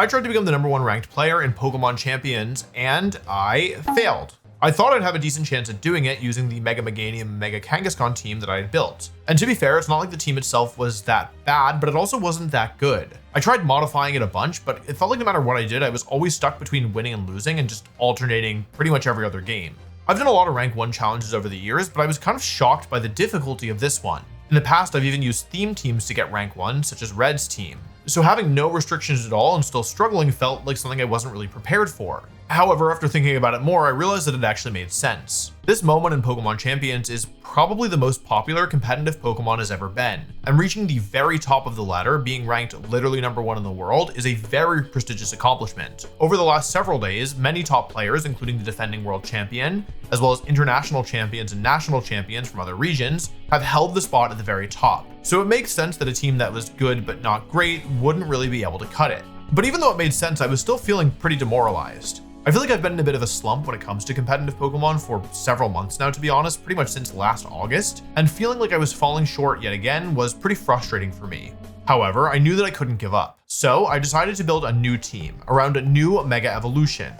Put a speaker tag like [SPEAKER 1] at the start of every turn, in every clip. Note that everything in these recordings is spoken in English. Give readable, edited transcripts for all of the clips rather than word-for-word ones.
[SPEAKER 1] I tried to become the #1 ranked player in Pokemon Champions, and I failed. I thought I'd have a decent chance at doing it using the Mega Meganium and Mega Kangaskhan team that I had built. And to be fair, it's not like the team itself was that bad, but it also wasn't that good. I tried modifying it a bunch, but it felt like no matter what I did, I was always stuck between winning and losing and just alternating pretty much every other game. I've done a lot of rank 1 challenges over the years, but I was kind of shocked by the difficulty of this one. In the past, I've even used theme teams to get rank 1, such as Red's team. So having no restrictions at all and still struggling felt like something I wasn't really prepared for. However, after thinking about it more, I realized that it actually made sense. This moment in Pokemon Champions is probably the most popular competitive Pokemon has ever been, and reaching the very top of the ladder, being ranked literally #1 in the world, is a very prestigious accomplishment. Over the last several days, many top players, including the defending world champion, as well as international champions and national champions from other regions, have held the spot at the very top. So it makes sense that a team that was good but not great wouldn't really be able to cut it. But even though it made sense, I was still feeling pretty demoralized. I feel like I've been in a bit of a slump when it comes to competitive Pokemon for several months now, to be honest, pretty much since last August, and feeling like I was falling short yet again was pretty frustrating for me. However, I knew that I couldn't give up, so I decided to build a new team around a new Mega Evolution,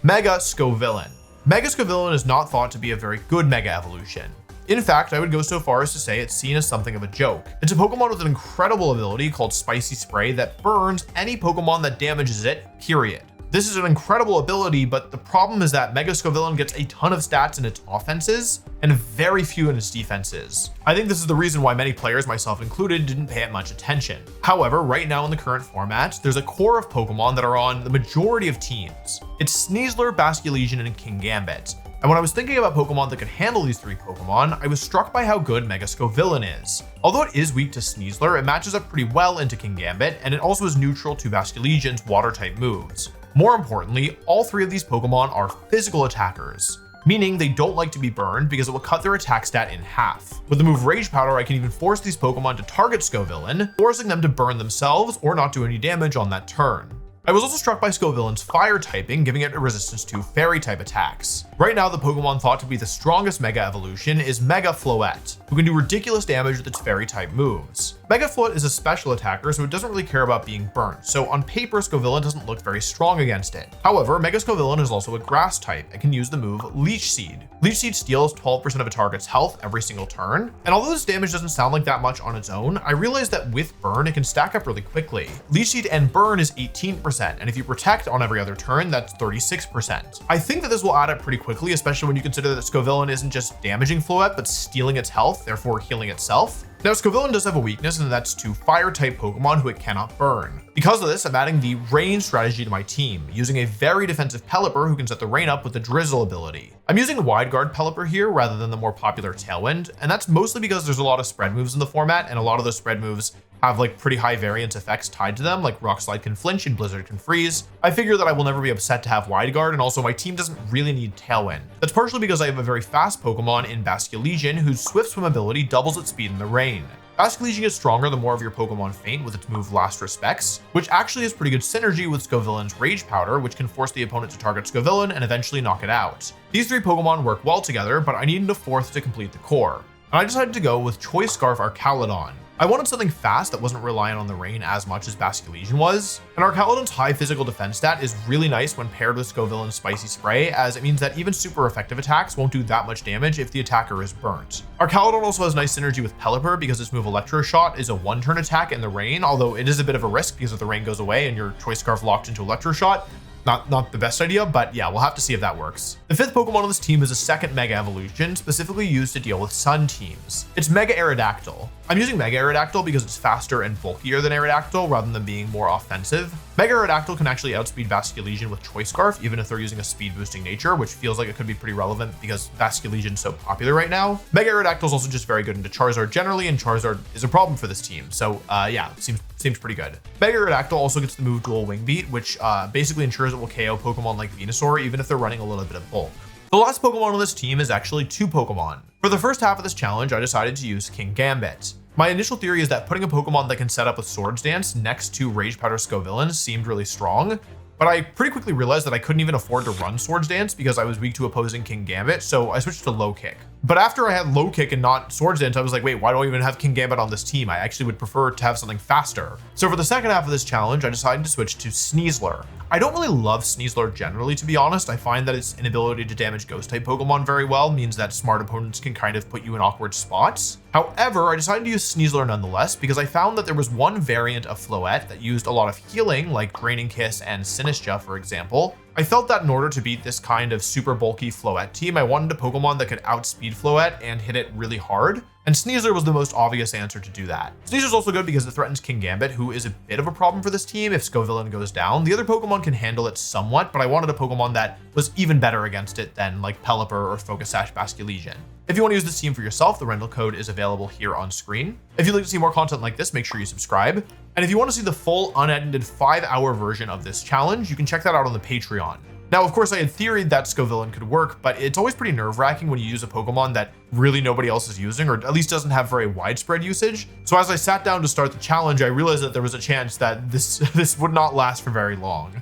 [SPEAKER 1] Mega Scovillain. Mega Scovillain is not thought to be a very good Mega Evolution. In fact, I would go so far as to say it's seen as something of a joke. It's a Pokemon with an incredible ability called Spicy Spray that burns any Pokemon that damages it, period. This is an incredible ability, but the problem is that Mega Scovillain gets a ton of stats in its offenses and very few in its defenses. I think this is the reason why many players, myself included, didn't pay it much attention. However, right now in the current format, there's a core of Pokemon that are on the majority of teams. It's Sneezler, Basculegion, and Kingambit. And when I was thinking about Pokemon that could handle these 3 Pokemon, I was struck by how good Mega Scovillain is. Although it is weak to Sneezler, it matches up pretty well into Kingambit, and it also is neutral to Basculegion's water-type moves. More importantly, all 3 of these Pokemon are physical attackers, meaning they don't like to be burned because it will cut their attack stat in half. With the move Rage Powder, I can even force these Pokemon to target Scovillain, forcing them to burn themselves or not do any damage on that turn. I was also struck by Scovillain's fire typing, giving it a resistance to fairy type attacks. Right now, the Pokemon thought to be the strongest Mega Evolution is Mega Floette, who can do ridiculous damage with its fairy type moves. Mega Floette is a special attacker, so it doesn't really care about being burnt, so on paper, Scovillain doesn't look very strong against it. However, Mega Scovillain is also a grass type and can use the move Leech Seed. Leech Seed steals 12% of a target's health every single turn, and although this damage doesn't sound like that much on its own, I realized that with Burn, it can stack up really quickly. Leech Seed and Burn is 18%, and if you protect on every other turn, that's 36%. I think that this will add up pretty quickly, especially when you consider that Scovillain isn't just damaging Floette, but stealing its health, therefore healing itself. Now, Scovillain does have a weakness, and that's to fire-type Pokemon who it cannot burn. Because of this, I'm adding the rain strategy to my team, using a very defensive Pelipper who can set the rain up with the Drizzle ability. I'm using Wide Guard Pelipper here rather than the more popular Tailwind, and that's mostly because there's a lot of spread moves in the format, and a lot of those spread moves have like pretty high variance effects tied to them, like Rock Slide can flinch and Blizzard can freeze. I figure that I will never be upset to have Wide Guard, and also my team doesn't really need Tailwind. That's partially because I have a very fast Pokemon in Basculegion whose Swift Swim ability doubles its speed in the rain. Basculegion is stronger the more of your Pokemon faint with its move Last Respects, which actually has pretty good synergy with Scovillain's Rage Powder, which can force the opponent to target Scovillain and eventually knock it out. These 3 Pokemon work well together, but I needed a 4th to complete the core, and I decided to go with Choice Scarf Archaludon. I wanted something fast that wasn't reliant on the rain as much as Basculegion was, and Archaludon's high physical defense stat is really nice when paired with Scovillain's Spicy Spray, as it means that even super effective attacks won't do that much damage if the attacker is burnt. Archaludon also has nice synergy with Pelipper because its move Electro Shot is a 1-turn attack in the rain, although it is a bit of a risk because if the rain goes away and your Choice Scarf locked into Electro Shot, not the best idea, but yeah, we'll have to see if that works. The 5th Pokemon on this team is a 2nd Mega Evolution, specifically used to deal with Sun teams. It's Mega Aerodactyl. I'm using Mega Aerodactyl because it's faster and bulkier than Aerodactyl rather than being more offensive. Mega Aerodactyl can actually outspeed Basculegion with Choice Scarf, even if they're using a speed boosting nature, which feels like it could be pretty relevant because Basculegion is so popular right now. Mega Aerodactyl is also just very good into Charizard generally, and Charizard is a problem for this team. So yeah, seems pretty good. Mega Aerodactyl also gets the move Dual Wing Beat, which basically ensures it will KO Pokemon like Venusaur, even if they're running a little bit of bulk. The last Pokemon on this team is actually 2 Pokemon. For the first half of this challenge, I decided to use Kingambit. My initial theory is that putting a Pokemon that can set up with Swords Dance next to Rage Powder Scovillain seemed really strong, But I pretty quickly realized that I couldn't even afford to run Swords Dance because I was weak to opposing King Gambit, so I switched to Low Kick. But after I had Low Kick and not Swords Dance, I was like, wait, why do I even have King Gambit on this team? I actually would prefer to have something faster. So for the second half of this challenge, I decided to switch to Sneezler. I don't really love Sneezler generally, to be honest. I find that its inability to damage Ghost-type Pokemon very well means that smart opponents can kind of put you in awkward spots. However, I decided to use Sneezler nonetheless because I found that there was one variant of Floette that used a lot of healing, like Draining Kiss and Sinistra, for example. I felt that in order to beat this kind of super bulky Floette team, I wanted a Pokemon that could outspeed Floette and hit it really hard. And Sneezler was the most obvious answer to do that. Sneezler's also good because it threatens King Gambit, who is a bit of a problem for this team if Scovillain goes down. The other Pokemon can handle it somewhat, but I wanted a Pokemon that was even better against it than like Pelipper or Focus Sash Basculegion. If you want to use this team for yourself, the rental code is available here on screen. If you'd like to see more content like this, make sure you subscribe. And if you want to see the full unedited 5-hour version of this challenge, you can check that out on the Patreon. Now, of course, I had theoried that Scovillain could work, but it's always pretty nerve-wracking when you use a Pokemon that really nobody else is using, or at least doesn't have very widespread usage. So as I sat down to start the challenge, I realized that there was a chance that this would not last for very long.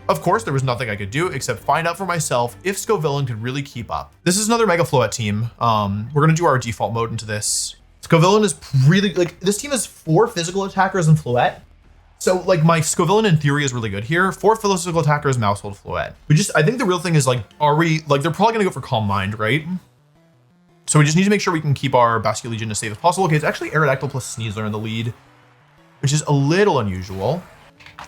[SPEAKER 1] Of course, there was nothing I could do except find out for myself if Scovillain could really keep up. This is another Mega Floette team. We're gonna do our default mode into this. Scovillain is really, like, this team has 4 physical attackers in Floette. So like my Scovillain in theory is really good here. 4 physical attackers, Mousehold, Floette. I think the real thing is like, they're probably gonna go for Calm Mind, right? So we just need to make sure we can keep our Basculegion as safe as possible. Okay, it's actually Aerodactyl plus Sneezler in the lead, which is a little unusual.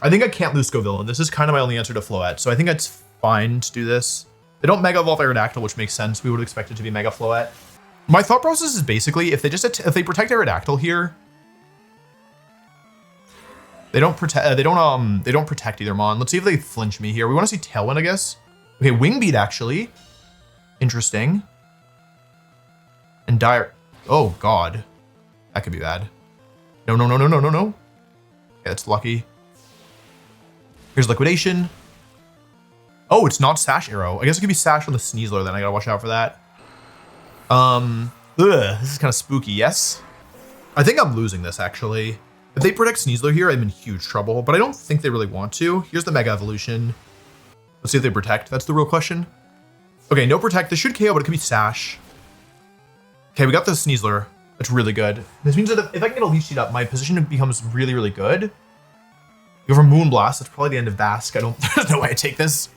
[SPEAKER 1] I think I can't lose Scovillain. This is kind of my only answer to Floette, so I think it's fine to do this. They don't Mega Evolve Aerodactyl, which makes sense. We would expect it to be Mega Floette. My thought process is basically if they protect Aerodactyl here, they don't protect either Mon. Let's see if they flinch me here. We want to see Tailwind, I guess. Okay, Wing Beat actually. Interesting. And Dire. Oh God, that could be bad. No. Okay, that's lucky. Here's Liquidation. Oh, it's not Sash Arrow. I guess it could be Sash on the Sneezler then. I gotta watch out for that. This is kind of spooky, yes? I think I'm losing this, actually. If they protect Sneezler here, I'm in huge trouble, but I don't think they really want to. Here's the Mega Evolution. Let's see if they protect. That's the real question. Okay, no protect. This should KO, but it could be Sash. Okay, we got the Sneezler. That's really good. This means that if I can get a Leech Seed up, my position becomes really, really good. Go for Moonblast. That's probably the end of Bask. There's no way I take this.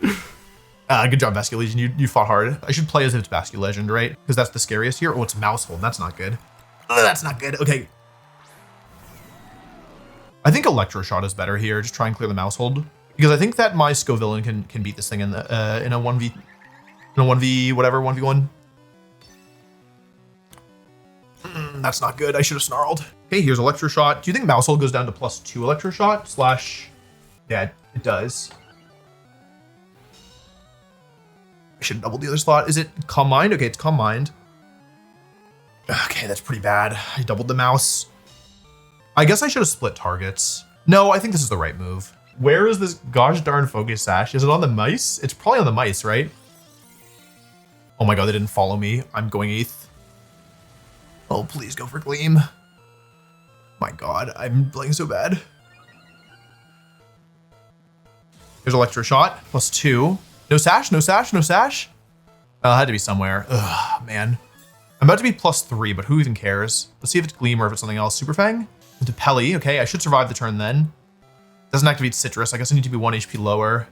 [SPEAKER 1] Good job, Basculegion. You fought hard. I should play as if it's Basculegend, right? Because that's the scariest here. Oh, it's Mousehold. That's not good. That's not good. Okay. I think Electroshot is better here. Just try and clear the Mousehold. Because I think that my Scovillain can beat this thing in a 1v whatever, 1v1. That's not good. I should have snarled. Okay, here's Electroshot. Do you think Mousehold goes down to +2 Electroshot slash? Yeah, it does. I should double the other slot. Is it Calm Mind? Okay, it's Calm Mind. Okay, that's pretty bad. I doubled the mouse. I guess I should have split targets. No, I think this is the right move. Where is this gosh darn Focus Sash? Is it on the mice? It's probably on the mice, right? Oh my God, they didn't follow me. I'm going 8th. Oh, please go for Gleam. My God, I'm playing so bad. Here's Electroshot, +2. No Sash, no Sash, no Sash. It had to be somewhere. Ugh, man. I'm about to be +3, but who even cares? Let's see if it's Gleam or if it's something else. Super Fang? Into Pelly. Okay, I should survive the turn then. Doesn't activate Citrus. I guess I need to be 1 HP lower.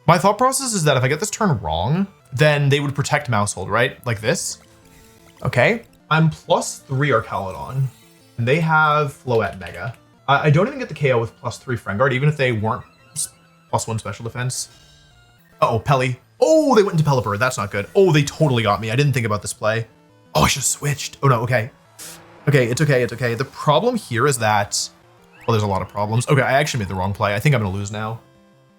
[SPEAKER 1] My thought process is that if I get this turn wrong, then they would protect Mousehold, right? Like this. Okay. I'm +3 Arcalodon, and they have Floette Mega. I don't even get the KO with +3 Friendguard, even if they weren't +1 special defense. Uh-oh, Pelly. Oh, they went into Pelipper. That's not good. Oh, they totally got me. I didn't think about this play. Oh, I should have switched. Oh, no, okay. Okay, it's okay, it's okay. The problem here is that... Well, there's a lot of problems. Okay, I actually made the wrong play. I think I'm going to lose now.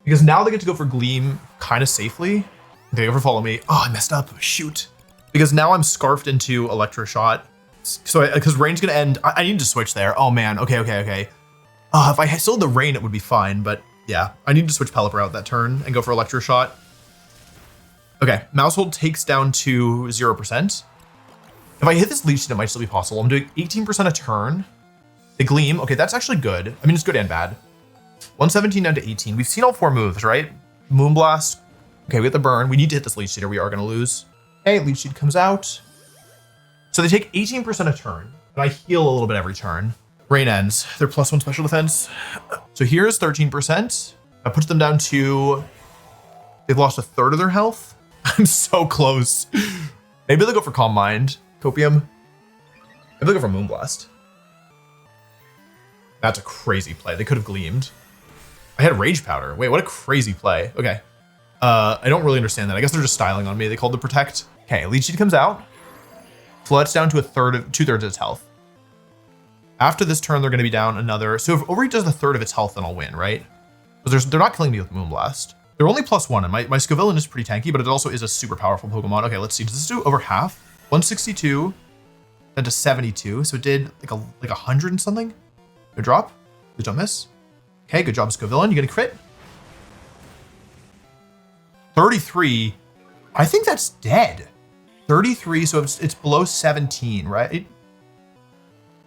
[SPEAKER 1] Because now they get to go for Gleam kind of safely. They overfollow me. Oh, I messed up. Shoot. Because now I'm scarfed into Electroshot. So, because Rain's going to end. I need to switch there. Oh, man. Okay. If I still had the Rain, it would be fine. But yeah, I need to switch Pelipper out that turn and go for Electroshot. Okay, Mousehold takes down to 0%. If I hit this Leech Seed, it might still be possible. I'm doing 18% a turn. The Gleam. Okay, that's actually good. I mean, it's good and bad. 117 down to 18. We've seen all 4 moves, right? Moonblast. Okay, we have the burn. We need to hit this Leech Seed or we are going to lose. Okay, Leech Seed comes out. So they take 18% a turn, and I heal a little bit every turn. Rain ends. They're +1 special defense. So here's 13%. That puts them down to... They've lost 1/3 of their health. I'm so close. Maybe they'll go for Calm Mind. Copium. Maybe they'll go for Moonblast. That's a crazy play. They could have Gleamed. I had Rage Powder. Wait, what a crazy play. Okay. I don't really understand that. I guess they're just styling on me. They called the Protect. Okay, Leech Seed comes out. Floette's down to 2/3 of its health. After this turn, they're going to be down another. So if Overheat does 1/3 of its health, then I'll win, right? Because they're not killing me with Moonblast. They're only +1, and my Scovillain is pretty tanky, but it also is a super powerful Pokemon. Okay, let's see. Does this do over half? 162, then to 72. So it did like 100 and something. Good drop. Good job, miss. Okay, good job, Scovillain. You gonna crit? 33. I think that's dead. 33, so it's below 17, right?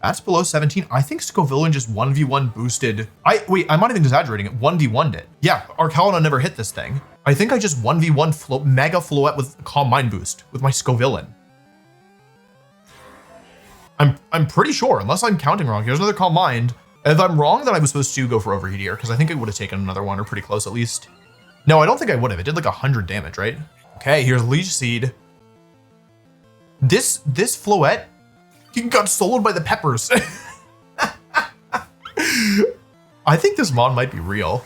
[SPEAKER 1] That's below 17. I think Scovillain just 1v1 boosted. Wait, I'm not even exaggerating it. 1v1'd it. Yeah, Arcalona never hit this thing. I think I just 1v1 Mega Floette with Calm Mind boost with my Scovillain. I'm pretty sure, unless I'm counting wrong. Here's another Calm Mind. If I'm wrong, then I was supposed to go for Overheat here, because I think I would have taken another one, or pretty close at least. No, I don't think I would have. It did like 100 damage, right? Okay, here's Leech Seed. This Floette, he got soloed by the peppers. I think this Mon might be real.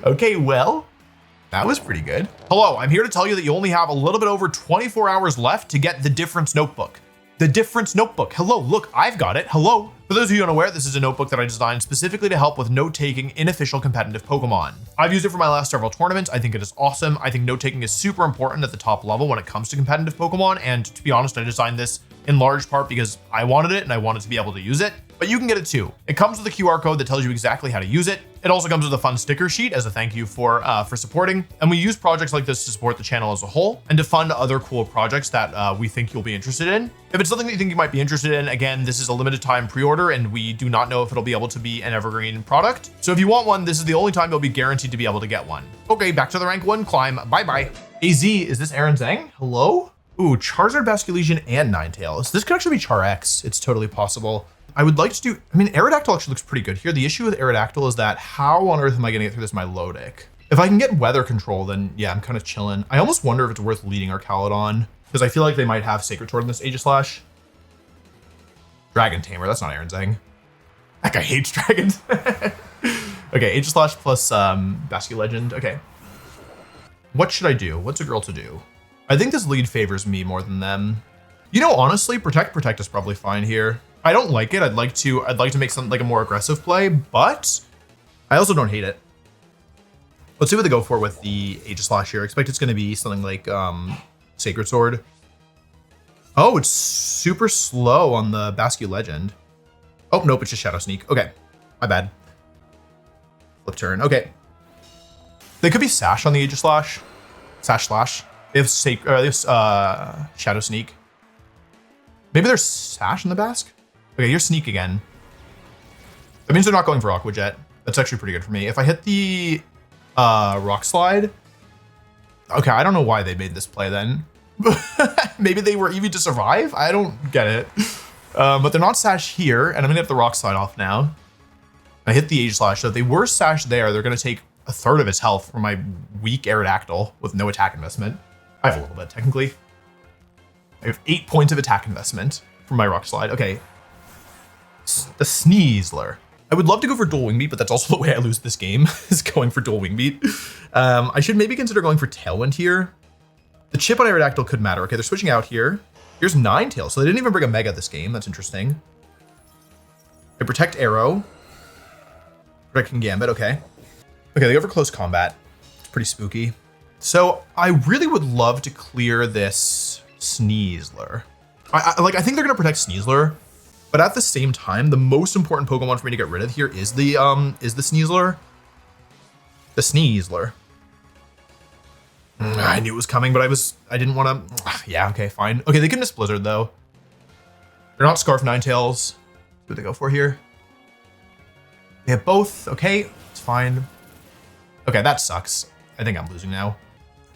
[SPEAKER 1] Okay, well, that was pretty good. Hello, I'm here to tell you that you only have a little bit over 24 hours left to get the Difference Notebook. The Difference Notebook. Hello, look, I've got it. Hello. For those of you unaware, this is a notebook that I designed specifically to help with note-taking in official competitive Pokemon. I've used it for my last several tournaments. I think it is awesome. I think note-taking is super important at the top level when it comes to competitive Pokemon. And to be honest, I designed this in large part because I wanted it and I wanted to be able to use it. But you can get it too. It comes with a QR code that tells you exactly how to use it. It also comes with a fun sticker sheet as a thank you for supporting. And we use projects like this to support the channel as a whole and to fund other cool projects that we think you'll be interested in. If it's something that you think you might be interested in, again, this is a limited time pre-order and we do not know if it'll be able to be an evergreen product. So if you want one, this is the only time you'll be guaranteed to be able to get one. Okay, back to the rank 1 climb. Bye-bye. AZ, is this Aaron Zhang? Hello? Ooh, Charizard, Basculegion, and Ninetales. This could actually be Char X. It's totally possible. I would like to do, I mean, Aerodactyl actually looks pretty good here. The issue with Aerodactyl is that how on earth am I gonna get through this Milotic? If I can get weather control, then yeah, I'm kind of chilling. I almost wonder if it's worth leading Arcalodon because I feel like they might have Sacred Sword in this Aegislash. Dragon Tamer, that's not Aaron Zhang. That guy hates dragons. Okay, Aegislash plus Basculegend, okay. What should I do? What's a girl to do? I think this lead favors me more than them. You know, honestly, Protect is probably fine here. I don't like it. I'd like to make something like a more aggressive play, but I also don't hate it. Let's see what they go for with the Aegislash here. I expect it's going to be something like Sacred Sword. Oh, it's super slow on the Basculegend. Oh, nope, it's just Shadow Sneak. Okay, my bad. Flip turn. Okay. They could be Sash on the Aegislash. Sash Slash. They have Shadow Sneak. Maybe there's Sash in the Basque? Okay, you're Sneak again. That means they're not going for Aqua Jet. That's actually pretty good for me. If I hit the Rock Slide, okay, I don't know why they made this play then. Maybe they were Eevee to survive? I don't get it. But they're not Sash here, and I'm gonna hit the Rock Slide off now. I hit the Aegislash, so if they were Sash there, they're gonna take 1/3 of its health from my weak Aerodactyl with no attack investment. I have a little bit, technically. I have 8 points of attack investment from my Rock Slide. Okay. The Sneezler. I would love to go for Dual Wing Beat, but that's also the way I lose this game, is going for Dual Wing Beat. I should maybe consider going for Tailwind here. The chip on Aerodactyl could matter. Okay, they're switching out here. Here's Ninetales, so they didn't even bring a Mega this game. That's interesting. They Protect Arrow. Protecting Gambit, okay. Okay, they go for Close Combat. It's pretty spooky. So I really would love to clear this Sneezler. I think they're gonna protect Sneezler, but at the same time, the most important Pokemon for me to get rid of here is the Sneezler. The Sneezler. I knew it was coming, but I didn't want to. Yeah, okay, fine. Okay, they can miss Blizzard though. They're not Scarf Ninetales. What do they go for here? They have both. Okay, it's fine. Okay, that sucks. I think I'm losing now.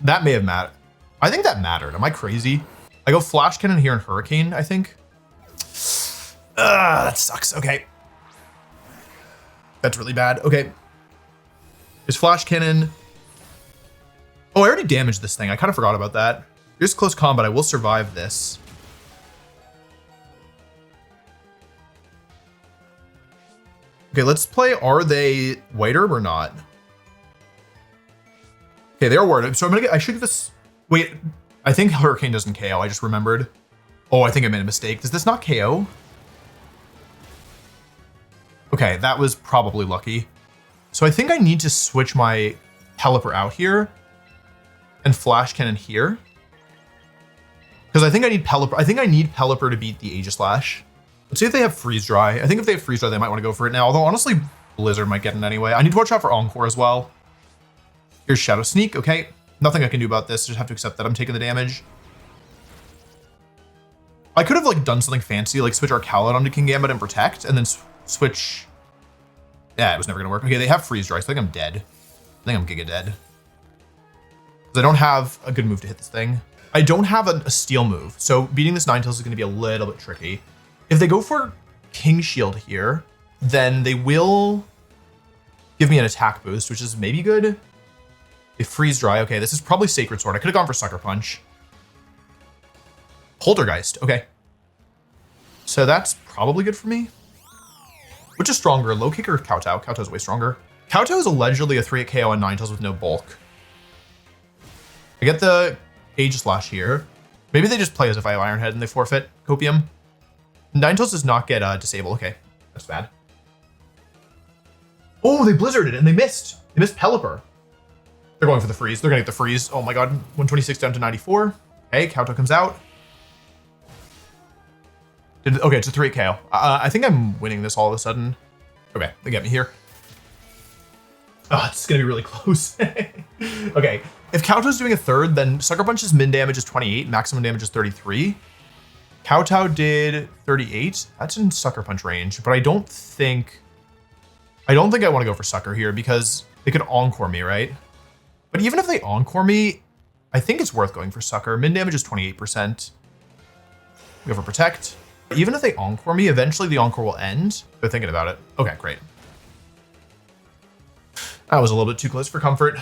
[SPEAKER 1] That may have mattered. I think that mattered. Am I crazy? I go Flash Cannon here and Hurricane, I think. That sucks. Okay. That's really bad. Okay. There's Flash Cannon. Oh, I already damaged this thing. I kind of forgot about that. Here's close combat. I will survive this. Okay, let's play. Are they White Herb or not? Okay, they are White Herb. So I'm gonna get. I should get this. Wait, I think Hurricane doesn't KO. I just remembered. Oh, I think I made a mistake. Does this not KO? Okay, that was probably lucky. So I think I need to switch my Pelipper out here and Flash Cannon here. Because I think I need Pelipper. I think I need Pelipper to beat the Aegislash. Let's see if they have Freeze Dry. I think if they have Freeze Dry, they might want to go for it now. Although honestly, Blizzard might get it anyway. I need to watch out for Encore as well. Here's Shadow Sneak. Okay, nothing I can do about this. Just have to accept that I'm taking the damage. I could have like done something fancy, like switch Arcalon onto King Gambit and Protect, and then switch. Yeah, it was never gonna work. Okay, they have Freeze Dry, so I think I'm dead. I think I'm Giga dead. Because I don't have a good move to hit this thing. I don't have a Steel move, so beating this Ninetales is gonna be a little bit tricky. If they go for King Shield here, then they will give me an attack boost, which is maybe good. They Freeze Dry. Okay, this is probably Sacred Sword. I could have gone for Sucker Punch. Poltergeist. Okay. So that's probably good for me. Which is stronger, Low Kick or Kowtow? Kowtow's way stronger. Kowtow is allegedly a 3-hit KO on Ninetales with no bulk. I get the Aegislash here. Maybe they just play as if I have Iron Head and they forfeit Copium. Ninetales does not get Disable. Okay, that's bad. Oh, they Blizzarded and they missed. They missed Pelipper. They're going for the freeze. They're gonna get the freeze. Oh my god, 126 down to 94. Okay, Kowtow comes out. Okay, it's a 3 KO. I think I'm winning this all of a sudden. Okay, they get me here. Oh, it's gonna be really close. Okay, if Kowtow's doing a third, then Sucker Punch's min damage is 28, maximum damage is 33. Kowtow did 38. That's in Sucker Punch range, but I don't think I want to go for Sucker here because they could Encore me, right? But even if they Encore me, I think it's worth going for Sucker. Min damage is 28%. We go for Protect. Even if they Encore me, eventually the Encore will end. They're thinking about it. Okay, great. That was a little bit too close for comfort,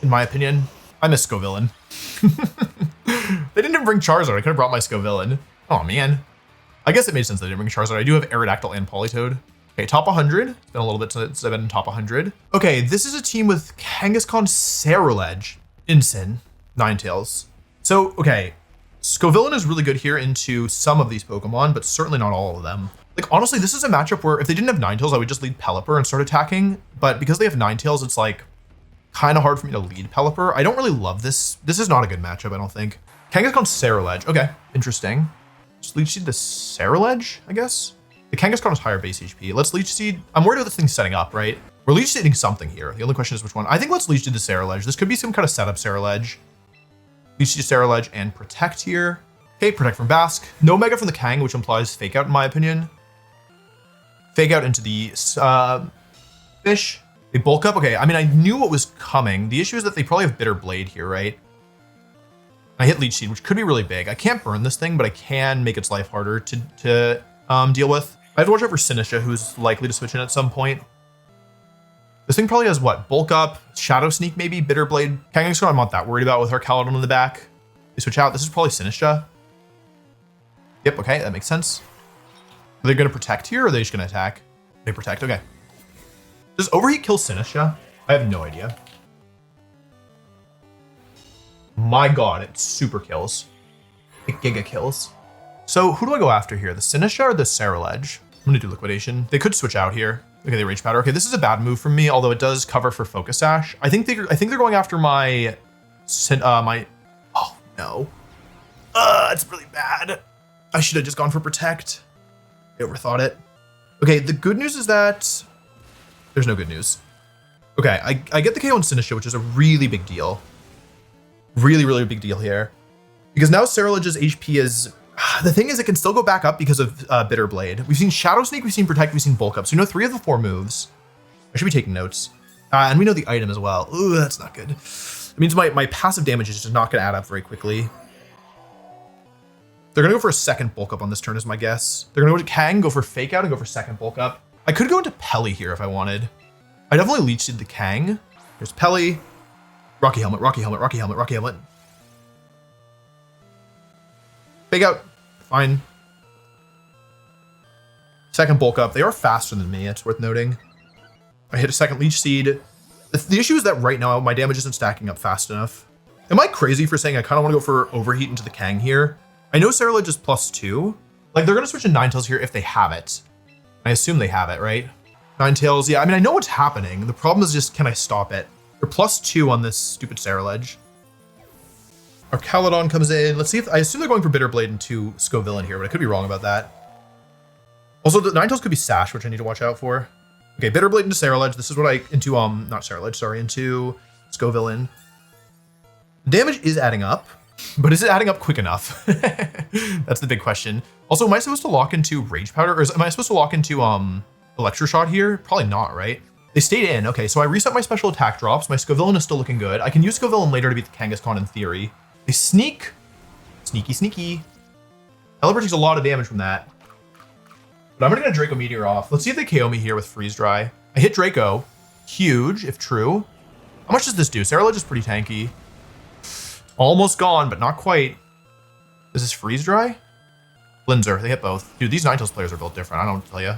[SPEAKER 1] in my opinion. I miss Scovillain. They didn't even bring Charizard. I could have brought my Scovillain. Oh, man. I guess it made sense they didn't bring Charizard. I do have Aerodactyl and Politoed. Okay, top 100. It's been a little bit since I've been in top 100. Okay, this is a team with Kangaskhan, Ceruledge, Incin, Ninetales. So, okay, Scovillain is really good here into some of these Pokemon, but certainly not all of them. Like, honestly, this is a matchup where if they didn't have Ninetales, I would just lead Pelipper and start attacking. But because they have Ninetales, it's like kind of hard for me to lead Pelipper. I don't really love this. This is not a good matchup, I don't think. Kangaskhan, Ceruledge. Okay, interesting. Just Leech Seed the Ceruledge, I guess? The Kangaskhan is higher base HP. Let's Leech Seed. I'm worried about this thing setting up, right? We're Leech Seeding something here. The only question is which one. I think let's Leech Seed the Ceruledge. This could be some kind of setup Ceruledge. Leech Seed Ceruledge and Protect here. Okay, Protect from Basque. No Mega from the Kang, which implies Fake Out in my opinion. Fake Out into the Fish. They bulk up. Okay, I mean, I knew what was coming. The issue is that they probably have Bitter Blade here, right? I hit Leech Seed, which could be really big. I can't burn this thing, but I can make its life harder to deal with. I have to watch out for Sinistra, who's likely to switch in at some point. This thing probably has what? Bulk Up, Shadow Sneak maybe, Bitter Blade. Kangaskhan I'm not that worried about with her Caledon in the back. They switch out. This is probably Sinistra. Yep, okay, that makes sense. Are they going to Protect here, or are they just going to attack? They Protect, okay. Does Overheat kill Sinistra? I have no idea. My god, it super kills. It giga kills. So who do I go after here? The Sinistra or the Ceruledge? I'm going to do Liquidation. They could switch out here. Okay, they Rage Powder. Okay, this is a bad move from me, although it does cover for Focus Sash. I think they're going after my oh no. It's really bad. I should have just gone for Protect. I overthought it. Okay, the good news is that there's no good news. Okay, I get the KO on Sinistra, which is a really big deal. Really, really big deal here. Because now Ceruledge's HP is... The thing is, it can still go back up because of Bitter Blade. We've seen Shadow Sneak, we've seen Protect, we've seen Bulk Up. So you know 3 of the 4 moves. I should be taking notes. And we know the item as well. Ooh, that's not good. It means my passive damage is just not going to add up very quickly. They're going to go for a second bulk up on this turn is my guess. They're going to go to Kang, go for fake out, and go for second bulk up. I could go into Pelly here if I wanted. I definitely leech seed the Kang. Here's Pelly. Rocky Helmet, Rocky Helmet, Rocky Helmet, Rocky Helmet. Fake out. Fine. Second bulk up. They are faster than me. It's worth noting. I hit a second leech seed. The issue is that right now my damage isn't stacking up fast enough. Am I crazy for saying I kind of want to go for overheat into the Kang here? I know Saralage is +2. Like they're going to switch to Ninetales here if they have it. I assume they have it, right? Ninetales, yeah. I mean, I know what's happening. The problem is just, can I stop it? They're +2 on this stupid Saralage. Our Caledon comes in. Let's see if, I assume they're going for Bitterblade into Scovillain here, but I could be wrong about that. Also, the Ninetales could be Sash, which I need to watch out for. Okay, Bitterblade into Saralage. This is what I, into, not Saralage, sorry, into Scovillain. Damage is adding up, but is it adding up quick enough? That's the big question. Also, am I supposed to lock into Rage Powder, or am I supposed to lock into, Electroshot here? Probably not, right? They stayed in. Okay, so I reset my special attack drops. My Scovillain is still looking good. I can use Scovillain later to beat the Kangaskhan in theory. They sneak. Sneaky, sneaky. Pelipper takes a lot of damage from that. But I'm gonna get a Draco Meteor off. Let's see if they KO me here with Freeze Dry. I hit Draco. Huge, if true. How much does this do? Saralage is pretty tanky. Almost gone, but not quite. Is this Freeze Dry? Linzer, they hit both. Dude, these Ninetales players are built different, I don't tell you.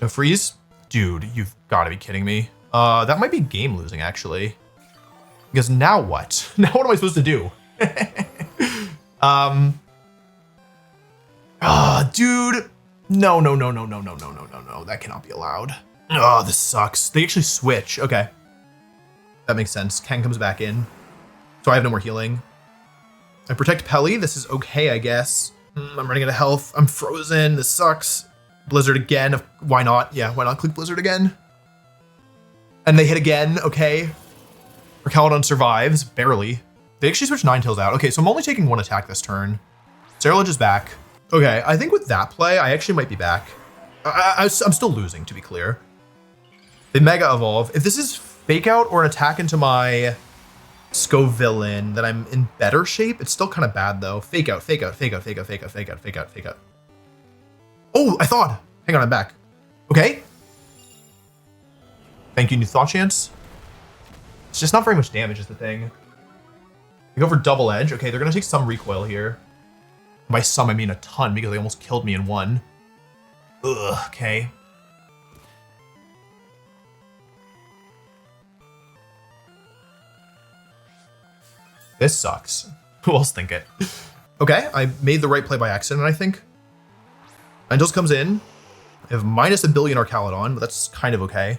[SPEAKER 1] No freeze? Dude, you've got to be kidding me. That might be game losing, actually. Because now what? Now what am I supposed to do? Dude. No. That cannot be allowed. Oh, this sucks. They actually switch. Okay. That makes sense. Kang comes back in. So I have no more healing. I protect Pelly. This is okay, I guess. I'm running out of health. I'm frozen. This sucks. Blizzard again. Why not? Yeah, why not click Blizzard again? And they hit again. Okay. Caledon survives. Barely. They actually switched Ninetales out. Okay, so I'm only taking one attack this turn. Saralage is back. Okay, I think with that play, I actually might be back. I'm still losing, to be clear. They Mega Evolve. If this is Fake Out or an attack into my Scovillain, then I'm in better shape. It's still kind of bad, though. Fake Out, Fake Out, Fake Out, Fake Out, Fake Out, Fake Out, Fake Out, Fake Out. Oh, I thought. Hang on, I'm back. Okay. Thank you, New Thought Chance. It's just not very much damage is the thing. I go for Double Edge. Okay, they're going to take some recoil here. By some, I mean a ton, because they almost killed me in one. Ugh, okay. This sucks. Who else think it? Okay, I made the right play by accident, I think. Ninetales comes in. I have minus -1 billion Caledon, but that's kind of okay.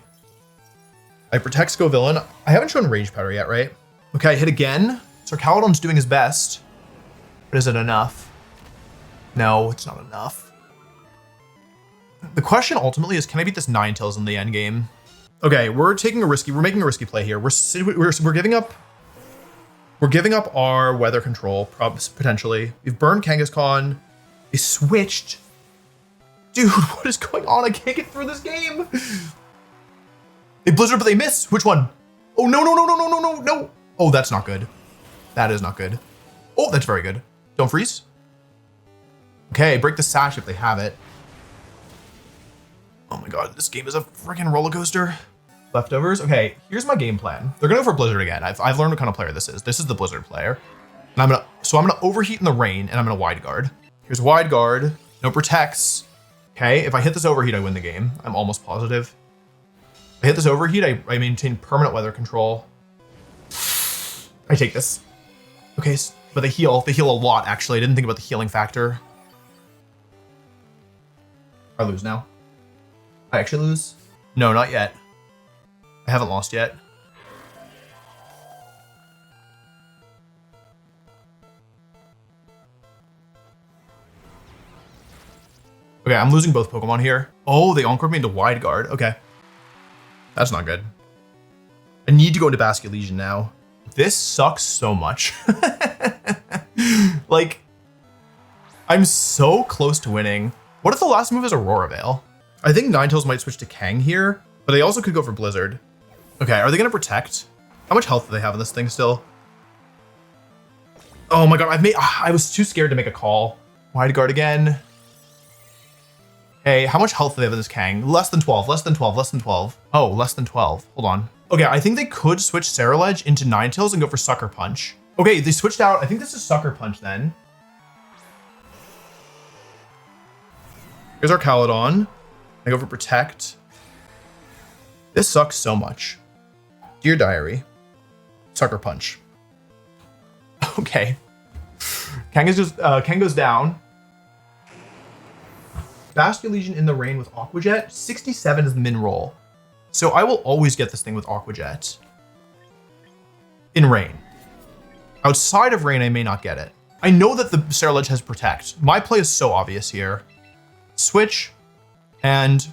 [SPEAKER 1] I protect Scovillain. I haven't shown Rage Powder yet, right? Okay, I hit again. So Caledon's doing his best. But is it enough? No, it's not enough. The question ultimately is, can I beat this Ninetales in the end game? Okay, we're making a risky play here. We're giving up. We're giving up our weather control, potentially. We've burned Kangaskhan. They switched. Dude, what is going on? I can't get through this game. They Blizzard, but they miss. Which one? Oh, no. Oh, that's not good. That is not good. Oh, that's very good. Don't freeze. Okay, break the sash if they have it. Oh my god, this game is a freaking roller coaster. Leftovers. Okay, here's my game plan. They're gonna go for Blizzard again. I've learned what kind of player this is. This is the Blizzard player. And I'm gonna overheat in the rain, and I'm gonna wide guard. Here's wide guard. No protects. Okay, if I hit this overheat, I win the game. I'm almost positive. If I hit this overheat, I maintain permanent weather control. I take this. Okay, but they heal. They heal a lot, actually. I didn't think about the healing factor. I lose now. I actually lose? No, not yet. I haven't lost yet. Okay, I'm losing both Pokemon here. Oh, they Encored me into Wide Guard. Okay. That's not good. I need to go into Basket Legion now. This sucks so much. Like, I'm so close to winning. What if the last move is Aurora Veil? I think Ninetales might switch to Kang here, but they also could go for Blizzard. Okay, are they going to protect? How much health do they have in this thing still? Oh my god, I was too scared to make a call. Wide guard again. Hey, how much health do they have in this Kang? Less than 12, less than 12, less than 12. Oh, less than 12. Hold on. Okay, I think they could switch Ceruledge into Ninetales and go for Sucker Punch. Okay, they switched out. I think this is Sucker Punch then. Here's our Caledon. I go for Protect. This sucks so much. Dear Diary. Sucker Punch. Okay. Kang goes down. Basculegion in the rain with Aqua Jet. 67 is the min roll. So I will always get this thing with Aqua Jet. In rain. Outside of rain, I may not get it. I know that the Ceruledge has Protect. My play is so obvious here. Switch and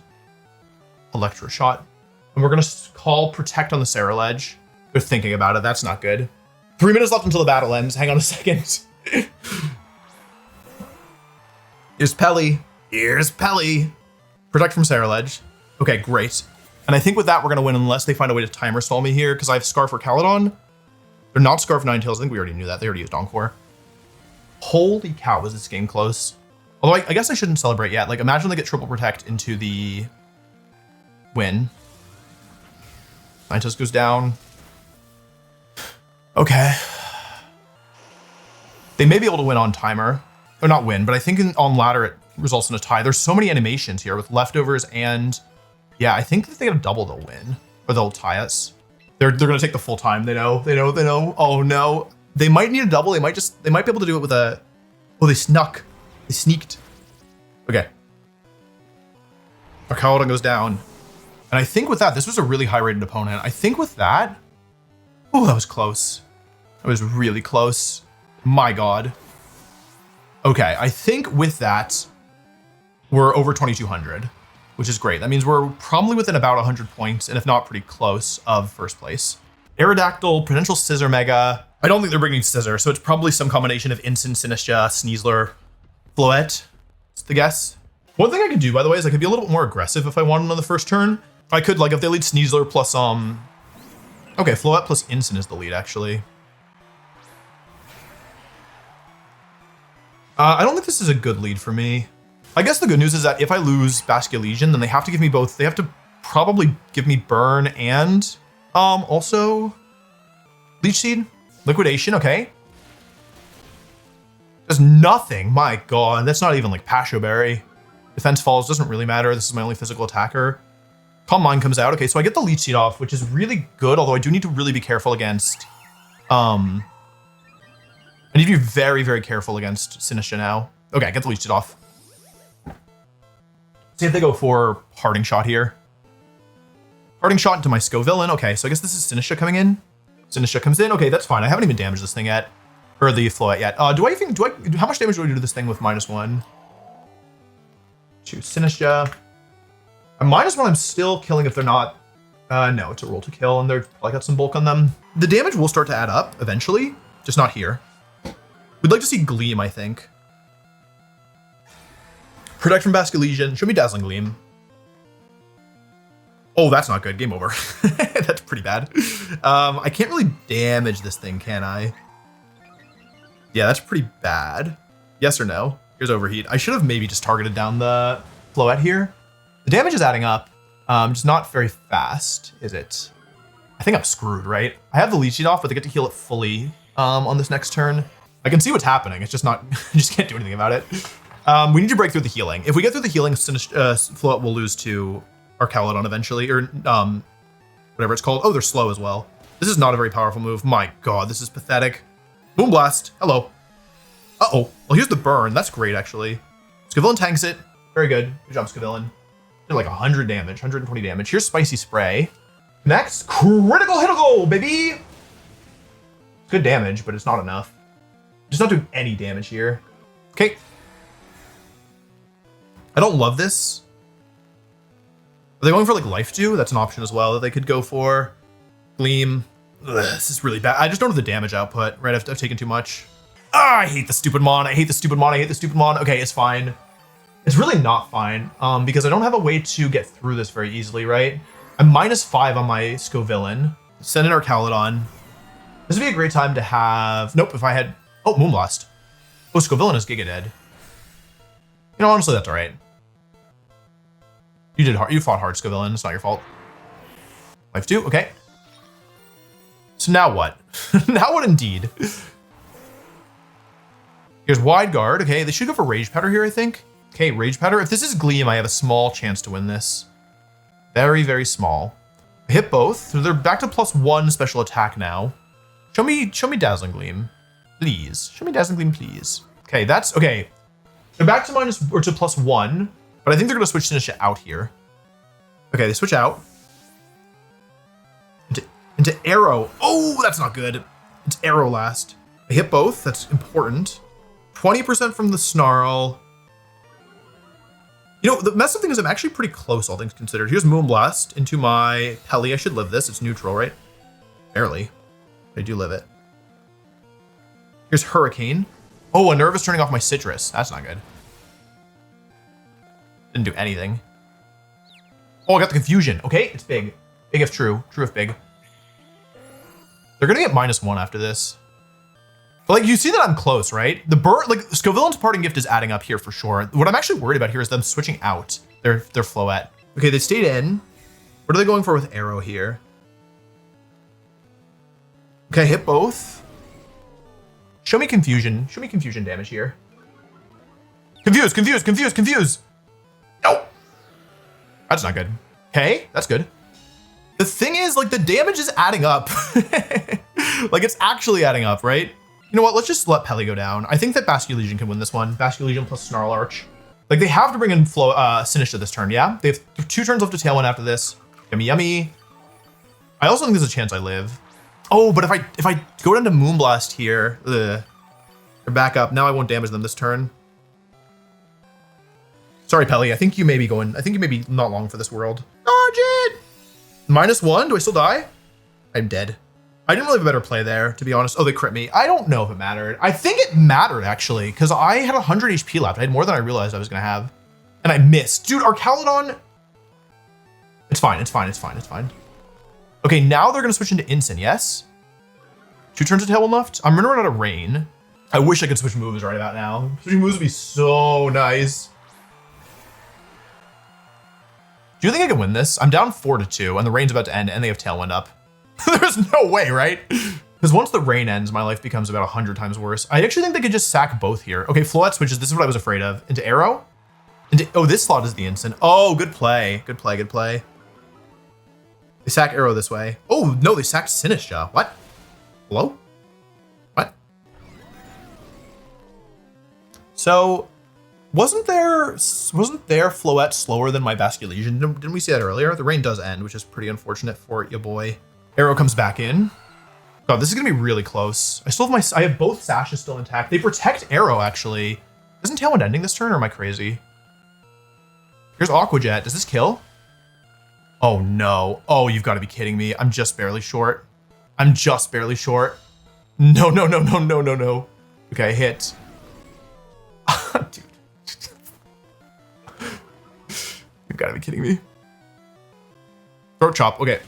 [SPEAKER 1] Electro Shot. And we're going to call Protect on the Ceruledge. They're thinking about it. That's not good. 3 minutes left until the battle ends. Hang on a second. Here's Pelly. Here's Pelly. Protect from Ceruledge. Okay, great. And I think with that, we're going to win unless they find a way to timer stall me here because I have Scarf or Caledon. They're not Scarf Ninetales. I think we already knew that. They already used Encore. Holy cow, was this game close? Although I guess I shouldn't celebrate yet. Like, imagine they get triple protect into the win. Ninetales goes down. Okay. They may be able to win on timer. Or not win, but I think on ladder it results in a tie. There's so many animations here with leftovers and... Yeah, I think if they get a double, they'll win. Or they'll tie us. They're gonna take the full time. They know. Oh no. They might need a double. They might be able to do it with a... Oh, they snuck. They sneaked. Okay. Our Caledon goes down. And I think with that, this was a really high rated opponent. I think with that... Oh, that was close. That was really close. My god. Okay, I think with that, we're over 2,200. Which is great. That means we're probably within about 100 points, and if not pretty close, of first place. Aerodactyl, potential Scissor Mega. I don't think they're bringing Scissor, so it's probably some combination of Instant, Sinistra, Sneezler, Floette. That's the guess. One thing I could do, by the way, is I could be a little bit more aggressive if I wanted on the first turn. I could, like, if they lead Sneezler plus, okay, Floette plus Instant is the lead, actually. I don't think this is a good lead for me. I guess the good news is that if I lose Basculegion, then they have to give me both. They have to probably give me Burn and also Leech Seed, Liquidation. Okay. There's nothing. My god, that's not even like Pasho Berry. Defense Falls doesn't really matter. This is my only physical attacker. Calm Mind comes out. Okay, so I get the Leech Seed off, which is really good. Although I do need to really be careful against. I need to be very, very careful against Sinistra now. Okay, I get the Leech Seed off. See if they go for Parting Shot here. Parting Shot into my Scovillain. Okay, so I guess this is Sinistra coming in. Sinistra comes in. Okay, that's fine. I haven't even damaged this thing yet. Or the Floette yet. How much damage do I do to this thing with -1? To Sinistra. A -1, I'm still killing if they're not... no, it's a roll to kill, and they're like got some bulk on them. The damage will start to add up eventually, just not here. We'd like to see Gleam, I think. Protect from Basculegion. Show me Dazzling Gleam. Oh, that's not good. Game over. That's pretty bad. I can't really damage this thing, can I? Yeah, that's pretty bad. Yes or no? Here's Overheat. I should have maybe just targeted down the Floette here. The damage is adding up. Just not very fast, is it? I think I'm screwed, right? I have the Leech Seed off, but they get to heal it fully on this next turn. I can see what's happening. It's just not... I just can't do anything about it. We need to break through the healing. If we get through the healing, Floette will lose to our Caledon eventually, or whatever it's called. Oh, they're slow as well. This is not a very powerful move. My god, this is pathetic. Boom Blast. Hello. Uh-oh. Well, here's the burn. That's great, actually. Scovillain tanks it. Very good. Good job, Scovillain. Did like 100 damage, 120 damage. Here's Spicy Spray. Next, critical hit goal, baby! Good damage, but it's not enough. Just not doing any damage here. Okay. I don't love this. Are they going for like Life Dew? That's an option as well that they could go for. Gleam. Ugh, this is really bad. I just don't have the damage output, right? I've taken too much. Ah, I hate the stupid mon. I hate the stupid mon. I hate the stupid mon. Okay, it's fine. It's really not fine because I don't have a way to get through this very easily, right? I'm -5 on my Scovillain. Send in our Calydon. This would be a great time to have... Nope, if I had... Oh, Moonblast. Oh, Scovillain is Giga dead. You know, honestly, that's all right. You did hard. You fought hard, Scovillain. It's not your fault. Life 2, okay. So now what? Now what indeed? Here's Wide Guard. Okay, they should go for Rage Powder here, I think. Okay, Rage Powder. If this is Gleam, I have a small chance to win this. Very, very small. I hit both. So they're back to +1 special attack now. Show me Dazzling Gleam, please. Show me Dazzling Gleam, please. Okay, that's okay. They're back to +1, but I think they're gonna switch Sinisha out here. Okay, they switch out. Into Arrow. Oh, that's not good. It's Arrow last. I hit both. That's important. 20% from the Snarl. You know, the messed up thing is I'm actually pretty close, all things considered. Here's Moonblast into my Pelly. I should live this. It's neutral, right? Barely. I do live it. Here's Hurricane. Oh, a Nervous turning off my Citrus. That's not good. Didn't do anything. Oh, I got the Confusion. Okay, it's big. Big if true. True if big. They're gonna get -1 after this. But like, you see that I'm close, right? The like Scovillain's Parting Gift is adding up here for sure. What I'm actually worried about here is them switching out their Floette. Okay, they stayed in. What are they going for with Arrow here? Okay, hit both. Show me Confusion. Show me Confusion damage here. Confuse, confuse, confuse, confuse. No. That's not good. Okay, that's good. The thing is, like, the damage is adding up. Like, it's actually adding up, right? You know what? Let's just let Pelly go down. I think that Basculegion can win this one. Basculegion plus Snarl Arch. Like, they have to bring in Sinisha this turn, yeah? They have 2 turns left to Tailwind after this. Yummy, yummy. I also think there's a chance I live. Oh, but if I go down to Moonblast here, they're back up. Now I won't damage them this turn. Sorry, Pelly. I think you may be not long for this world. Dodge it! -1? Do I still die? I'm dead. I didn't really have a better play there, to be honest. Oh, they crit me. I don't know if it mattered. I think it mattered, actually, because I had 100 HP left. I had more than I realized I was going to have. And I missed. Dude, our Calydon... It's fine, it's fine, it's fine, it's fine. Okay, now they're going to switch into Instant, yes? 2 turns of Tailwind left. I'm going to run out of Rain. I wish I could switch moves right about now. Switching moves would be so nice. Do you think I can win this? I'm down 4-2, and the Rain's about to end, and they have Tailwind up. There's no way, right? Because once the Rain ends, my life becomes about 100 times worse. I actually think they could just sack both here. Okay, Floette switches. This is what I was afraid of. Into Arrow. Oh, this slot is the instant. Oh, good play. Good play, good play. They sack Arrow this way. Oh, no, they sacked Sinisha. What? Hello? What? So, wasn't their Floette slower than my Basculegion? Didn't we see that earlier? The Rain does end, which is pretty unfortunate for ya boy. Arrow comes back in. God, this is gonna be really close. I have both sashes still intact. They protect Arrow, actually. Isn't Tailwind ending this turn, or am I crazy? Here's Aqua Jet. Does this kill? Oh no. Oh, you've got to be kidding me. I'm just barely short. I'm just barely short. No, no, no, no, no, no, no. Okay, hit. Dude. You've got to be kidding me. Throat Chop. Okay.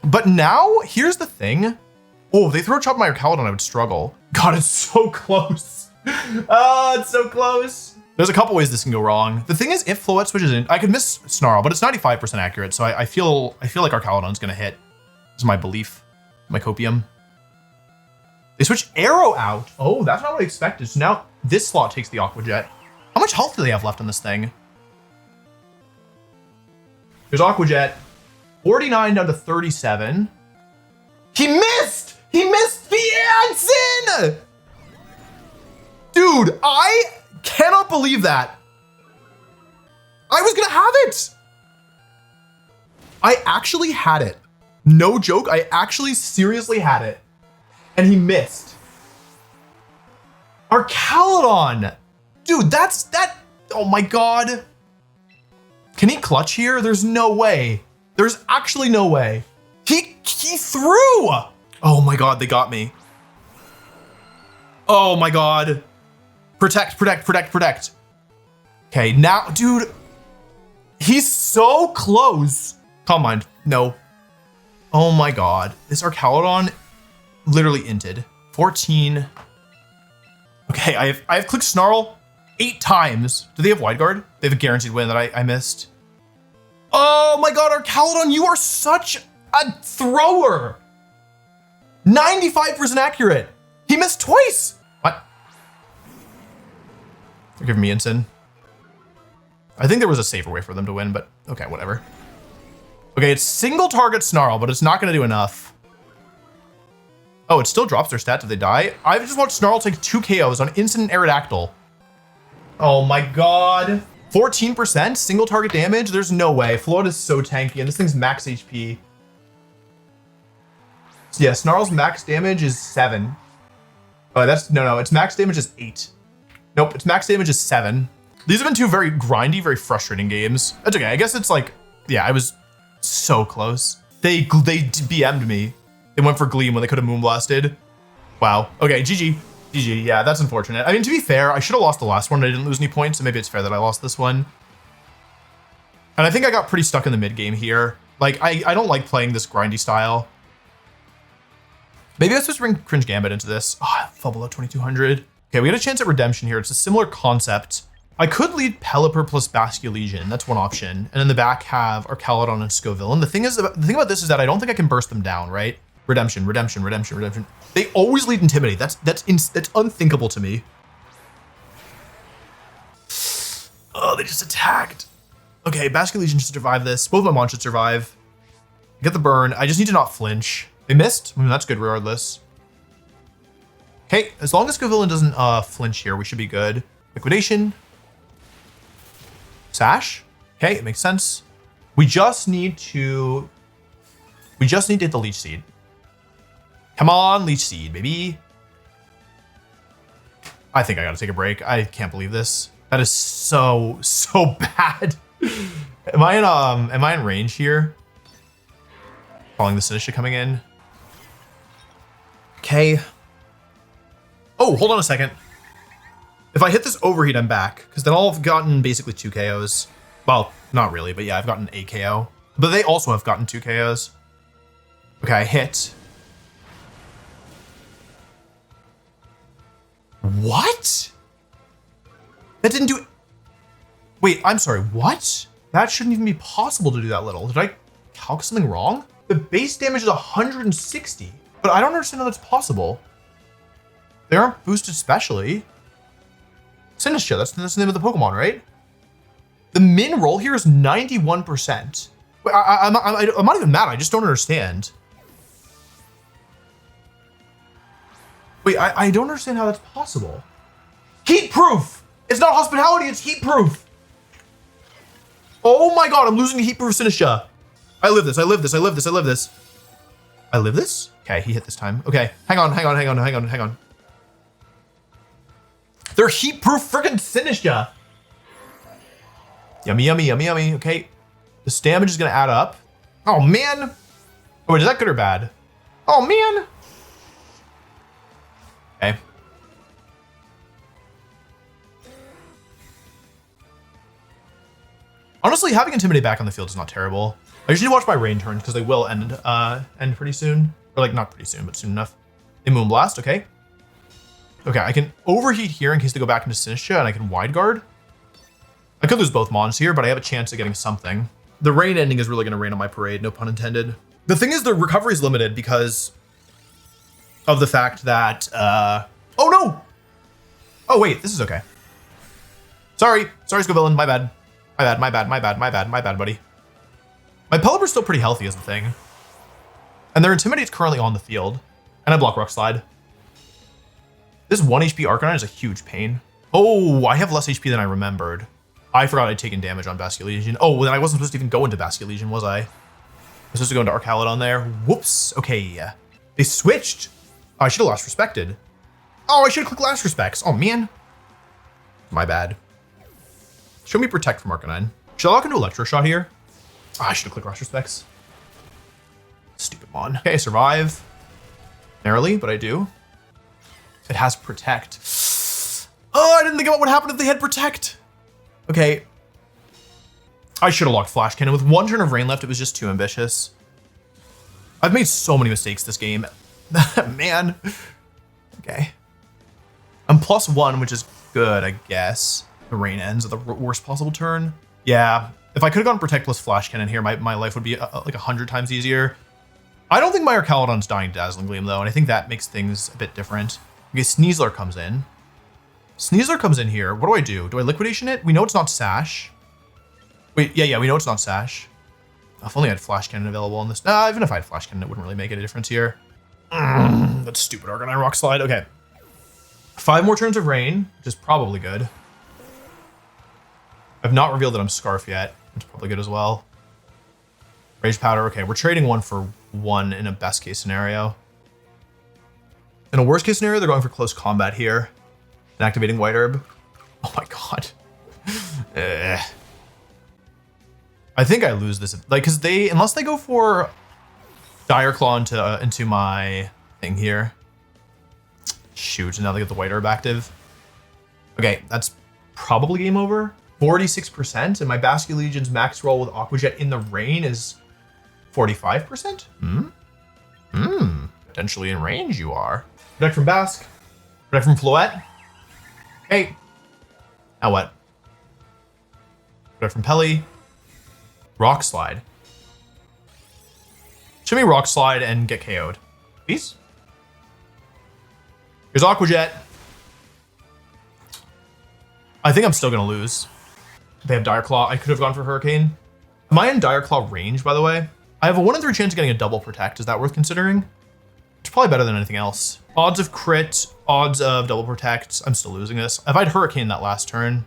[SPEAKER 1] But now, here's the thing. Oh, if they Throat Chop my Calydon, I would struggle. God, it's so close. Oh, it's so close. There's a couple ways this can go wrong. The thing is, if Floette switches in, I could miss Snarl, but it's 95% accurate, so I feel like our Calydon's gonna hit. This is my belief, my copium. They switch Arrow out. Oh, that's not what I expected. So now this slot takes the Aqua Jet. How much health do they have left on this thing? Here's Aqua Jet. 49 down to 37. He missed! He missed the Anson! Dude, I cannot believe that. I was gonna have it. I actually had it. No joke, I actually seriously had it. And he missed. Our Calydon. Dude, oh my God. Can he clutch here? There's no way. There's actually no way. He threw. Oh my God, they got me. Oh my God. Protect, protect, protect, protect. Okay, now, dude, he's so close. Calm mind, no. Oh my God, this Archaludon literally inted. 14. Okay, I have clicked Snarl 8 times. Do they have Wide Guard? They have a guaranteed win that I missed. Oh my God, Archaludon, you are such a thrower. 95% accurate. He missed twice. What? They're giving me Ensign. I think there was a safer way for them to win, but okay, whatever. Okay, it's single target Snarl, but it's not gonna do enough. Oh, it still drops their stats if they die. I've just watched Snarl take 2 KOs on Instant Aerodactyl. Oh my God. 14% single target damage? There's no way. Floette is so tanky, and this thing's max HP. So yeah, Snarl's max damage is 7. Oh, that's, no, its max damage is 8. Nope, its max damage is 7. These have been 2 very grindy, very frustrating games. That's okay, I guess it's like, yeah, I was so close. They BM'd me. They went for Gleam when they could have Moonblasted. Wow, okay, GG. GG, yeah, that's unfortunate. I mean, to be fair, I should have lost the last one, but I didn't lose any points, so maybe it's fair that I lost this one. And I think I got pretty stuck in the mid game here. Like, I don't like playing this grindy style. Maybe let's just bring Cringe Gambit into this. Oh, I fell below 2200. Okay, we got a chance at redemption here. It's a similar concept. I could lead Pelipper plus Basculegion. That's one option. And in the back have Archaludon and Scovillain. The thing about this is that I don't think I can burst them down, right? Redemption, redemption, redemption, redemption. They always lead Intimidate. That's unthinkable to me. Oh, they just attacked. Okay, Basculegion should survive this. Both my mons should survive. Get the burn. I just need to not flinch. They missed. I mean, that's good regardless. Okay, as long as Scovillain doesn't flinch here, we should be good. Liquidation. Sash. Okay, it makes sense. We just need to hit the Leech Seed. Come on, Leech Seed, baby. I think I gotta take a break. I can't believe this. That is so bad. Am I in range here? Following the Sinistra coming in. Okay. Oh, hold on a second. If I hit this overheat, I'm back. Because then I'll have gotten basically 2 KOs. Well, not really, but yeah, I've gotten a KO. But they also have gotten 2 KOs. Okay, I hit. What? That didn't do it. Wait, I'm sorry, what? That shouldn't even be possible to do that little. Did I calc something wrong? The base damage is 160, but I don't understand how that's possible. They aren't boosted specially. Sinistra, that's the name of the Pokemon, right? The min roll here is 91%. Wait, I'm not even mad, I just don't understand. Wait, I don't understand how that's possible. Heat proof! It's not hospitality, it's heat proof! Oh my God, I'm losing the heat proof Sinistra. I live this, I live this, I live this, I live this. I live this? Okay, he hit this time. Okay, hang on. They're heat proof freaking Sinistra. Yummy, yummy, yummy, yummy. Okay, this damage is gonna add up. Oh man. Oh wait, is that good or bad? Oh man. Okay. Honestly, having Intimidate back on the field is not terrible. I usually watch my rain turns because they will end pretty soon. Or like not pretty soon, but soon enough. They Moonblast, okay. Okay, I can overheat here in case they go back into Sinistra, and I can Wide Guard. I could lose both Mons here, but I have a chance of getting something. The rain ending is really going to rain on my parade, no pun intended. The thing is, the recovery is limited because of the fact that, oh no! Oh wait, this is okay. Sorry, Scovillain, my bad. My bad, buddy. My Pelipper's still pretty healthy is the thing. And their Intimidate's currently on the field. And I block Rock Slide. This 1 HP Arcanine is a huge pain. Oh, I have less HP than I remembered. I forgot I'd taken damage on Basculegion. Oh, then I wasn't supposed to even go into Basculegion, was I? I was supposed to go into Archaludon there. Whoops. Okay. They switched. Oh, I should have Last Respected. Oh, I should have clicked Last Respects. Oh, man. My bad. Show me Protect from Arcanine. Should I lock into Electro Shot here? Oh, I should have clicked Last Respects. Stupid Mon. Okay, I survive. Narrowly, but I do. It has Protect. Oh, I didn't think about what happened if they had Protect. Okay. I should have locked Flash Cannon. With 1 turn of rain left, it was just too ambitious. I've made so many mistakes this game. Man. Okay. I'm +1, which is good, I guess. The rain ends at the worst possible turn. Yeah. If I could have gone Protect plus Flash Cannon here, my life would be like 100 times easier. I don't think my Archaludon's dying Dazzling Gleam, though, and I think that makes things a bit different. Okay, Sneezler comes in. Sneezler comes in here. What do? Do I Liquidation it? We know it's not Sash. Wait, yeah, we know it's not Sash. If only I had Flash Cannon available on this. Even if I had Flash Cannon, it wouldn't really make any difference here. That stupid Arcanine Rock Slide. Okay. 5 more turns of rain, which is probably good. I've not revealed that I'm Scarf yet. It's probably good as well. Rage Powder. Okay, we're trading 1 for 1 in a best case scenario. In a worst case scenario, they're going for close combat here and activating White Herb. Oh my god. I think I lose this, like, because unless they go for Dire Claw into my thing here. Shoot, and now they get the White Herb active. Okay, that's probably game over. 46%, and my Basculegion's max roll with Aqua Jet in the rain is 45%? Potentially in range you are. Protect from Basque. Protect from Floette. Hey. Now what? Protect from Pelly. Rock Slide. Show me Rock Slide and get KO'd. Please? Here's Aqua Jet. I think I'm still gonna lose. They have Dire Claw. I could have gone for Hurricane. Am I in Dire Claw range, by the way? I have a 1 in 3 chance of getting a double Protect. Is that worth considering? It's probably better than anything else. Odds of crit, odds of double Protect. I'm still losing this. If I'd Hurricane that last turn.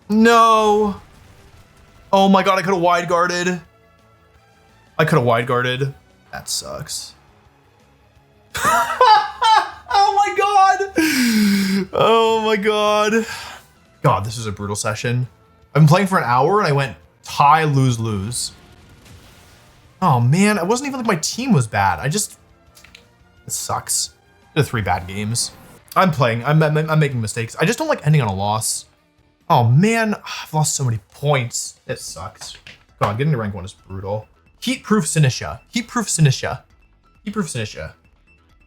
[SPEAKER 1] No. Oh my god, I could have wide guarded. That sucks. Oh my god. God, this is a brutal session. I've been playing for an hour and I went tie, lose, lose. Oh man, it wasn't even like my team was bad. It sucks. The 3 bad games. I'm making mistakes. I just don't like ending on a loss. Oh man, I've lost so many points. It sucks. God, getting to rank 1 is brutal. Heat-proof Sinisha.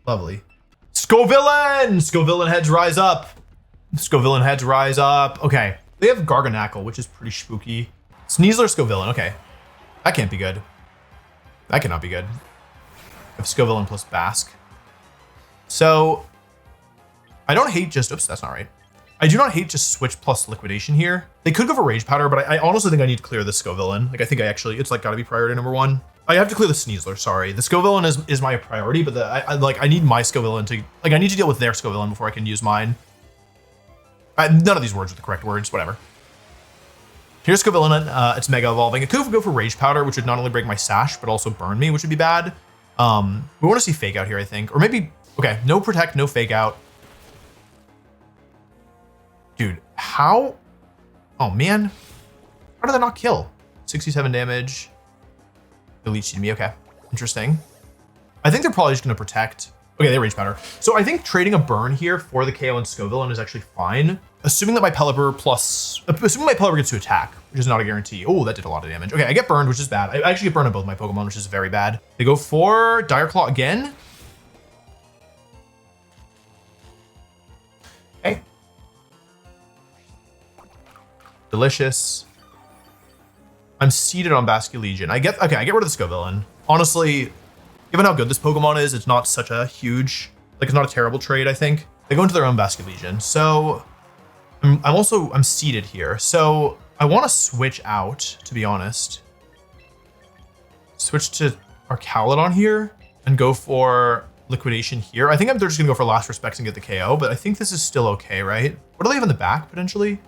[SPEAKER 1] Lovely. Scovillain! Scovillain heads rise up. Okay. They have Garganackle, which is pretty spooky. Sneezler, Scovillain. Okay. That can't be good. That cannot be good. I have Scovillain plus Basque. So, I don't hate just... Oops, that's not right. I do not hate just switch plus Liquidation here. They could go for Rage Powder, but I honestly think I need to clear the Scovillain. Like, I think it's like gotta be priority number 1. I have to clear the Sneezler, sorry. The Scovillain is my priority, but I need my Scovillain to, like, I need to deal with their Scovillain before I can use mine. None of these words are the correct words, whatever. Here's Scovillain, it's Mega Evolving. It could go for Rage Powder, which would not only break my Sash, but also burn me, which would be bad. We want to see Fake Out here, I think. Or maybe, okay, no Protect, no Fake Out. Dude, how? Oh man, how did that not kill? 67 damage. They leeched me, okay. Interesting. I think they're probably just gonna Protect. Okay, they Rage Powder. So I think trading a burn here for the KO and Scovillain is actually fine. Assuming that my Pelipper gets to attack, which is not a guarantee. Oh, that did a lot of damage. Okay, I get burned, which is bad. I actually get burned on both my Pokemon, which is very bad. They go for Dire Claw again. Okay. Delicious. I'm seated on Basculegion. I get rid of the Scovillain. Honestly, given how good this Pokemon is, it's not such a huge, like, it's not a terrible trade, I think. They go into their own Basculegion. So I'm seated here. So I want to switch out, to be honest. Switch to Archaludon here and go for Liquidation here. I think they're just gonna go for Last Respects and get the KO, but I think this is still okay, right? What do they have in the back, potentially?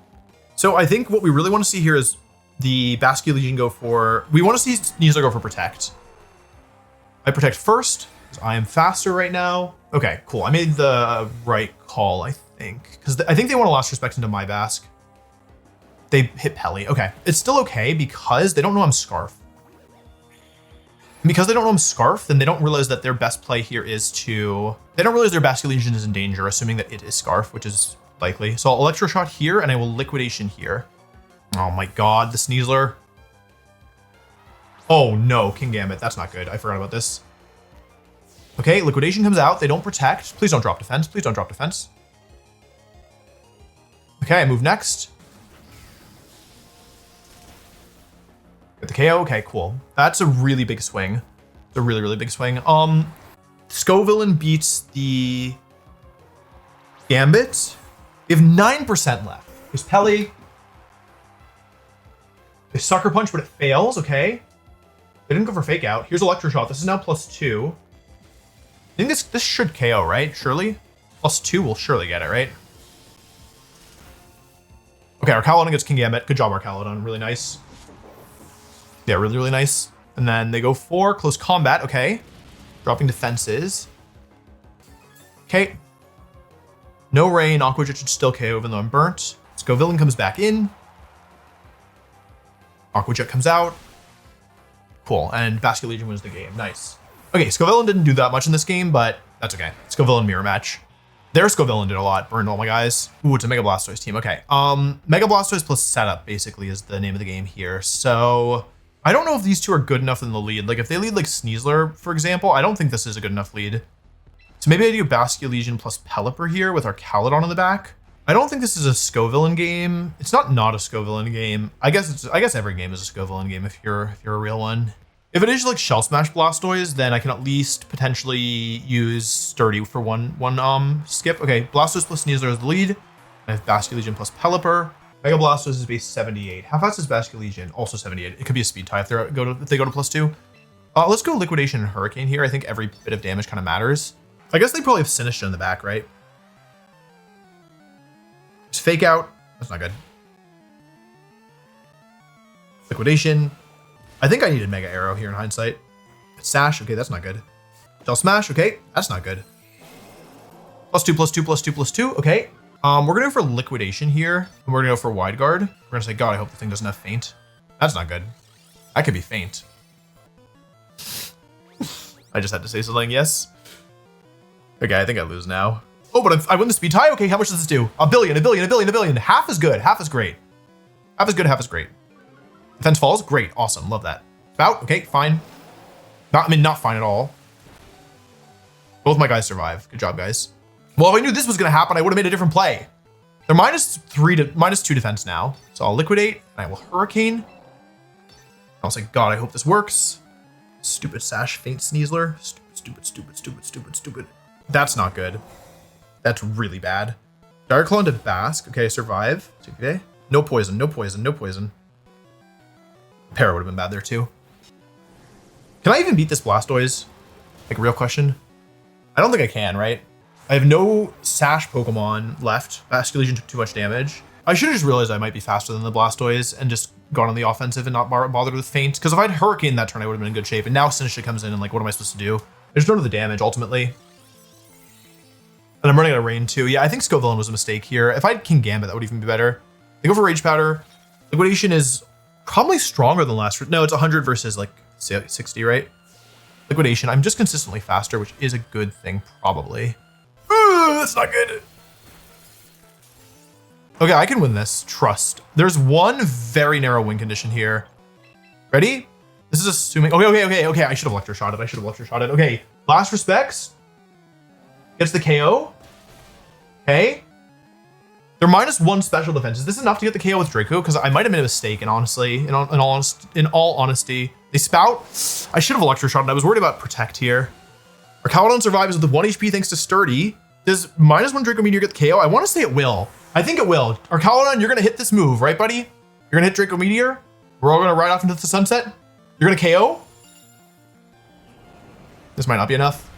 [SPEAKER 1] So I think what we really want to see here is the Basculegion go for... We want to see Sneezler go for Protect. I Protect first, because I am faster right now. Okay, cool. I made the right call, I think. Because I think they want to Last Respect into my Basque. They hit Pelly. Okay. It's still okay because they don't know I'm Scarf. And because they don't know I'm Scarf, then they don't realize that their best play here is to... They don't realize their Basculegion is in danger, assuming that it is Scarf, which is likely. So I'll Electroshock here, and I will Liquidation here. Oh my god, the Sneezler. Oh no, King Gambit. That's not good. I forgot about this. Okay, Liquidation comes out. They don't protect. Please don't drop defense. Please don't drop defense. Okay, I move next. Get the KO. Okay, cool. That's a really big swing. It's a really, really big swing. Scovillain beats the Gambit. We have 9% left. There's Pelly. They Sucker Punch, but it fails. Okay. They didn't go for Fake Out. Here's Electroshot. This is now +2. I think this should KO, right? Surely? +2 will surely get it, right? Okay, Arcalodon gets King Gambit. Good job, Arcalodon. Really nice. Yeah, really, really nice. And then they go for Close Combat. Okay. Dropping defenses. Okay. No Rain. Aqua Jet should still KO even though I'm burnt. Scovillain comes back in. Aqua Jet comes out. Cool. And Basculegion wins the game. Nice. Okay, Scovillain didn't do that much in this game, but that's okay. Scovillain mirror match. Their Scovillain did a lot. Burned all my guys. Ooh, it's a Mega Blastoise team. Okay. Mega Blastoise plus setup basically is the name of the game here. So I don't know if these two are good enough in the lead. Like if they lead like Sneezler, for example, I don't think this is a good enough lead. So maybe I do Basculegion plus Pelipper here with our Calodon in the back. I don't think this is a Scovillain game. It's not a Scovillain game. I guess every game is a Scovillain game if you're a real one. If it is like Shell Smash Blastoise, then I can at least potentially use Sturdy for one skip. Okay, Blastoise plus Sneezler is the lead. I have Basculegion plus Pelipper. Mega Blastoise is base 78. How fast is Basculegion? Also 78. It could be a speed tie if they go to +2. Let's go Liquidation and Hurricane here. I think every bit of damage kind of matters. I guess they probably have Sinistra in the back, right? Just Fake Out. That's not good. Liquidation. I think I needed Mega Arrow here in hindsight. Sash. Okay, that's not good. Shell Smash. Okay, that's not good. +2, +2, +2, +2. Okay. We're gonna go for Liquidation here, and we're gonna go for Wide Guard. We're gonna say, God, I hope the thing doesn't have Faint. That's not good. That could be Faint. I just had to say something. Yes. Okay, I think I lose now. Oh, but I win the speed tie. Okay, how much does this do? A billion, a billion, a billion, a billion. Half is good. Half is great. Half is good. Half is great. Defense falls. Great. Awesome. Love that. Spout. Okay, fine. Not fine at all. Both my guys survive. Good job, guys. Well, if I knew this was going to happen, I would have made a different play. They're -2 defense now. So I'll Liquidate, and I will Hurricane. I'll say, God, I hope this works. Stupid Sash Faint Sneezler. Stupid, stupid, stupid, stupid, stupid. That's not good. That's really bad. Dark Claw into Bask. Okay, I survive. Okay. No poison, no poison, no poison. Para would have been bad there too. Can I even beat this Blastoise? Like, real question. I don't think I can, right? I have no Sash Pokemon left. Basculegion took too much damage. I should have just realized I might be faster than the Blastoise and just gone on the offensive and not bothered with Faint. Because if I'd Hurricane that turn, I would have been in good shape. And now Sinistra comes in and like, what am I supposed to do? I just don't know the damage ultimately. And I'm running out of Rain too. Yeah, I think Scovillain was a mistake here. If I had King Gambit, that would even be better. They go for Rage Powder. Liquidation is probably stronger than last. No, it's 100 versus like 60, right? Liquidation. I'm just consistently faster, which is a good thing, probably. That's not good. Okay, I can win this. Trust. There's one very narrow win condition here. Ready? This is assuming. Okay. I should have Electroshot it. Okay. Last Respects. Gets the KO. Okay. They're -1 special defense. Is this enough to get the KO with Draco? Because I might have made a mistake, and honestly, in all honesty, they Spout. I should have Electroshot it. I was worried about Protect here. Arcalodon survives with 1 HP thanks to Sturdy. Does -1 Draco Meteor get the KO? I want to say it will. I think it will. Arcalodon, you're going to hit this move, right, buddy? You're going to hit Draco Meteor. We're all going to ride off into the sunset. You're going to KO. This might not be enough.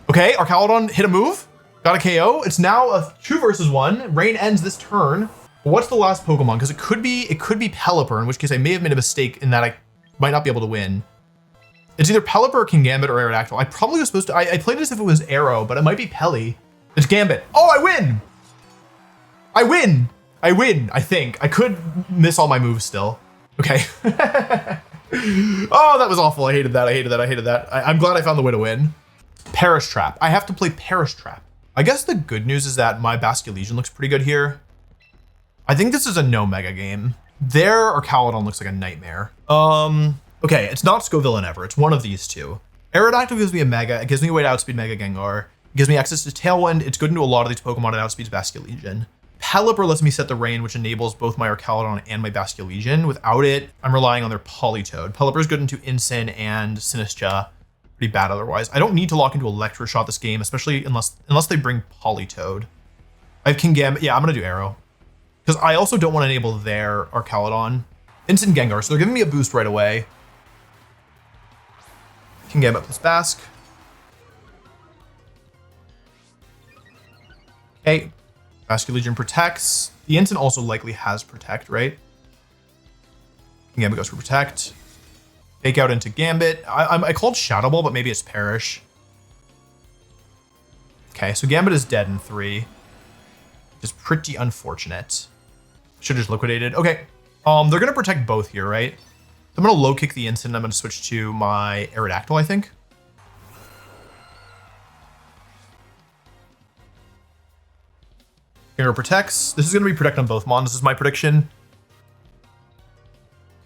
[SPEAKER 1] Okay, Arcalodon hit a move. Got a KO. It's now a 2 versus 1. Rain ends this turn. What's the last Pokemon? Because it could be Pelipper, in which case I may have made a mistake in that I might not be able to win. It's either Pelipper or King Gambit or Aerodactyl. I probably was supposed to. I played it as if it was Arrow, but it might be Pelly. It's Gambit. Oh, I win! I think. I could miss all my moves still. Okay. Oh, that was awful. I hated that. I hated that. I hated that. I'm glad I found the way to win. Perish Trap. I have to play Perish Trap. I guess the good news is that my Basculegion looks pretty good here. I think this is a no mega game. Their Archaludon looks like a nightmare. Okay, it's not Scovillain ever. It's one of these two. Aerodactyl gives me a mega. It gives me a way to outspeed Mega Gengar. It gives me access to Tailwind. It's good into a lot of these Pokemon. It outspeeds Basculegion. Pelipper lets me set the rain, which enables both my Archaludon and my Basculegion. Without it, I'm relying on their Politoed. Pelipper is good into Incin and Sinistcha. Pretty bad otherwise. I don't need to lock into Electroshot this game, especially unless they bring Politoed. I have Kingambit. Yeah, I'm gonna do Arrow. Because I also don't want to enable their Archaludon. Incin Gengar, so they're giving me a boost right away. Kingambit plus Basque. Okay. Basculegion protects. The Incin also likely has Protect, right? Kingambit goes for Protect. Fake out into Gambit. I called Shadow Ball, but maybe it's Perish. Okay, so Gambit is dead in 3. Which is pretty unfortunate. Should have just liquidated. Okay. They're gonna protect both here, right? I'm gonna low kick the Incin. I'm gonna switch to my Aerodactyl, I think. Gengar protects. This is gonna be Protect on both Mon. This is my prediction.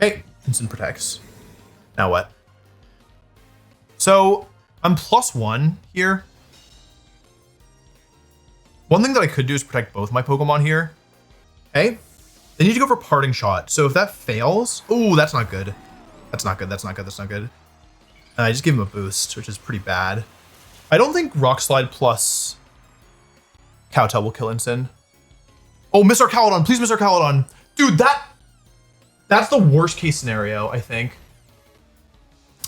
[SPEAKER 1] Okay, Incin protects. Now what? So I'm +1 here. One thing that I could do is protect both my Pokemon here. Okay. They need to go for Parting Shot. So if that fails, ooh, that's not good. That's not good. That's not good. That's not good. I just gave him a boost, which is pretty bad. I don't think Rock Slide plus Cowtail will kill Incin. Oh, Miss Archaludon. Please, Miss Archaludon. Dude, that's the worst case scenario, I think.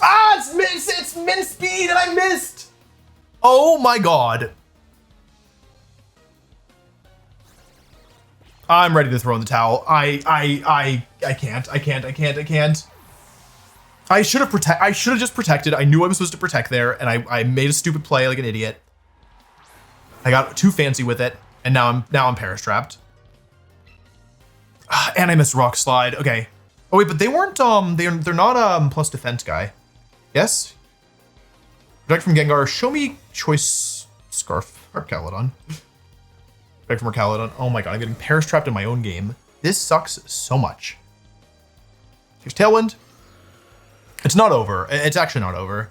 [SPEAKER 1] Ah, it's min speed and I missed. Oh my God. I'm ready to throw in the towel. I can't. I should have just protected. I knew I was supposed to protect there, and I made a stupid play like an idiot. I got too fancy with it, and now I'm Perish trapped. And I missed Rock Slide. Okay. Oh wait, but they weren't they're not plus defense guy. Yes? Protect from Gengar. Show me Choice Scarf Archaludon. Protect from Archaludon. Oh my God, I'm getting Perish trapped in my own game. This sucks so much. Here's Tailwind. It's not over. It's actually not over.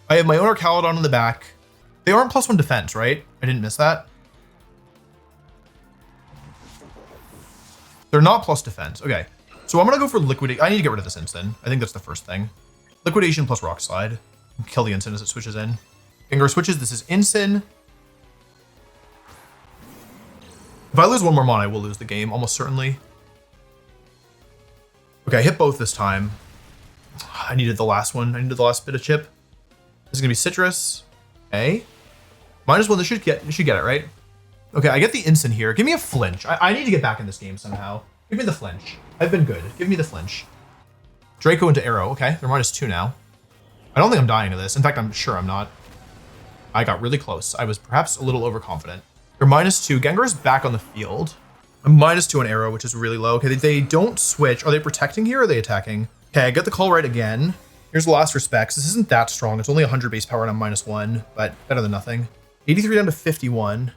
[SPEAKER 1] I have my own Archaludon in the back. They aren't +1 defense, right? I didn't miss that. They're not plus defense. Okay. So I'm gonna go for Liquidate. I need to get rid of this Incin. I think that's the first thing. Liquidation plus Rock Slide. Kill the Incin as it switches in. Gengar switches. This is Incin. If I lose one more Mon, I will lose the game, almost certainly. Okay, I hit both this time. I needed the last one. I needed the last bit of chip. This is gonna be Citrus. Okay. -1, this should get it, right? Okay, I get the Incin here. Give me a flinch. I need to get back in this game somehow. Give me the flinch. I've been good. Give me the flinch. Draco into Arrow. Okay, they're -2 now. I don't think I'm dying to this. In fact, I'm sure I'm not. I got really close. I was perhaps a little overconfident. They're -2. Gengar's back on the field. I'm -2 on Arrow, which is really low. Okay, they don't switch. Are they protecting here or are they attacking? Okay, I get the call right again. Here's the Last Respects. This isn't that strong. It's only 100 base power and I'm -1, but better than nothing. 83 down to 51.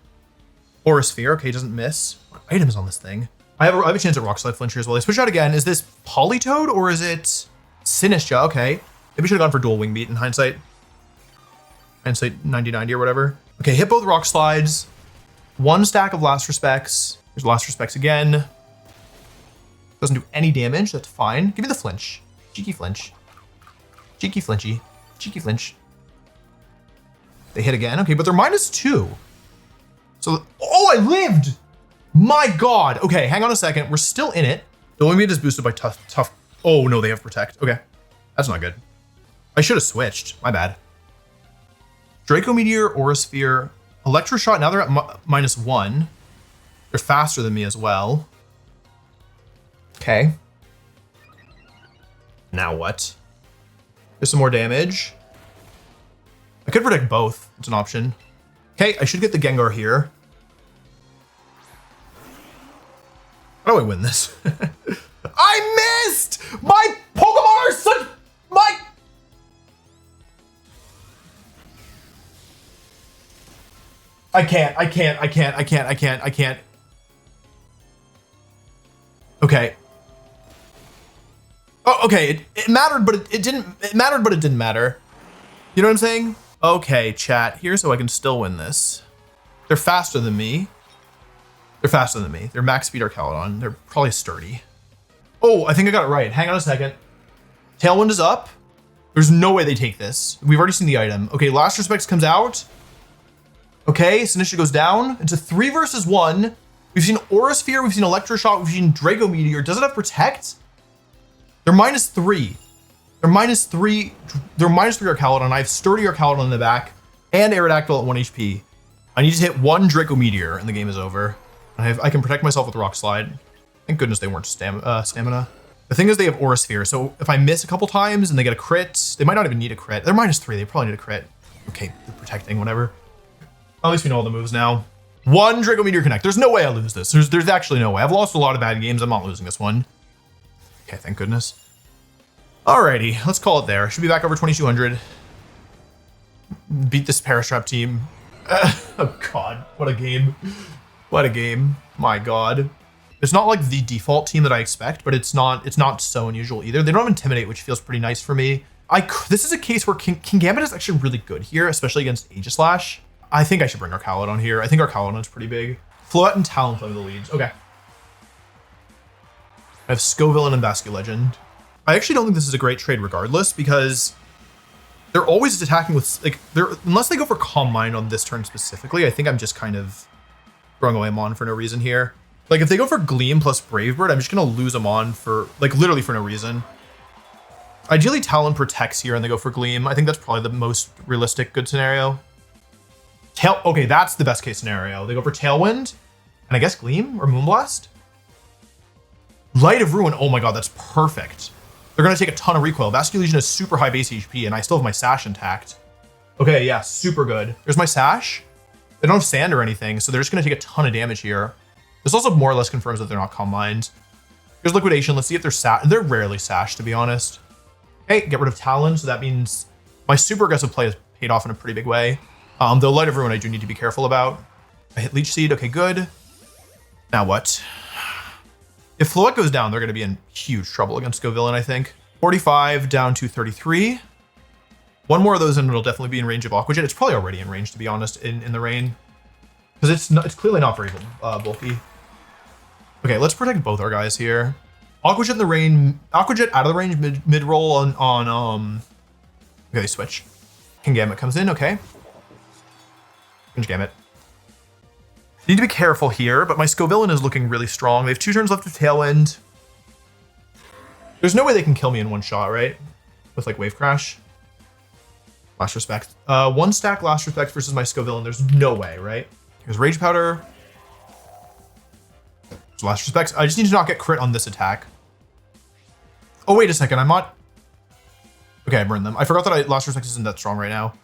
[SPEAKER 1] Aura Sphere. Okay, doesn't miss. What items on this thing? I have a chance at Rock Slide Flinch here as well. They switch out again. Is this Politoed or is it Sinistcha? Okay. Maybe I should have gone for dual Wing Beat in hindsight. Hindsight 90/90 or whatever. Okay, hit both Rock Slides. One stack of Last Respects. There's Last Respects again. Doesn't do any damage. That's fine. Give me the flinch. Cheeky flinch. Cheeky flinchy. Cheeky flinch. They hit again. Okay, but they're -2. So, oh, I lived! My God. Okay, hang on a second. We're still in it. The Wing Beat is boosted by tough. Oh, no, they have Protect. Okay, that's not good. I should have switched. My bad. Draco Meteor, Aura Sphere, Electroshot. Now they're at -1. They're faster than me as well. Okay. Now what? There's some more damage. I could protect both. It's an option. Okay, I should get the Gengar here. How do I win this? I missed! My Pokemon are such I can't. Okay. Oh, okay. It mattered, but it didn't. It mattered, but it didn't matter. You know what I'm saying? Okay, chat. Here's how I can still win this. They're faster than me. They're max speed Archaludon. They're probably sturdy. Oh, I think I got it right. Hang on a second. Tailwind is up. There's no way they take this. We've already seen the item. Okay, Last Respects comes out. Okay, Sinistra goes down. It's a 3 versus 1. We've seen Aura Sphere, we've seen Electroshock, we've seen Draco Meteor. Does it have Protect? They're -3. They're -3. They're -3 Archaludon. I have sturdy Archaludon in the back and Aerodactyl at 1 HP. I need to hit 1 Draco Meteor and the game is over. I can protect myself with Rock Slide. Thank goodness they weren't stamina. The thing is they have Aura Sphere, so if I miss a couple times and they get a crit, they might not even need a crit. They're -3, they probably need a crit. Okay, they're protecting, whatever. At least we know all the moves now. 1 Draco Meteor Connect. There's no way I lose this. There's actually no way. I've lost a lot of bad games. I'm not losing this one. Okay, thank goodness. Alrighty, let's call it there. Should be back over 2200. Beat this Parastrap team. Oh God, what a game. What a game. My God. It's not like the default team that I expect, but it's not so unusual either. They don't have Intimidate, which feels pretty nice for me. This is a case where Kingambit is actually really good here, especially against Aegislash. I think I should bring Archaludon here. I think Archaludon's pretty big. Floette and Talonflame are the leads. Okay. I have Scovillain and Basculegend. I actually don't think this is a great trade regardless because they're always attacking with, like, unless they go for Calm Mind on this turn specifically, I think I'm just kind of throwing away Amon for no reason here. Like, if they go for Gleam plus Brave Bird, I'm just going to lose Amon for, like, literally for no reason. Ideally, Talon protects here and they go for Gleam. I think that's probably the most realistic good scenario. Okay, that's the best case scenario. They go for Tailwind and I guess Gleam or Moonblast. Light of Ruin. Oh my God, that's perfect. They're going to take a ton of recoil. Basculegion is super high base HP and I still have my Sash intact. Okay, yeah, super good. There's my Sash. They don't have Sand or anything, so they're just going to take a ton of damage here. This also more or less confirms that they're not Calm Mind. Here's Liquidation. Let's see if they're rarely Sash, to be honest. Okay, get rid of Talon, so that means my super aggressive play has paid off in a pretty big way. Though Light of Ruin I do need to be careful about. I hit Leech Seed. Okay, good. Now what? If Floette goes down, they're going to be in huge trouble against Scovillain, I think. 45 down to 33. One more of those and it'll definitely be in range of Aqua Jet. It's probably already in range, to be honest, in the rain. Because it's clearly not very bulky. Okay, let's protect both our guys here. Aqua Jet in the rain. Aqua Jet out of the range mid-roll on okay, switch. Kingambit comes in, okay. Kingambit. Need to be careful here, but my Scovillain is looking really strong. They have 2 turns left of Tailwind. There's no way they can kill me in one shot, right? With like Wave Crash. Last Respect. 1 stack Last Respect versus my Scovillain. There's no way, right? Here's Rage Powder. There's Last Respect. I just need to not get crit on this attack. Oh, wait a second. I'm not... Okay, I burned them. I forgot that Last Respect isn't that strong right now.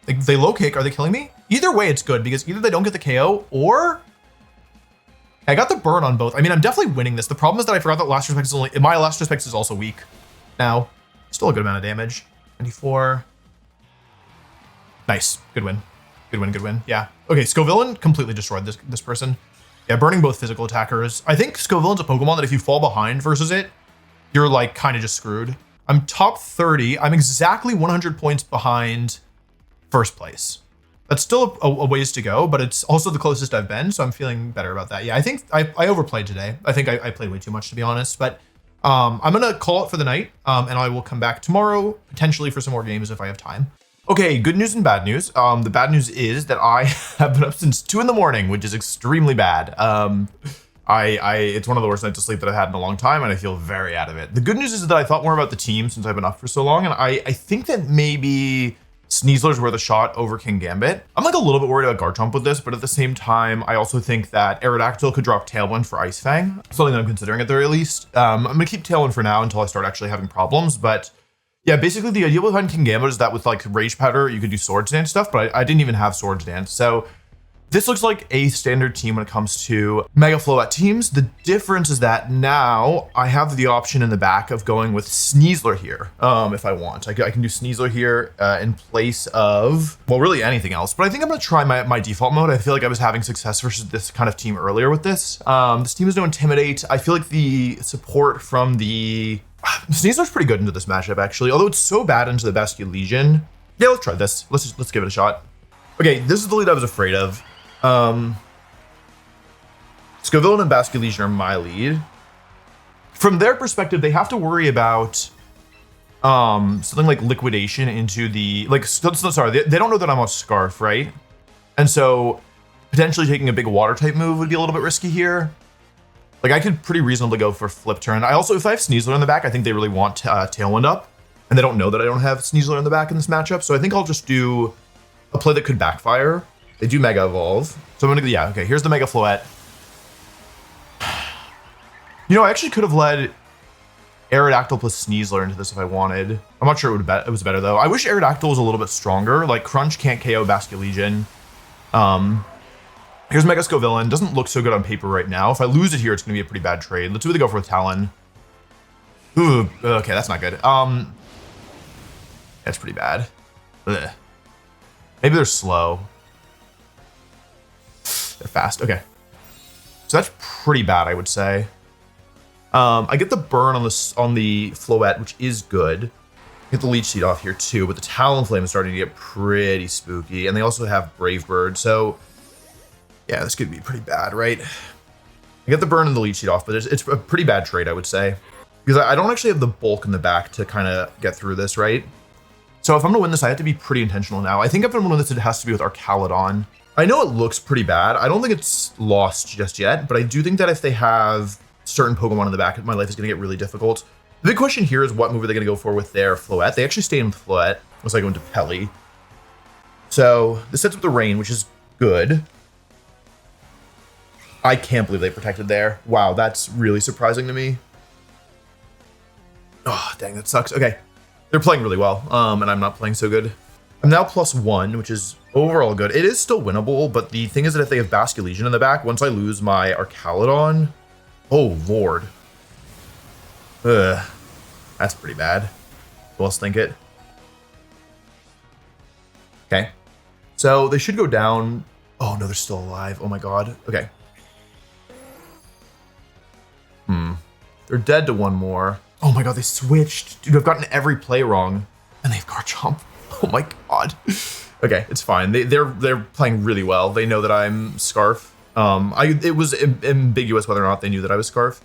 [SPEAKER 1] They low kick. Are they killing me? Either way, it's good because either they don't get the KO or I got the burn on both. I mean, I'm definitely winning this. The problem is that I forgot that Last Respect is only, my Last Respect is also weak. Now, still a good amount of damage. 94. Nice. Good win. Good win. Good win. Yeah. Okay. Scovillain completely destroyed this person. Yeah. Burning both physical attackers. I think Scovillain's a Pokemon that if you fall behind versus it, you're like kind of just screwed. I'm top 30. I'm exactly 100 points behind first place. That's still a ways to go, but it's also the closest I've been, so I'm feeling better about that. Yeah, I think I overplayed today. I think I played way too much, to be honest, but I'm going to call it for the night, and I will come back tomorrow, potentially for some more games if I have time. Okay, good news and bad news. The bad news is that I have been up since 2 in the morning, which is extremely bad. It's one of the worst nights of sleep that I've had in a long time, and I feel very out of it. The good news is that I thought more about the team since I've been up for so long, and I think that maybe Sneezler's worth a shot over Kingambit. I'm like a little bit worried about Garchomp with this, but at the same time, I also think that Aerodactyl could drop Tailwind for Ice Fang. Something that I'm considering at the very least. I'm gonna keep Tailwind for now until I start actually having problems, but yeah, basically the idea behind Kingambit is that with like Rage Powder, you could do Swords Dance stuff, but I didn't even have Swords Dance. So This looks like a standard team when it comes to Mega Floette teams. The difference is that now I have the option in the back of going with Sneezler here, if I want. I can do Sneezler here in place of, well, really anything else. But I think I'm going to try my default mode. I feel like I was having success versus this kind of team earlier with this. This team is no Intimidate. I feel like the support from the... Sneezler's pretty good into this matchup, actually, although it's so bad into the Basque Legion. Yeah, let's try this. Let's give it a shot. Okay, this is the lead I was afraid of. Scovillain and Basque Legion are my lead. From their perspective, they have to worry about something like liquidation into the, like, sorry, they don't know that I'm a Scarf, right? And so potentially taking a big water type move would be a little bit risky here. Like, I could pretty reasonably go for flip turn. I also, if I have Sneezler in the back, I think they really want Tailwind up, and they don't know that I don't have Sneezler in the back in this matchup. So I think I'll just do a play that could backfire. They do Mega Evolve. So I'm gonna, yeah, okay, here's the Mega Floette. You know, I actually could have led Aerodactyl plus Sneezler into this if I wanted. I'm not sure it was better though. I wish Aerodactyl was a little bit stronger. Like, Crunch can't KO Basque Legion. Here's Mega Scovillain. Doesn't look so good on paper right now. If I lose it here, it's gonna be a pretty bad trade. Let's see what they go for with Talon. Ooh, okay, that's not good. That's pretty bad. Ugh. Maybe they're slow. They're fast. Okay. So that's pretty bad, I would say. I get the burn on the Floette, which is good. Get the Leech Seed off here too, but the Talonflame is starting to get pretty spooky, and they also have Brave Bird, so yeah, this could be pretty bad, right? I get the burn and the Leech Seed off, but it's a pretty bad trade, I would say, because I don't actually have the bulk in the back to kind of get through this, right? So if I'm gonna win this, I have to be pretty intentional now. I think if I'm gonna win this, it has to be with Archaludon. I know it looks pretty bad. I don't think it's lost just yet, but I do think that if they have certain Pokemon in the back, my life is going to get really difficult. The big question here is what move are they going to go for with their Floette? They actually stay in Floette, unless I go into Pelly. So this sets up the Rain, which is good. I can't believe they protected there. Wow, that's really surprising to me. Oh, dang, that sucks. Okay, they're playing really well, and I'm not playing so good. I'm now +1, which is overall good. It is still winnable, but the thing is that if they have Basque Legion in the back, once I lose my Archaludon, oh lord. Ugh, that's pretty bad. Who else think it? Okay, so they should go down. Oh no, they're still alive. Oh my god. Okay. They're dead to one more. Oh my god, they switched. Dude, I've gotten every play wrong. And they have Garchomp. Oh my god. Okay, it's fine. They're playing really well. They know that I'm Scarf. It was ambiguous whether or not they knew that I was Scarf.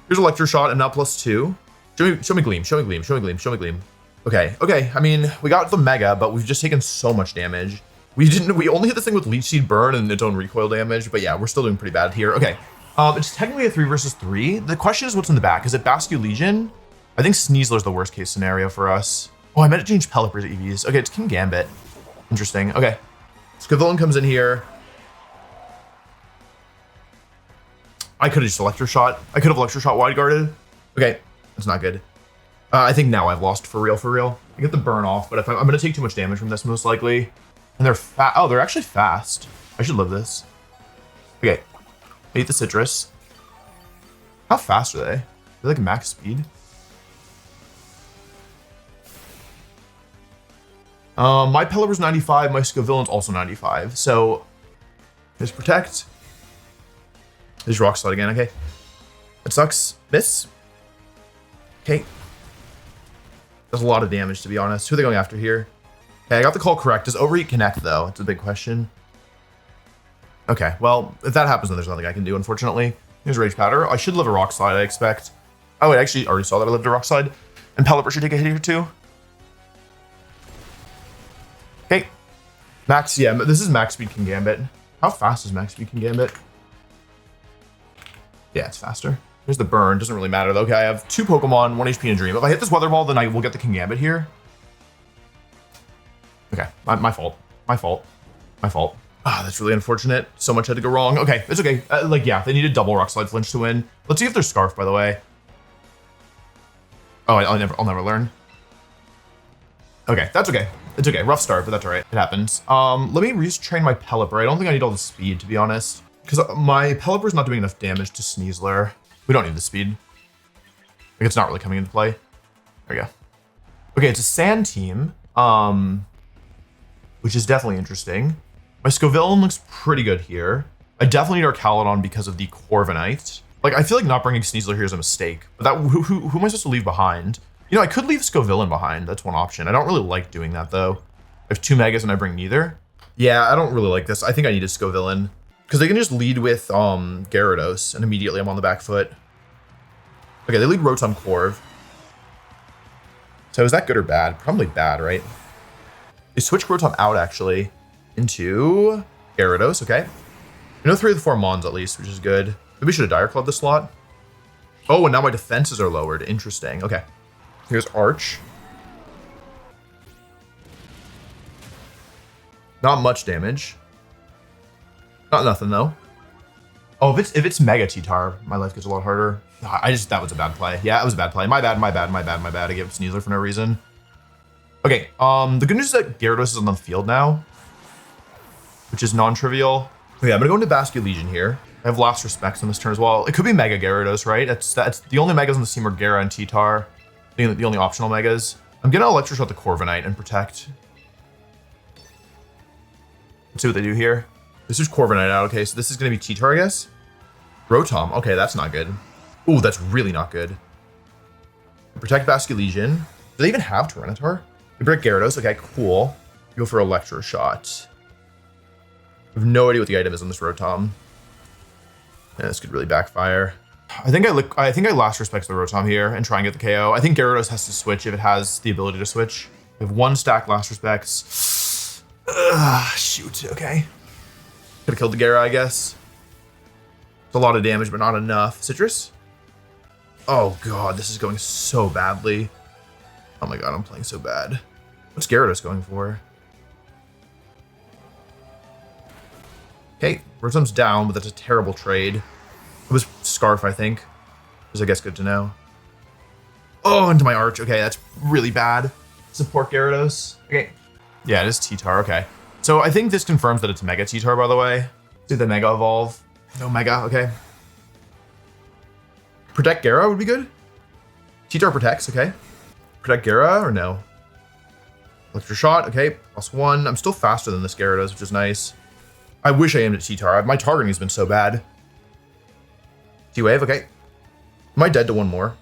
[SPEAKER 1] Here's Electroshot and now +2. Show me Gleam. Show me Gleam. Show me Gleam. Show me Gleam. Okay. Okay. I mean, we got the Mega, but we've just taken so much damage. We only hit this thing with Leech Seed Burn and its own recoil damage, but yeah, we're still doing pretty bad here. Okay. It's technically a 3 versus 3. The question is what's in the back. Is it Basque Legion? I think Sneezler's the worst case scenario for us. Oh, I meant to change Pelipper's EVs. Okay, it's King Gambit. Interesting. Okay. Scovillain comes in here. I could have just Electroshot. I could have Electroshot wide guarded. Okay, that's not good. I think now I've lost for real, for real. I get the burn off, but if I'm going to take too much damage from this most likely. And they're fast. Oh, they're actually fast. I should live this. Okay. I eat the citrus. How fast are they? They're like max speed. My Pelipper's 95, my Scovillain's also 95. So there's Protect. There's Rock Slide again, okay. That sucks. Miss. Okay. That's a lot of damage, to be honest. Who are they going after here? Okay, I got the call correct. Does Overheat connect, though? It's a big question. Okay, well, if that happens, then there's nothing I can do, unfortunately. Here's Rage Powder. I should live a Rock Slide, I expect. Oh, I actually already saw that I lived a Rock Slide. And Pelipper should take a hit here, too. Okay. Max, yeah, this is Max Speed King Gambit. How fast is Max Speed King Gambit? Yeah, it's faster. Here's the burn. Doesn't really matter, though. Okay, I have 2 Pokemon, 1 HP and a Dream. If I hit this Weather Ball, then I will get the King Gambit here. Okay, my fault. My fault. My fault. Ah, that's really unfortunate. So much had to go wrong. Okay, it's okay. Like, yeah, they needed double Rock Slide Flinch to win. Let's see if they're Scarf, by the way. Oh, I'll never learn. Okay, that's okay. It's okay. Rough start, but that's all right. It happens. Let me retrain my Pelipper. I don't think I need all the speed, to be honest, because my Pelipper's not doing enough damage to Sneezler. We don't need the speed. Like, it's not really coming into play. There we go. Okay, it's a sand team, which is definitely interesting. My Scovillain looks pretty good here. I definitely need our Calodon because of the Corviknight. Like, I feel like not bringing Sneezler here is a mistake. But that who am I supposed to leave behind? You know, I could leave Scovillain behind. That's one option. I don't really like doing that, though. I have 2 Megas and I bring neither. Yeah, I don't really like this. I think I need a Scovillain. Because they can just lead with Gyarados, and immediately I'm on the back foot. Okay, they lead Rotom Corv. So is that good or bad? Probably bad, right? They switch Rotom out, actually, into Gyarados, okay. I know 3 of the 4 Mons, at least, which is good. Maybe we should have Dire Clubbed this slot. Oh, and now my defenses are lowered. Interesting. Okay. Here's Arch. Not much damage. Not nothing, though. Oh, if it's Mega T-Tar, my life gets a lot harder. That was a bad play. Yeah, it was a bad play. My bad. I gave Sneezler for no reason. Okay, the good news is that Gyarados is on the field now, which is non-trivial. Okay, I'm gonna go into Basket Legion here. I have Last Respects on this turn as well. It could be Mega Gyarados, right? That's the only Megas on the team are Gyara and T-Tar. The only optional Megas. I'm gonna Electroshot the Corviknight and Protect. Let's see what they do here. This is Corviknight out. Okay, so this is gonna be T-Tar, I guess. Rotom. Okay, that's not good. Ooh, that's really not good. Protect Basket Legion. Do they even have Tyranitar? They break Gyarados. Okay, cool. Go for Electroshot. I have no idea what the item is on this Rotom. Yeah, this could really backfire. I think I Last Respect the Rotom here and try and get the KO. I think Gyarados has to switch if it has the ability to switch. We have 1 stack Last Respects. Shoot. Okay. Could have killed the Gyara, I guess. It's a lot of damage, but not enough. Citrus? Oh god, this is going so badly. Oh my god, I'm playing so bad. What's Gyarados going for? Okay, Rotom's down, but that's a terrible trade. It was Scarf, I think. Which is, I guess, good to know. Oh, into my Arch. Okay, that's really bad. Support Gyarados. Okay. Yeah, it is T-Tar. Okay. So I think this confirms that it's Mega T-Tar, by the way. Did the Mega evolve? No Mega. Okay. Protect Gyara would be good. T-Tar protects. Okay. Protect Gyara or no? Electroshot. Okay. +1. I'm still faster than this Gyarados, which is nice. I wish I aimed at T-Tar. My targeting has been so bad. T-Wave, okay. Am I dead to 1 more?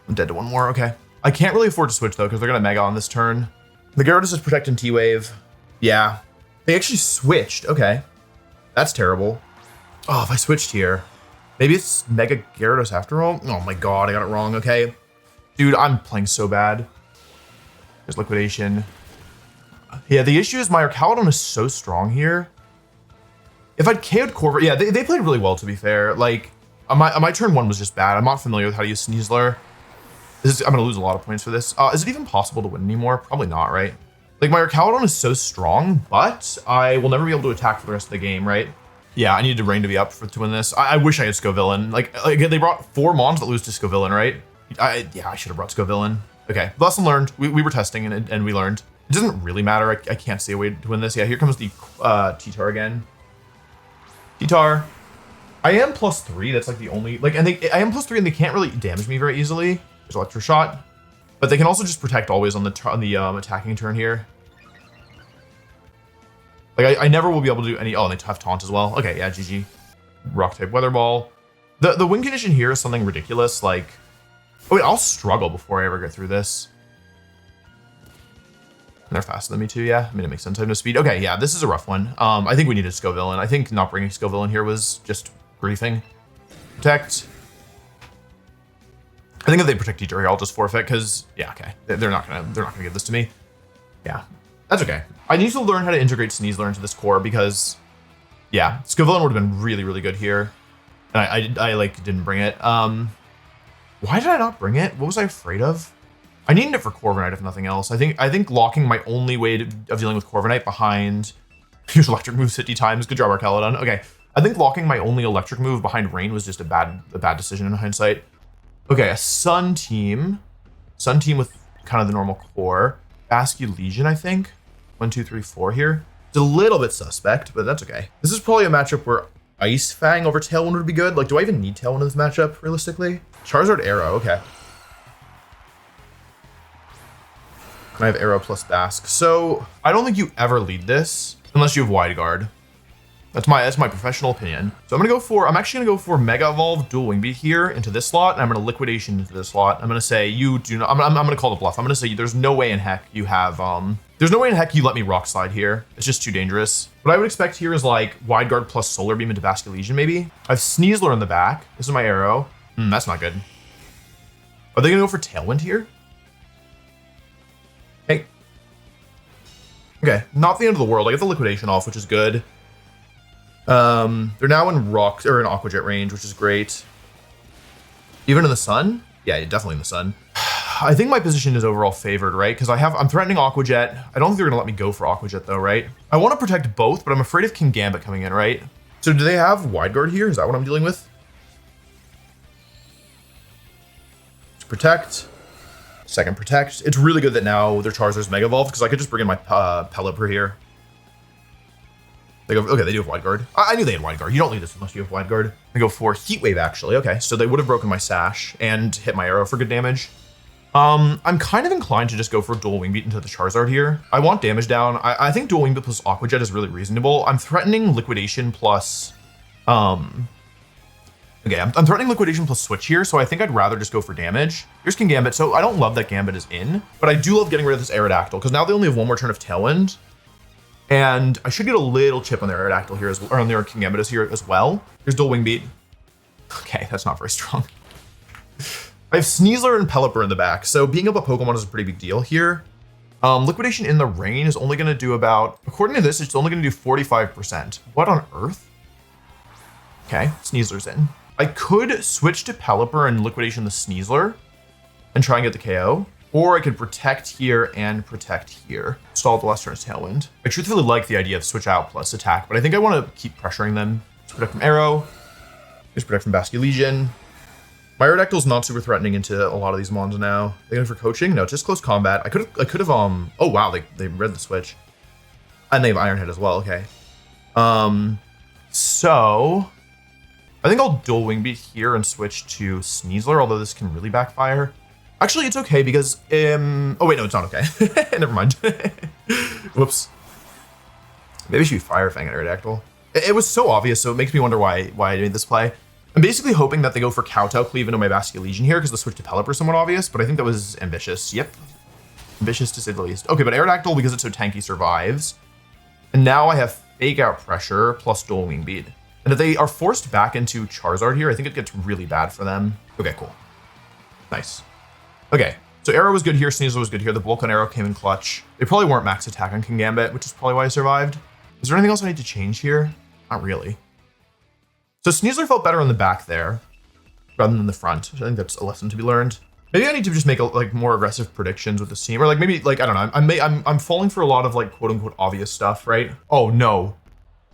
[SPEAKER 1] I'm dead to 1 more, okay. I can't really afford to switch, though, because they're going to Mega on this turn. The Gyarados is protecting T-Wave. Yeah. They actually switched. Okay. That's terrible. Oh, if I switched here. Maybe it's Mega Gyarados after all? Oh my god, I got it wrong, okay. Dude, I'm playing so bad. There's Liquidation. Yeah, the issue is my Calodon is so strong here. If I'd KO'd Corviknight, yeah, they played really well, to be fair. Like, my turn 1 was just bad. I'm not familiar with how to use Sneezler. I'm going to lose a lot of points for this. Is it even possible to win anymore? Probably not, right? Like, my Calodon is so strong, but I will never be able to attack for the rest of the game, right? Yeah, I needed Rain to be up to win this. I wish I had Scovillain. Like, they brought 4 Mons that lose to Scovillain, right? Yeah, I should have brought Scovillain. Okay, lesson learned. We were testing and we learned. It doesn't really matter. I can't see a way to win this. Yeah, here comes the T-Tar again. T-Tar. I am +3. That's like the only and I am +3 and they can't really damage me very easily. There's Electroshot, but they can also just protect always on the attacking turn here. Like I never will be able to do any. Oh, and they have Taunt as well. Okay, yeah, GG. Rock type Weather Ball. The win condition here is something ridiculous. Like, oh wait, I'll struggle before I ever get through this. And they're faster than me too, yeah. I mean, it makes sense. I have no speed. Okay, yeah, this is a rough one. I think we needed Scovillain. I think not bringing Scovillain here was just griefing. Protect. I think if they protect T-Tar here, I'll just forfeit because, yeah, okay. They're not gonna give this to me. Yeah, that's okay. I need to learn how to integrate Sneezler into this core because, yeah, Scovillain would have been really, really good here. And I like didn't bring it. Why did I not bring it? What was I afraid of? I needed it for Corviknight, if nothing else. I think locking my only way of dealing with Corviknight behind use electric moves 50 times. Good job, Arcalodon. Okay, I think locking my only electric move behind Rain was just a bad decision in hindsight. Okay, a Sun team with kind of the normal core. Legion, I think. 1, 2, 3, 4 here. It's a little bit suspect, but that's okay. This is probably a matchup where Ice Fang over Tailwind would be good. Like, do I even need Tailwind in this matchup, realistically? Charizard Arrow, okay. And I have Arrow plus Bask. So, I don't think you ever lead this unless you have Wide Guard. That's my professional opinion. So I'm actually gonna go for Mega Evolve Dual Wing Beat here into this slot, and I'm gonna Liquidation into this slot. I'm gonna say you do not, I'm gonna call the bluff. I'm gonna say there's no way in heck you have, there's no way in heck you let me Rock Slide here. It's just too dangerous. What I would expect here is like Wide Guard plus Solar Beam into Legion maybe. I have Sneezler in the back. This is my arrow. That's not good. Are they gonna go for Tailwind here? Hey. Okay, not the end of the world. I get the Liquidation off, which is good. They're now in Rock or in Aqua Jet range, which is great. Even in the sun? Yeah, definitely in the sun. I think my position is overall favored, right? Because I'm threatening Aqua Jet. I don't think they're gonna let me go for Aqua Jet though, right? I want to protect both, but I'm afraid of King Gambit coming in, right? So do they have Wide Guard here? Is that what I'm dealing with? Protect. Second protect. It's really good that now their Charizard's Mega Evolved because I could just bring in my Pelipper here. They go, okay, they do have Wide Guard. I knew they had Wide Guard. You don't lead this unless you have Wide Guard. They go for Heat Wave, actually. Okay, so they would have broken my Sash and hit my arrow for good damage. I'm kind of inclined to just go for Dual Wing Beat into the Charizard here. I want damage down. I think Dual Wing Beat plus Aqua Jet is really reasonable. I'm threatening Liquidation plus... Okay, I'm threatening Liquidation plus Switch here, so I think I'd rather just go for damage. Here's King Gambit, so I don't love that Gambit is in, but I do love getting rid of this Aerodactyl, because now they only have one more turn of Tailwind. And I should get a little chip on their Aerodactyl here, or on their King Gambit is here as well. Here's Dual Wing Beat. Okay, that's not very strong. I have Sneezler and Pelipper in the back, so being up a Pokemon is a pretty big deal here. Liquidation in the rain is only going to do about, according to this, it's only going to do 45%. What on earth? Okay, Sneezler's in. I could switch to Pelipper and Liquidation the Sneezler and try and get the KO. Or I could protect here and protect here. Stall the last turn's Tailwind. I truthfully like the idea of switch out plus attack, but I think I want to keep pressuring them. Just protect from Arrow. Just protect from Legion. My Aerodactyl's not super threatening into a lot of these mons now. They going for coaching? No, just close combat. I could have oh wow, they read the switch. And they have Iron Head as well, okay. So I think I'll Dual Wing Beat here and switch to Sneezler, although this can really backfire. Actually, it's okay because, oh wait, no, it's not okay. Never mind. Whoops. Maybe I should be Fire Fang and Aerodactyl. It was so obvious, so it makes me wonder why I made this play. I'm basically hoping that they go for Kowtow Cleave into my Legion here because the switch to Pelipper is somewhat obvious, but I think that was ambitious. Yep. Ambitious to say the least. Okay, but Aerodactyl, because it's so tanky, survives. And now I have Fake Out Pressure plus Dual Wing Beat. And if they are forced back into Charizard here, I think it gets really bad for them. Okay, cool. Nice. Okay, so Arrow was good here, Sneasel was good here. The Bulk on Arrow came in clutch. They probably weren't max attack on King Gambit, which is probably why I survived. Is there anything else I need to change here? Not really. So Sneasler felt better in the back there rather than the front. I think that's a lesson to be learned. Maybe I need to just make like more aggressive predictions with this team, or like maybe like I don't know. I'm falling for a lot of like quote unquote obvious stuff, right? Oh no,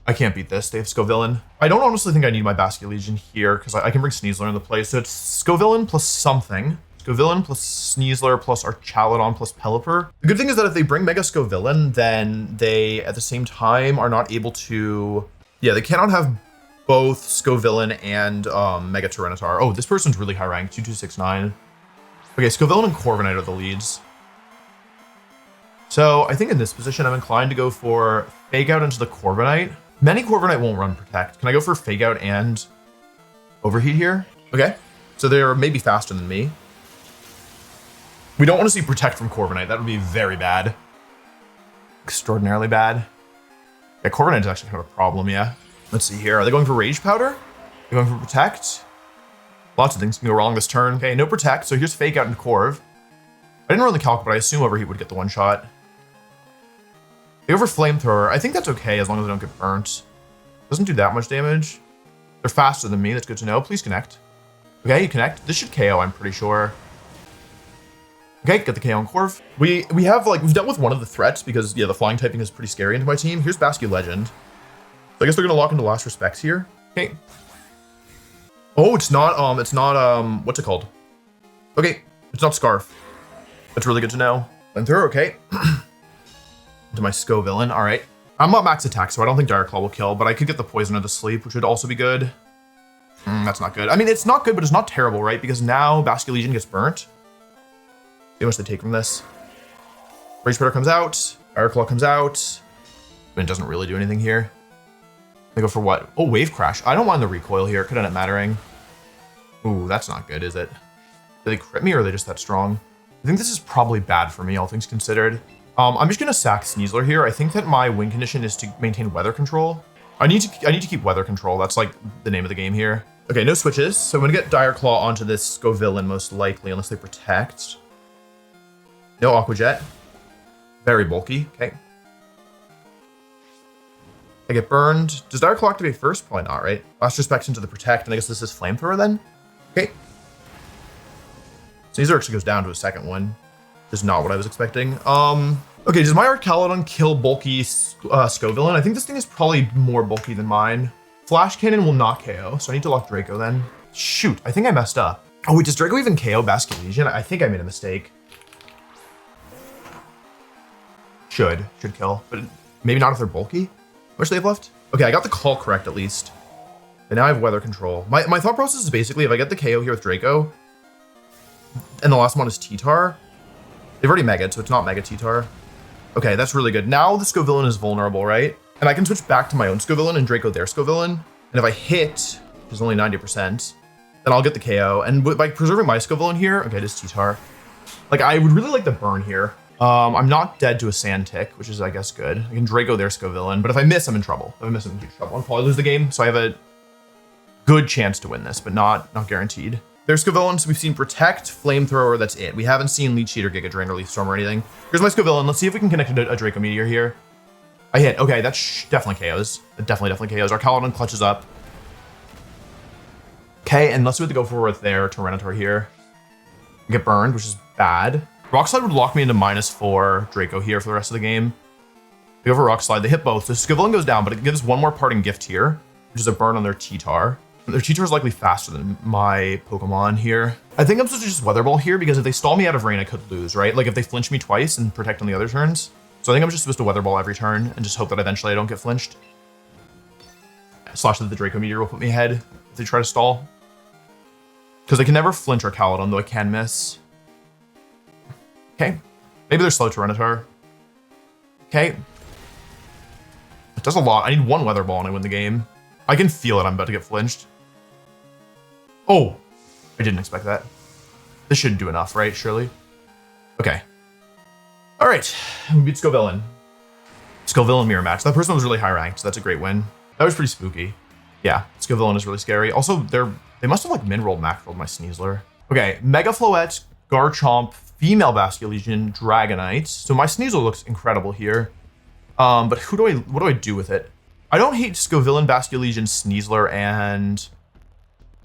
[SPEAKER 1] I can't beat this. They have Scovillain. I don't honestly think I need my Legion here because I can bring Sneasler into play. So it's Scovillain plus something. Scovillain plus Sneasler plus Archaludon plus Pelipper. The good thing is that if they bring Mega Scovillain, then they at the same time are not able to. Yeah, they cannot have both Scovillain and Mega Tyranitar. Oh, this person's really high ranked. 2269. Okay, Scovillain and Corviknight are the leads. So I think in this position, I'm inclined to go for Fake Out into the Corviknight. Many Corviknight won't run Protect. Can I go for Fake Out and Overheat here? Okay, so they're maybe faster than me. We don't want to see Protect from Corviknight. That would be very bad. Extraordinarily bad. Yeah, Corviknight is actually kind of a problem, yeah. Let's see here. Are they going for Rage Powder? They're going for Protect. Lots of things can go wrong this turn. Okay, no Protect, so here's Fake Out and Corv. I didn't run the calc, but I assume Overheat would get the one shot. They go for Flamethrower. I think that's okay as long as they don't get burnt. Doesn't do that much damage. They're faster than me, that's good to know. Please connect. Okay, you connect. This should KO, I'm pretty sure. Okay, get the KO on Corv. We've dealt with one of the threats because yeah, the flying typing is pretty scary into my team. Here's Legend. So I guess they're gonna lock into Last Respects here. Okay. Oh, it's not, what's it called? Okay, it's not Scarf. That's really good to know. Flamethrower, okay. Into my Scovillain, all right. I'm not max attack, so I don't think Dire Claw will kill, but I could get the Poison of the Sleep, which would also be good. That's not good. I mean, it's not good, but it's not terrible, right? Because now Basque Legion gets burnt. See how much they take from this. Rage Spreader comes out. Dire Claw comes out. But it doesn't really do anything here. They go for what? Oh, Wave Crash. I don't mind the recoil here. Could end up mattering. Ooh, that's not good, is it? Do they crit me or are they just that strong? I think this is probably bad for me, all things considered. I'm just gonna sack Sneezler here. I think that my win condition is to maintain weather control. I need to keep weather control. That's like the name of the game here. Okay, no switches. So I'm gonna get Dire Claw onto this Scovillain most likely, unless they protect. No Aqua Jet. Very bulky. Okay. I get burned. Does Dire Claw activate first? Probably not, right? Last Respect's into the protect, and I guess this is Flamethrower then? Okay. Sneezler actually goes down to a second one. Just not what I was expecting. Okay, does my Archaludon kill bulky Scovillain? I think this thing is probably more bulky than mine. Flash Cannon will not KO, so I need to lock Draco then. Shoot, I think I messed up. Oh wait, does Draco even KO Basque Legion? I think I made a mistake. Should kill, but maybe not if they're bulky. How much do they have left? Okay, I got the call correct at least. And now I have weather control. My thought process is basically if I get the KO here with Draco, and the last one is T-Tar, they've already Mega'd, so it's not Mega T-Tar. Okay, that's really good. Now the Scovillain is vulnerable, right? And I can switch back to my own Scovillain and Draco their Scovillain. And if I hit, which is only 90%, then I'll get the KO. And by preserving my Scovillain here, okay, it is T-Tar. Like, I would really like the burn here. I'm not dead to a Sand Tick, which is, I guess, good. I can Draco their Scovillain, but if I miss, I'm in trouble. If I miss, I'm in huge trouble. I'll probably lose the game, so I have a good chance to win this, but not guaranteed. There's Scovillain, so we've seen Protect, Flamethrower, that's it. We haven't seen Leech Seed or Giga Drain or Leaf Storm or anything. Here's my Scovillain. Let's see if we can connect a Draco Meteor here. I hit. Okay, that definitely KOs. It definitely KOs. Our Archaludon clutches up. Okay, and let's see what they go for with their Tyranitar here. Get burned, which is bad. Rock Slide would lock me into -4 Draco here for the rest of the game. They go for Rock Slide. They hit both. The Scovillain goes down, but it gives one more parting gift here, which is a burn on their T-Tar. Their T-Tar is likely faster than my Pokemon here. I think I'm supposed to just Weather Ball here because if they stall me out of rain, I could lose, right? Like if they flinch me twice and protect on the other turns. So I think I'm just supposed to Weather Ball every turn and just hope that eventually I don't get flinched. Slash that the Draco Meteor will put me ahead if they try to stall. Because I can never flinch or Archaludon, though I can miss. Okay. Maybe they're slow Tyranitar. Okay. It does a lot. I need one Weather Ball and I win the game. I can feel it. I'm about to get flinched. Oh, I didn't expect that. This should do enough, right? Surely. Okay. All right. We beat Scovillain. Scovillain mirror match. That person was really high ranked, so that's a great win. That was pretty spooky. Yeah, Scovillain is really scary. Also, they must have like min-rolled, max-rolled my Sneezler. Okay, Mega Floette, Garchomp, female Basque Legion, Dragonite. So my Sneasel looks incredible here. But what do I do with it? I don't hate Scovillain, Basque Legion, Sneasler, and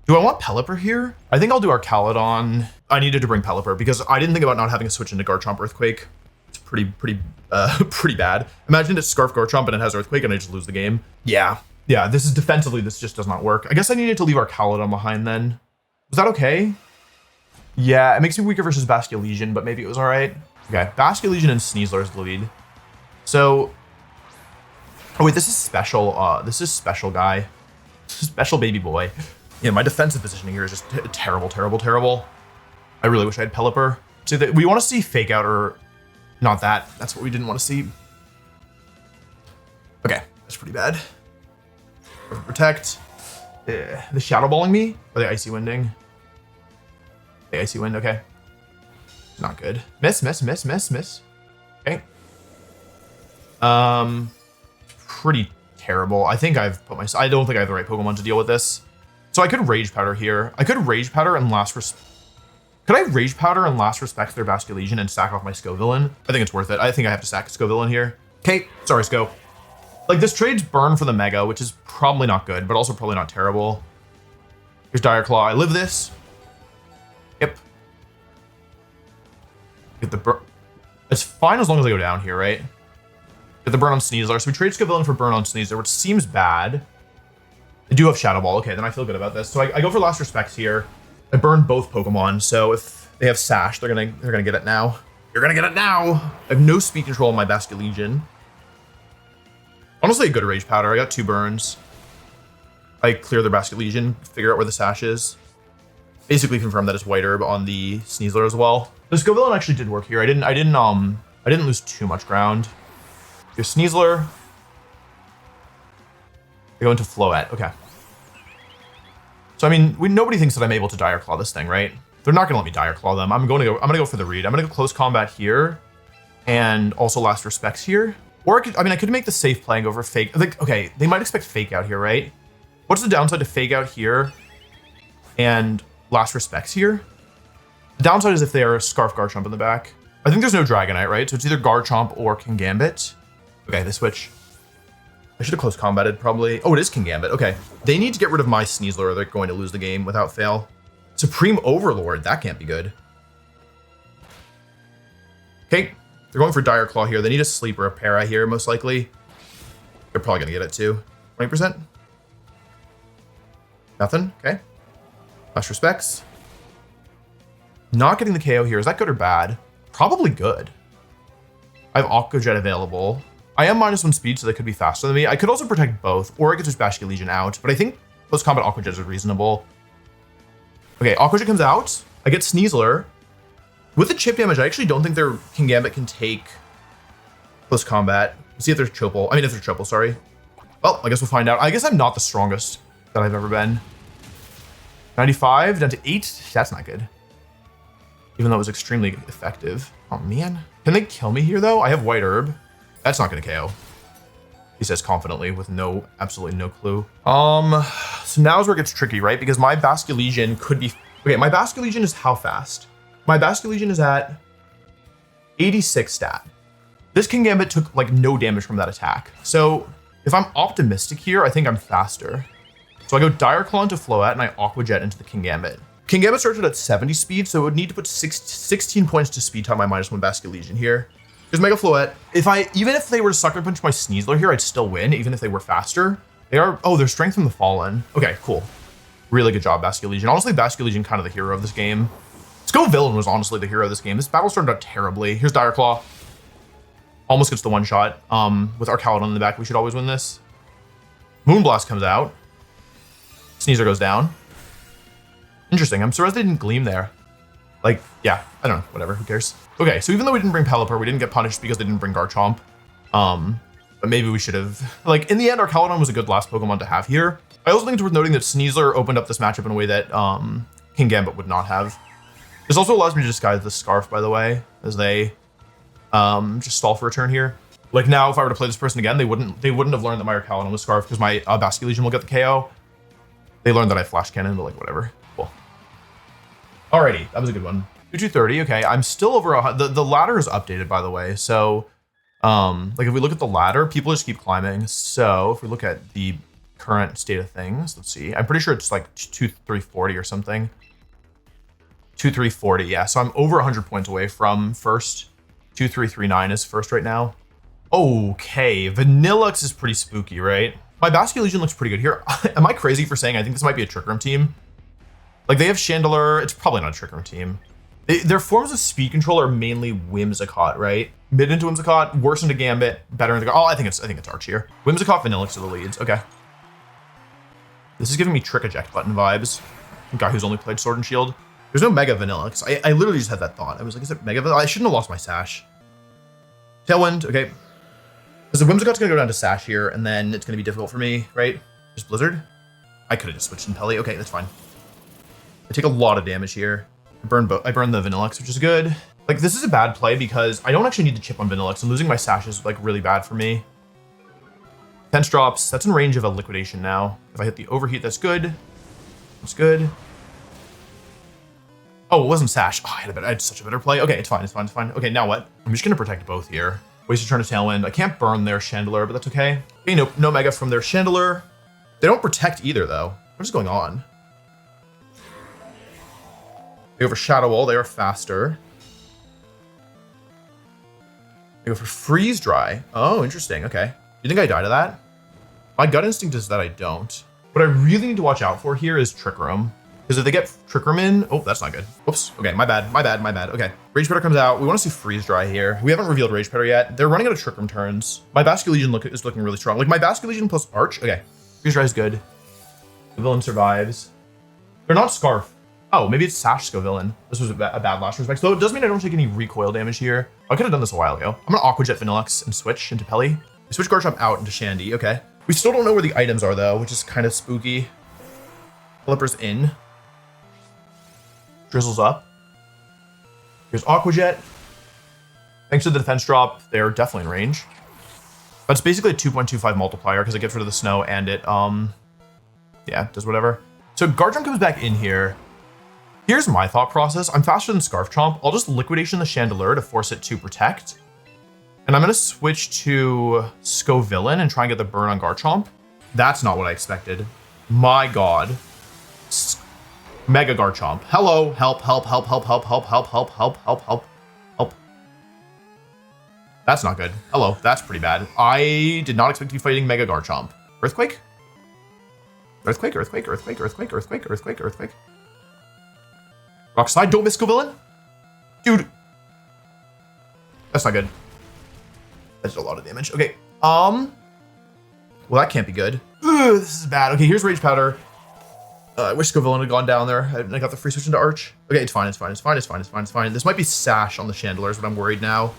[SPEAKER 1] do I want Pelipper here? I think I'll do Archaludon. I needed to bring Pelipper because I didn't think about not having a switch into Garchomp Earthquake. It's pretty bad. Imagine it's Scarf Garchomp and it has Earthquake and I just lose the game. Yeah, this is defensively, this just does not work. I guess I needed to leave Archaludon behind then. Was that okay? Yeah, it makes me weaker versus Basque Legion, but maybe it was all right. Okay, Basque Legion and Sneasler is the lead. So, oh wait, this is special. This is special guy. Special baby boy. Yeah, my defensive positioning here is just terrible. I really wish I had Pelipper. So we want to see Fake Out or not that. That's what we didn't want to see. Okay, that's pretty bad. Protect. The Shadow Balling me? Or the Icy Winding? The Icy Wind, okay. Not good. Miss. Okay. Pretty terrible. I think I've put I don't think I have the right Pokemon to deal with this. So I could Rage Powder here. I could Rage Powder and Could I Rage Powder and Last Respect their Basque Legion and sack off my Scovillain? I think it's worth it. I think I have to sack Scovillain here. Okay, sorry, Sco. Like, this trade's burn for the Mega, which is probably not good, but also probably not terrible. Here's Dire Claw. I live this. Yep. Get the burn. It's fine as long as I go down here, right? Get the burn on Sneezler. So we trade Scovillain for burn on Sneezler, which seems bad. I do have Shadow Ball. Okay, then I feel good about this. So I go for Last Respects here. I burn both Pokemon, so if they have Sash, they're gonna get it now. You're gonna get it now. I have no speed control on my Basket Legion. Honestly, a good Rage Powder. I got 2 burns. I clear the Basket Legion, figure out where the sash is. Basically confirm that it's White Herb on the Sneezler as well. The Scovillain actually did work here. I didn't lose too much ground. Your Sneezler. I go into Floette. Okay. So I mean, nobody thinks that I'm able to Dire Claw this thing, right? They're not gonna let me Dire Claw them. I'm gonna go for the read. I'm gonna go close combat here, and also last respects here. Or I could make the safe play and go for fake. Like, okay, they might expect fake out here, right? What's the downside to fake out here and last respects here? The downside is if they are a Scarf Garchomp in the back. I think there's no Dragonite, right? So it's either Garchomp or Kingambit. Okay, they switch. I should have close combated probably. Oh, it is Kingambit. Okay. They need to get rid of my Sneezler or they're going to lose the game without fail. Supreme Overlord. That can't be good. Okay. They're going for Dire Claw here. They need a Sleep or a Para here, most likely. They're probably going to get it too. 20%. Nothing. Okay. Last respects. Not getting the KO here. Is that good or bad? Probably good. I have Aqua Jet available. I am -1 speed, so they could be faster than me. I could also protect both, or I could just Basket Legion out, but I think close combat Aqua Jet is reasonable. Okay, Aqua Jet comes out. I get Sneezler. With the chip damage, I actually don't think their Kingambit can take close combat. Let's see if there's Chopple. I mean, if there's Chopple, sorry. Well, I guess we'll find out. I guess I'm not the strongest that I've ever been. 95 down to 8. That's not good. Even though it was extremely effective. Oh, man. Can they kill me here, though? I have White Herb. That's not going to KO. He says confidently with absolutely no clue. So now's where it gets tricky, right? Because my Basket Legion could be... Okay, my Basket Legion is how fast? My Basket Legion is at 86 stat. This Kingambit took, like, no damage from that attack. So if I'm optimistic here, I think I'm faster. So I go Dire Claw into Floette and I Aqua Jet into the Kingambit. Kingambit started at 70 speed, so it would need to put 16 points to speed time my -1 Basket Legion here. There's Mega Floette. Even if they were to Sucker Punch my Sneezler here, I'd still win, even if they were faster. They are... Oh, they're Strength from the Fallen. Okay, cool. Really good job, Basket Legion. Honestly, Basket Legion kind of the hero of this game. Scovillain was honestly the hero of this game. This battle started out terribly. Here's Dire Claw. Almost gets the one-shot. With Arcaludon in the back, we should always win this. Moonblast comes out. Sneezler goes down. Interesting. I'm surprised they didn't Gleam there. Like, yeah, I don't know. Whatever. Who cares? Okay, so even though we didn't bring Pelipper, we didn't get punished because they didn't bring Garchomp. But maybe we should have. Like, in the end, Arcaludon was a good last Pokemon to have here. I also think it's worth noting that Sneezler opened up this matchup in a way that Kingambit would not have. This also allows me to disguise the Scarf, by the way, as they just stall for a turn here. Like now, if I were to play this person again, they wouldn't have learned that my Arcaludon was Scarf because my Basket Legion will get the KO. They learned that I Flash Cannon, but like whatever. Cool. Alrighty, that was a good one. 230. Okay, I'm still over the ladder is updated, by the way. So, like if we look at the ladder, people just keep climbing. So if we look at the current state of things, let's see. I'm pretty sure it's like 2340 or something. 2340. Yeah. So I'm over 100 points away from first. 2339 is first right now. Okay, Vanillux is pretty spooky, right? My Basket Legion looks pretty good here. Am I crazy for saying I think this might be a Trick Room team? Like they have Chandelure. It's probably not a Trick Room team. Their forms of speed control are mainly Whimsicott, right? Mid into Whimsicott, worse into Gambit, better into... Oh, I think it's Arch here. Whimsicott, Vanillux are the leads. Okay. This is giving me Trick Eject button vibes. A guy who's only played Sword and Shield. There's no Mega Vanillux. I literally just had that thought. I was like, is it Mega Vanillux? I shouldn't have lost my Sash. Tailwind, okay. Because the Whimsicott's going to go down to Sash here, and then it's going to be difficult for me, right? Just Blizzard? I could have just switched in Pelly. Okay, that's fine. I take a lot of damage here. I burn the Vanillux, which is good. Like, this is a bad play because I don't actually need the chip on Vanillux, and losing my Sash is, like, really bad for me. Defense drops. That's in range of a Liquidation now. If I hit the Overheat, that's good. That's good. Oh, it wasn't Sash. Oh, I had such a better play. Okay, it's fine, it's fine, it's fine. Okay, now what? I'm just going to protect both here. Wasted turn to Tailwind. I can't burn their Chandelure, but that's okay. Okay, no Mega from their Chandelure. They don't protect either, though. What is going on? They go for Shadow Wall. They are faster. They go for Freeze Dry. Oh, interesting. Okay. You think I die to that? My gut instinct is that I don't. What I really need to watch out for here is Trick Room. Because if they get Trickerman, oh, that's not good. Whoops. Okay, my bad. Okay, Rage Predator comes out. We want to see Freeze Dry here. We haven't revealed Rage Predator yet. They're running out of Trick Room turns. My Basket Legion is looking really strong. Like my Basket Legion plus Arch. Okay, Freeze Dry is good. Scovillain survives. They're not Scarf. Oh, maybe it's Sash Scovillain. This was a bad last respect. So it does mean I don't take any recoil damage here. I could have done this a while ago. I'm gonna Aqua Jet Vanillux and switch into Pelly. I switch Garchomp out into Shandy. Okay. We still don't know where the items are though, which is kind of spooky. Flipper's in. Drizzles up. Here's Aqua Jet. Thanks to the defense drop, they're definitely in range. But it's basically a 2.25 multiplier because it gets rid of the snow and it, yeah, does whatever. So Garchomp comes back in here. Here's my thought process. I'm faster than Scarf Chomp. I'll just Liquidation the Chandelure to force it to protect. And I'm going to switch to Scovillain and try and get the burn on Garchomp. That's not what I expected. My God. Mega Garchomp. Hello. Help. That's not good. Hello. That's pretty bad. I did not expect to be fighting Mega Garchomp. Earthquake? Earthquake. Rock Slide. Don't miss Scovillain. Dude. That's not good. That's a lot of damage. Okay. Well, that can't be good. Ugh, this is bad. Okay, here's Rage Powder. I wish Scovillain had gone down there. I got the free switch into Arch. Okay, it's fine. This might be Sash on the Chandelures, but I'm worried now.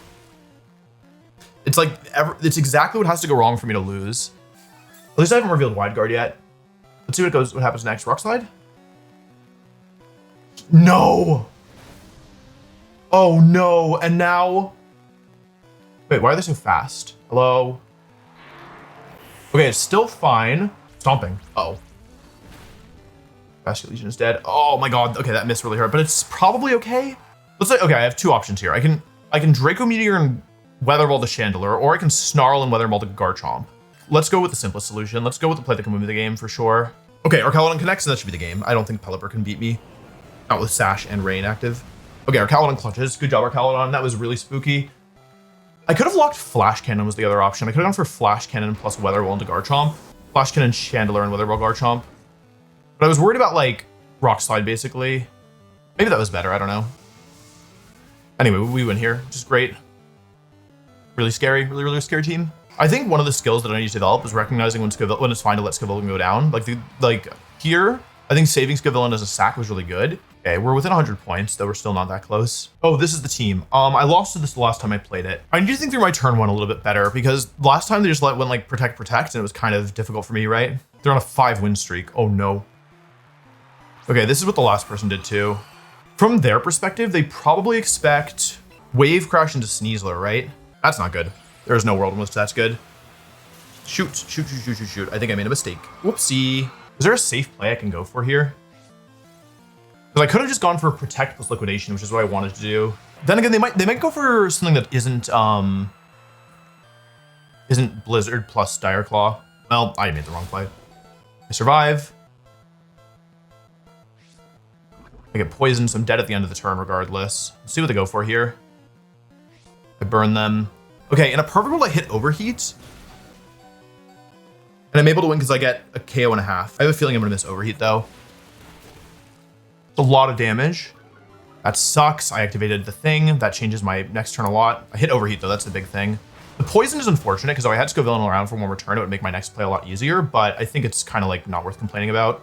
[SPEAKER 1] It's like, it's exactly what has to go wrong for me to lose. At least I haven't revealed Wide Guard yet. Let's see what happens next. Rock Slide? No! Oh no, and now... Wait, why are they so fast? Hello? Okay, it's still fine. Stomping. Uh-oh. Basket Legion is dead. Oh my God. Okay, that missed really hurt, but it's probably okay. Let's say, okay, I have two options here. I can Draco Meteor and Weather Ball the Chandelure, or I can Snarl and Weather Ball the Garchomp. Let's go with the simplest solution. Let's go with the play that can win me the game for sure. Okay, Arcalodon connects, and that should be the game. I don't think Pelipper can beat me. Not with Sash and Rain active. Okay, Arcalodon clutches. Good job, Arcalodon. That was really spooky. I could have locked Flash Cannon was the other option. I could have gone for Flash Cannon plus Weather Ball into Garchomp. Flash Cannon, Chandelure, and Weather Ball Garchomp. But I was worried about, like, Rock Slide, basically. Maybe that was better. I don't know. Anyway, we win here, which is great. Really scary. Really scary team. I think one of the skills that I need to develop is recognizing when it's fine to let Scovillain go down. Like here, I think saving Scovillain as a sack was really good. Okay, we're within 100 points, though we're still not that close. Oh, this is the team. I lost to this the last time I played it. I need to think through my turn one a little bit better because last time they just went like protect, and it was kind of difficult for me, right? They're on a 5-win streak. Oh no. Okay, this is what the last person did too. From their perspective, they probably expect Wave Crash into Sneezler, right? That's not good. There's no world in which that's good. Shoot. I think I made a mistake. Whoopsie. Is there a safe play I can go for here? Because I could have just gone for Protect plus Liquidation, which is what I wanted to do. Then again, they might go for something that isn't Blizzard plus Dire Claw. Well, I made the wrong play. I survive. I get poisoned, so I'm dead at the end of the turn regardless. Let's see what they go for here. I burn them. Okay, in a perfect world, I hit Overheat. And I'm able to win because I get a KO and a half. I have a feeling I'm going to miss Overheat, though. It's a lot of damage. That sucks. I activated the thing. That changes my next turn a lot. I hit Overheat, though. That's the big thing. The poison is unfortunate because if I had Scovillain around for one more turn, it would make my next play a lot easier. But I think it's kind of like not worth complaining about.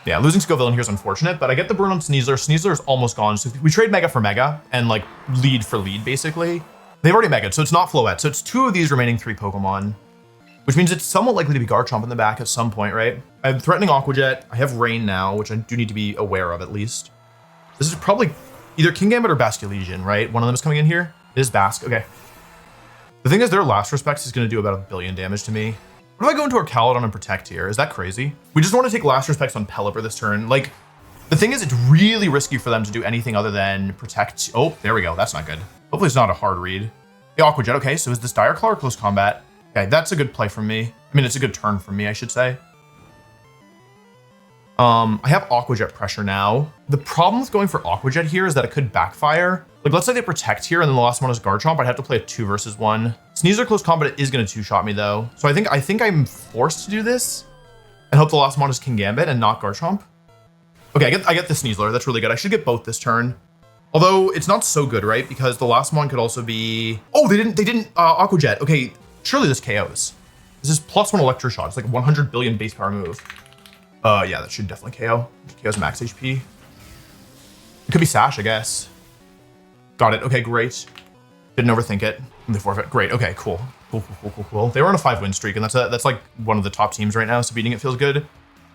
[SPEAKER 1] Yeah, losing Scovillain here is unfortunate, but I get the burn on Sneezler. Sneezler is almost gone. So we trade Mega for Mega and like lead for lead, basically. They've already Mega'd, so it's not Floette. So it's 2 of these remaining 3 Pokemon, which means it's somewhat likely to be Garchomp in the back at some point, right? I'm threatening Aqua Jet. I have Rain now, which I do need to be aware of at least. This is probably either King Gambit or Basket Legion, right? One of them is coming in here. It is Basque. Okay. The thing is, their last respects is going to do about 1 billion damage to me. What if I go into Arcalodon and Protect here? Is that crazy? We just want to take last respects on Pelipper this turn. Like, the thing is, it's really risky for them to do anything other than Protect. Oh, there we go. That's not good. Hopefully it's not a hard read. The Aqua Jet. Okay, so is this Dire Claw or Close Combat? Okay, that's a good play from me. I mean, it's a good turn from me, I should say. I have Aqua Jet pressure now. The problem with going for Aqua Jet here is that it could backfire. Like, let's say they Protect here and then the last one is Garchomp. I'd have to play a 2 versus 1. Sneezler Close Combat is going to 2-shot me though. So I think I'm forced to do this and hope the last one is King Gambit and not Garchomp. Okay, I get the Sneezler. That's really good. I should get both this turn. Although it's not so good, right? Because the last one could also be... Oh, they didn't Aqua Jet. Okay, surely this KOs. This is +1 Electro Shot. It's like 100 billion base power move. Yeah, that should definitely KO. KO's max HP. It could be Sash, I guess. Got it. Okay, great. Didn't overthink it. They forfeit. Great. Okay, cool. Cool. They were on a 5-win streak, and that's like one of the top teams right now, so beating it feels good. A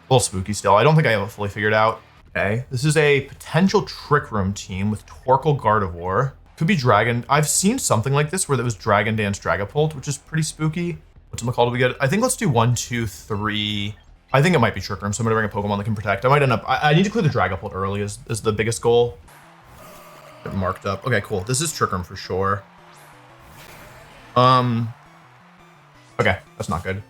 [SPEAKER 1] little spooky still. I don't think I have it fully figured out. Okay, this is a potential Trick Room team with Torkoal Gardevoir. Could be Dragon. I've seen something like this where there was Dragon Dance Dragapult, which is pretty spooky. What's it called to be good? I think let's do 1, 2, 3. I think it might be Trick Room, so I'm gonna bring a Pokemon that can protect. I might end up, I need to clear the Dragapult early is the biggest goal. Get marked up. Okay, cool. This is Trick Room for sure. Okay, that's not good.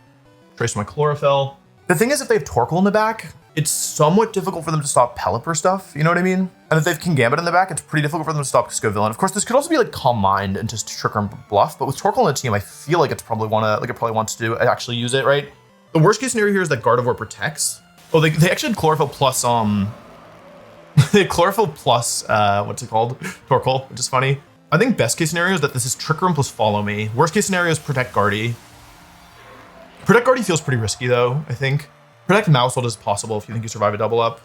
[SPEAKER 1] Trace my Chlorophyll. The thing is, if they have Torkoal in the back, it's somewhat difficult for them to stop Pelipper stuff, you know what I mean? And if they have Kingambit in the back, it's pretty difficult for them to stop Scovillain. Of course, this could also be like Calm Mind and just Trick Room Bluff, but with Torkoal on the team, I feel like it probably wants to actually use it, right? The worst case scenario here is that Gardevoir protects. Oh, they actually had Chlorophyll plus, they had Chlorophyll plus, what's it called? Torkoal, which is funny. I think best case scenario is that this is Trick Room plus Follow Me. Worst case scenario is Protect Guardy. Protect Guardy feels pretty risky though, I think. Protect Mousehold is possible if you think you survive a double up.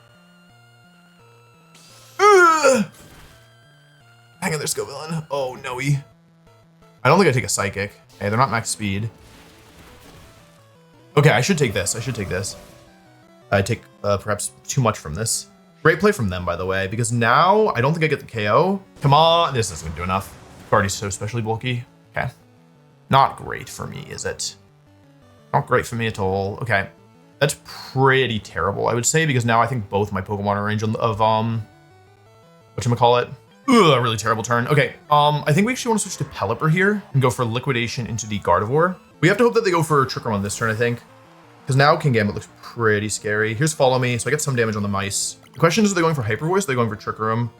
[SPEAKER 1] Hang in there, Scovillain. Oh, no-y. I don't think I take a Psychic. Okay, they're not max speed. Okay, I should take this. I take perhaps too much from this. Great play from them, by the way, because now I don't think I get the KO. Come on, this isn't gonna do enough. Guardy's so especially bulky. Okay. Not great for me, is it? Not great for me at all. Okay. That's pretty terrible, I would say, because now I think both my Pokemon are in range of whatchamacallit? Ugh, a really terrible turn. Okay, I think we actually want to switch to Pelipper here and go for Liquidation into the Gardevoir. We have to hope that they go for Trick Room on this turn, I think. Because now Kingambit looks pretty scary. Here's Follow Me, so I get some damage on the mice. The question is, are they going for Hyper Voice or are they going for Trick Room?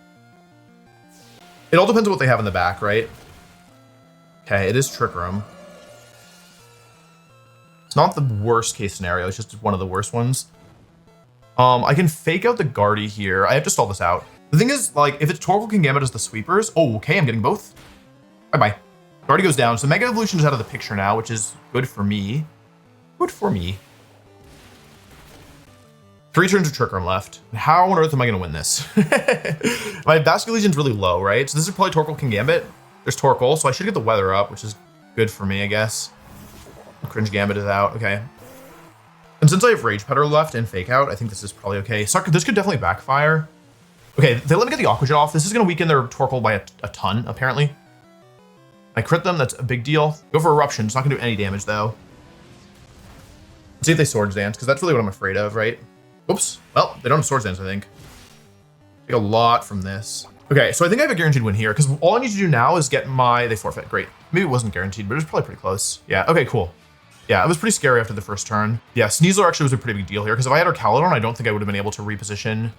[SPEAKER 1] It all depends on what they have in the back, right? Okay, it is Trick Room. It's not the worst case scenario, it's just one of the worst ones. I can fake out the Guardy here. I have to stall this out. The thing is, like, if it's Torkoal Kingambit as the sweepers, oh, okay, I'm getting both. Bye-bye. Guardy goes down, so Mega Evolution is out of the picture now, which is good for me. Good for me. 3 turns of Trick Room left. How on earth am I gonna win this? My Basculesion's really low, right? So this is probably Torkoal Kingambit. There's Torkoal, so I should get the Weather up, which is good for me, I guess. Cringe Gambit is out, okay. And since I have Rage Petter left and Fake Out, I think this is probably okay. This could definitely backfire. Okay, they let me get the Aqua Jet off. This is gonna weaken their Torkoal by a ton, apparently. I crit them, that's a big deal. Go for Eruption, it's not gonna do any damage though. Let's see if they Swords Dance, because that's really what I'm afraid of, right? Oops, well, they don't have Swords Dance, I think. Take a lot from this. Okay, so I think I have a guaranteed win here, because all I need to do now is get they forfeit, great. Maybe it wasn't guaranteed, but it was probably pretty close. Yeah, okay, cool. Yeah, it was pretty scary after the first turn. Yeah, Sneezler actually was a pretty big deal here, because if I had Arcalodon, I don't think I would have been able to reposition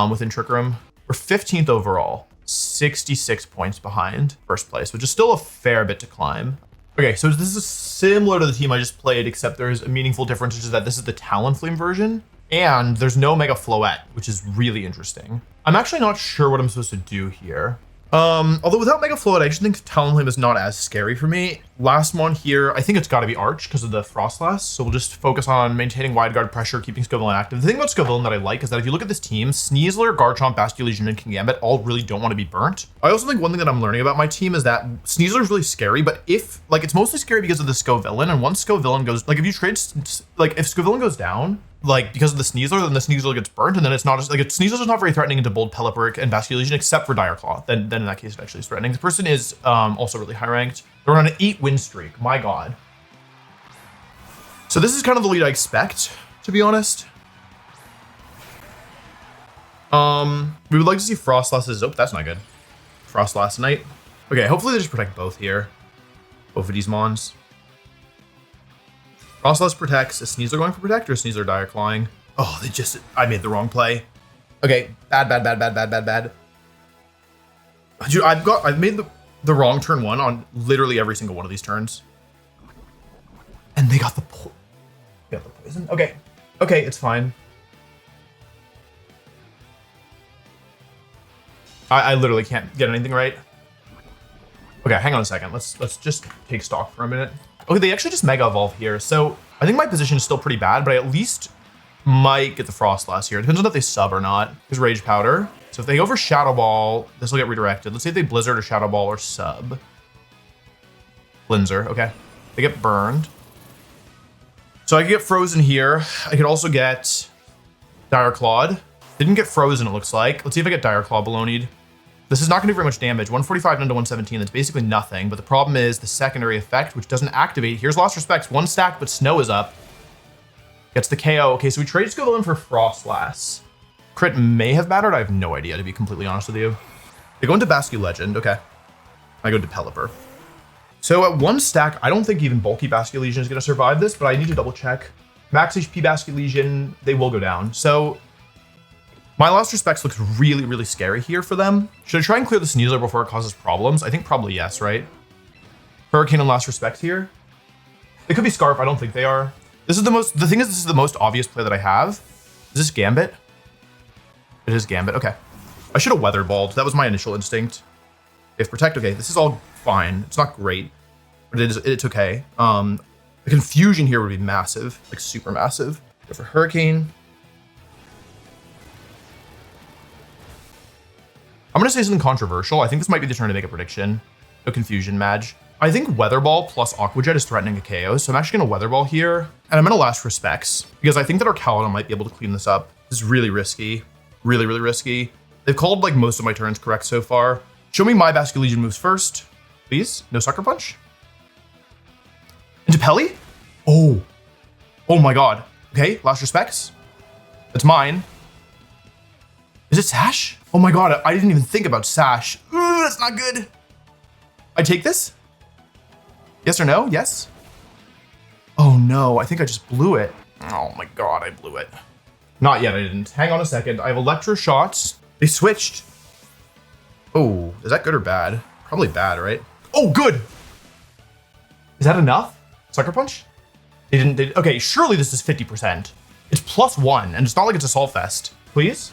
[SPEAKER 1] within Trick Room. We're 15th overall, 66 points behind first place, which is still a fair bit to climb. Okay, so this is similar to the team I just played, except there's a meaningful difference, which is that this is the Talonflame version, and there's no Mega Floette, which is really interesting. I'm actually not sure what I'm supposed to do here. Although without Mega Floette, I just think Talonflame is not as scary for me. Last one here, I think it's got to be Arch because of the Frostlass. So we'll just focus on maintaining wide guard pressure, keeping Scovillain active. The thing about Scovillain that I like is that if you look at this team, Sneezler, Garchomp, Basculegion, and Kingambit all really don't want to be burnt. I also think one thing that I'm learning about my team is that Sneezler is really scary, but it's mostly scary because of the Scovillain. And once Scovillain goes, like if you trade, if Scovillain goes down, like because of the Sneezler, then the Sneezler gets burnt, and then it's not just like Sneezler's just not very threatening into bold Pelipper and Basculegion, except for Dire Claw. Then in that case, it actually is threatening. The person is also really high ranked. They're on an 8-win streak. My God. So this is kind of the lead I expect, to be honest. We would like to see Frostlass's. Oh, that's not good. Frostlass Knight. Okay, hopefully they just protect both here. Both of these mons. Frostlass protects. Is Sneezler going for protect or is Sneezler Dire Clawing? Oh, I made the wrong play. Okay, bad. Dude, I've made the wrong turn 1 on literally every single one of these turns. And they got the poison. Okay, it's fine. I literally can't get anything right. Okay, hang on a second. Let's just take stock for a minute. Okay, they actually just Mega Evolve here. So I think my position is still pretty bad, but I at least might get the Frostlass here. It depends on if they sub or not. Because Rage Powder. So if they go for Shadow Ball, this will get redirected. Let's say if they Blizzard or Shadow Ball or sub. Blinzer, okay. They get burned. So I could get frozen here. I could also get Dire Clawed. Didn't get frozen, it looks like. Let's see if I get Dire Claw baloneyed. This is not going to do very much damage. 145 down to 117, that's basically nothing. But the problem is the secondary effect, which doesn't activate. Here's Lost Respects, 1 stack, but Snow is up. Gets the KO. Okay, so we traded Scovillain for Frostlass. Crit may have mattered. I have no idea, to be completely honest with you. They go into Basque Legend. Okay. I go into Pelipper. So at 1 stack, I don't think even bulky Basque Legion is going to survive this, but I need to double check. Max HP Basque Legion, they will go down. So my Lost Respects looks really, really scary here for them. Should I try and clear the Sneezler before it causes problems? I think probably yes, right? Hurricane and Lost Respects here. They could be Scarf. I don't think they are. The thing is, this is the most obvious play that I have. Is this Gambit? It is Gambit. Okay. I should have Weather Balled. That was my initial instinct. If Protect, okay, this is all fine. It's not great, but it's okay. The confusion here would be massive, like super massive. Go for Hurricane. I'm going to say something controversial. I think this might be the turn to make a prediction. No confusion, Madge. I think Weather Ball plus Aqua Jet is threatening a KO, so I'm actually going to Weather Ball here, and I'm going to Last Respects, because I think that our Caledon might be able to clean this up. This is really risky. Really, really risky. They've called like most of my turns correct so far. Show me my Basque Legion moves first, please. No Sucker Punch. Into Pelly? Oh. Oh my god. Okay, Last Respects. That's mine. Is it Sash? Oh my god, I didn't even think about Sash. Ooh, that's not good. I take this? Yes or no? Yes? Oh no, I think I just blew it. Oh my god, I blew it. Not yet, I didn't. Hang on a second. I have Electro Shots. They switched. Oh, is that good or bad? Probably bad, right? Oh, good. Is that enough? Sucker Punch? Okay, surely this is 50%. It's +1, and it's not like it's a Assault Fest. Please?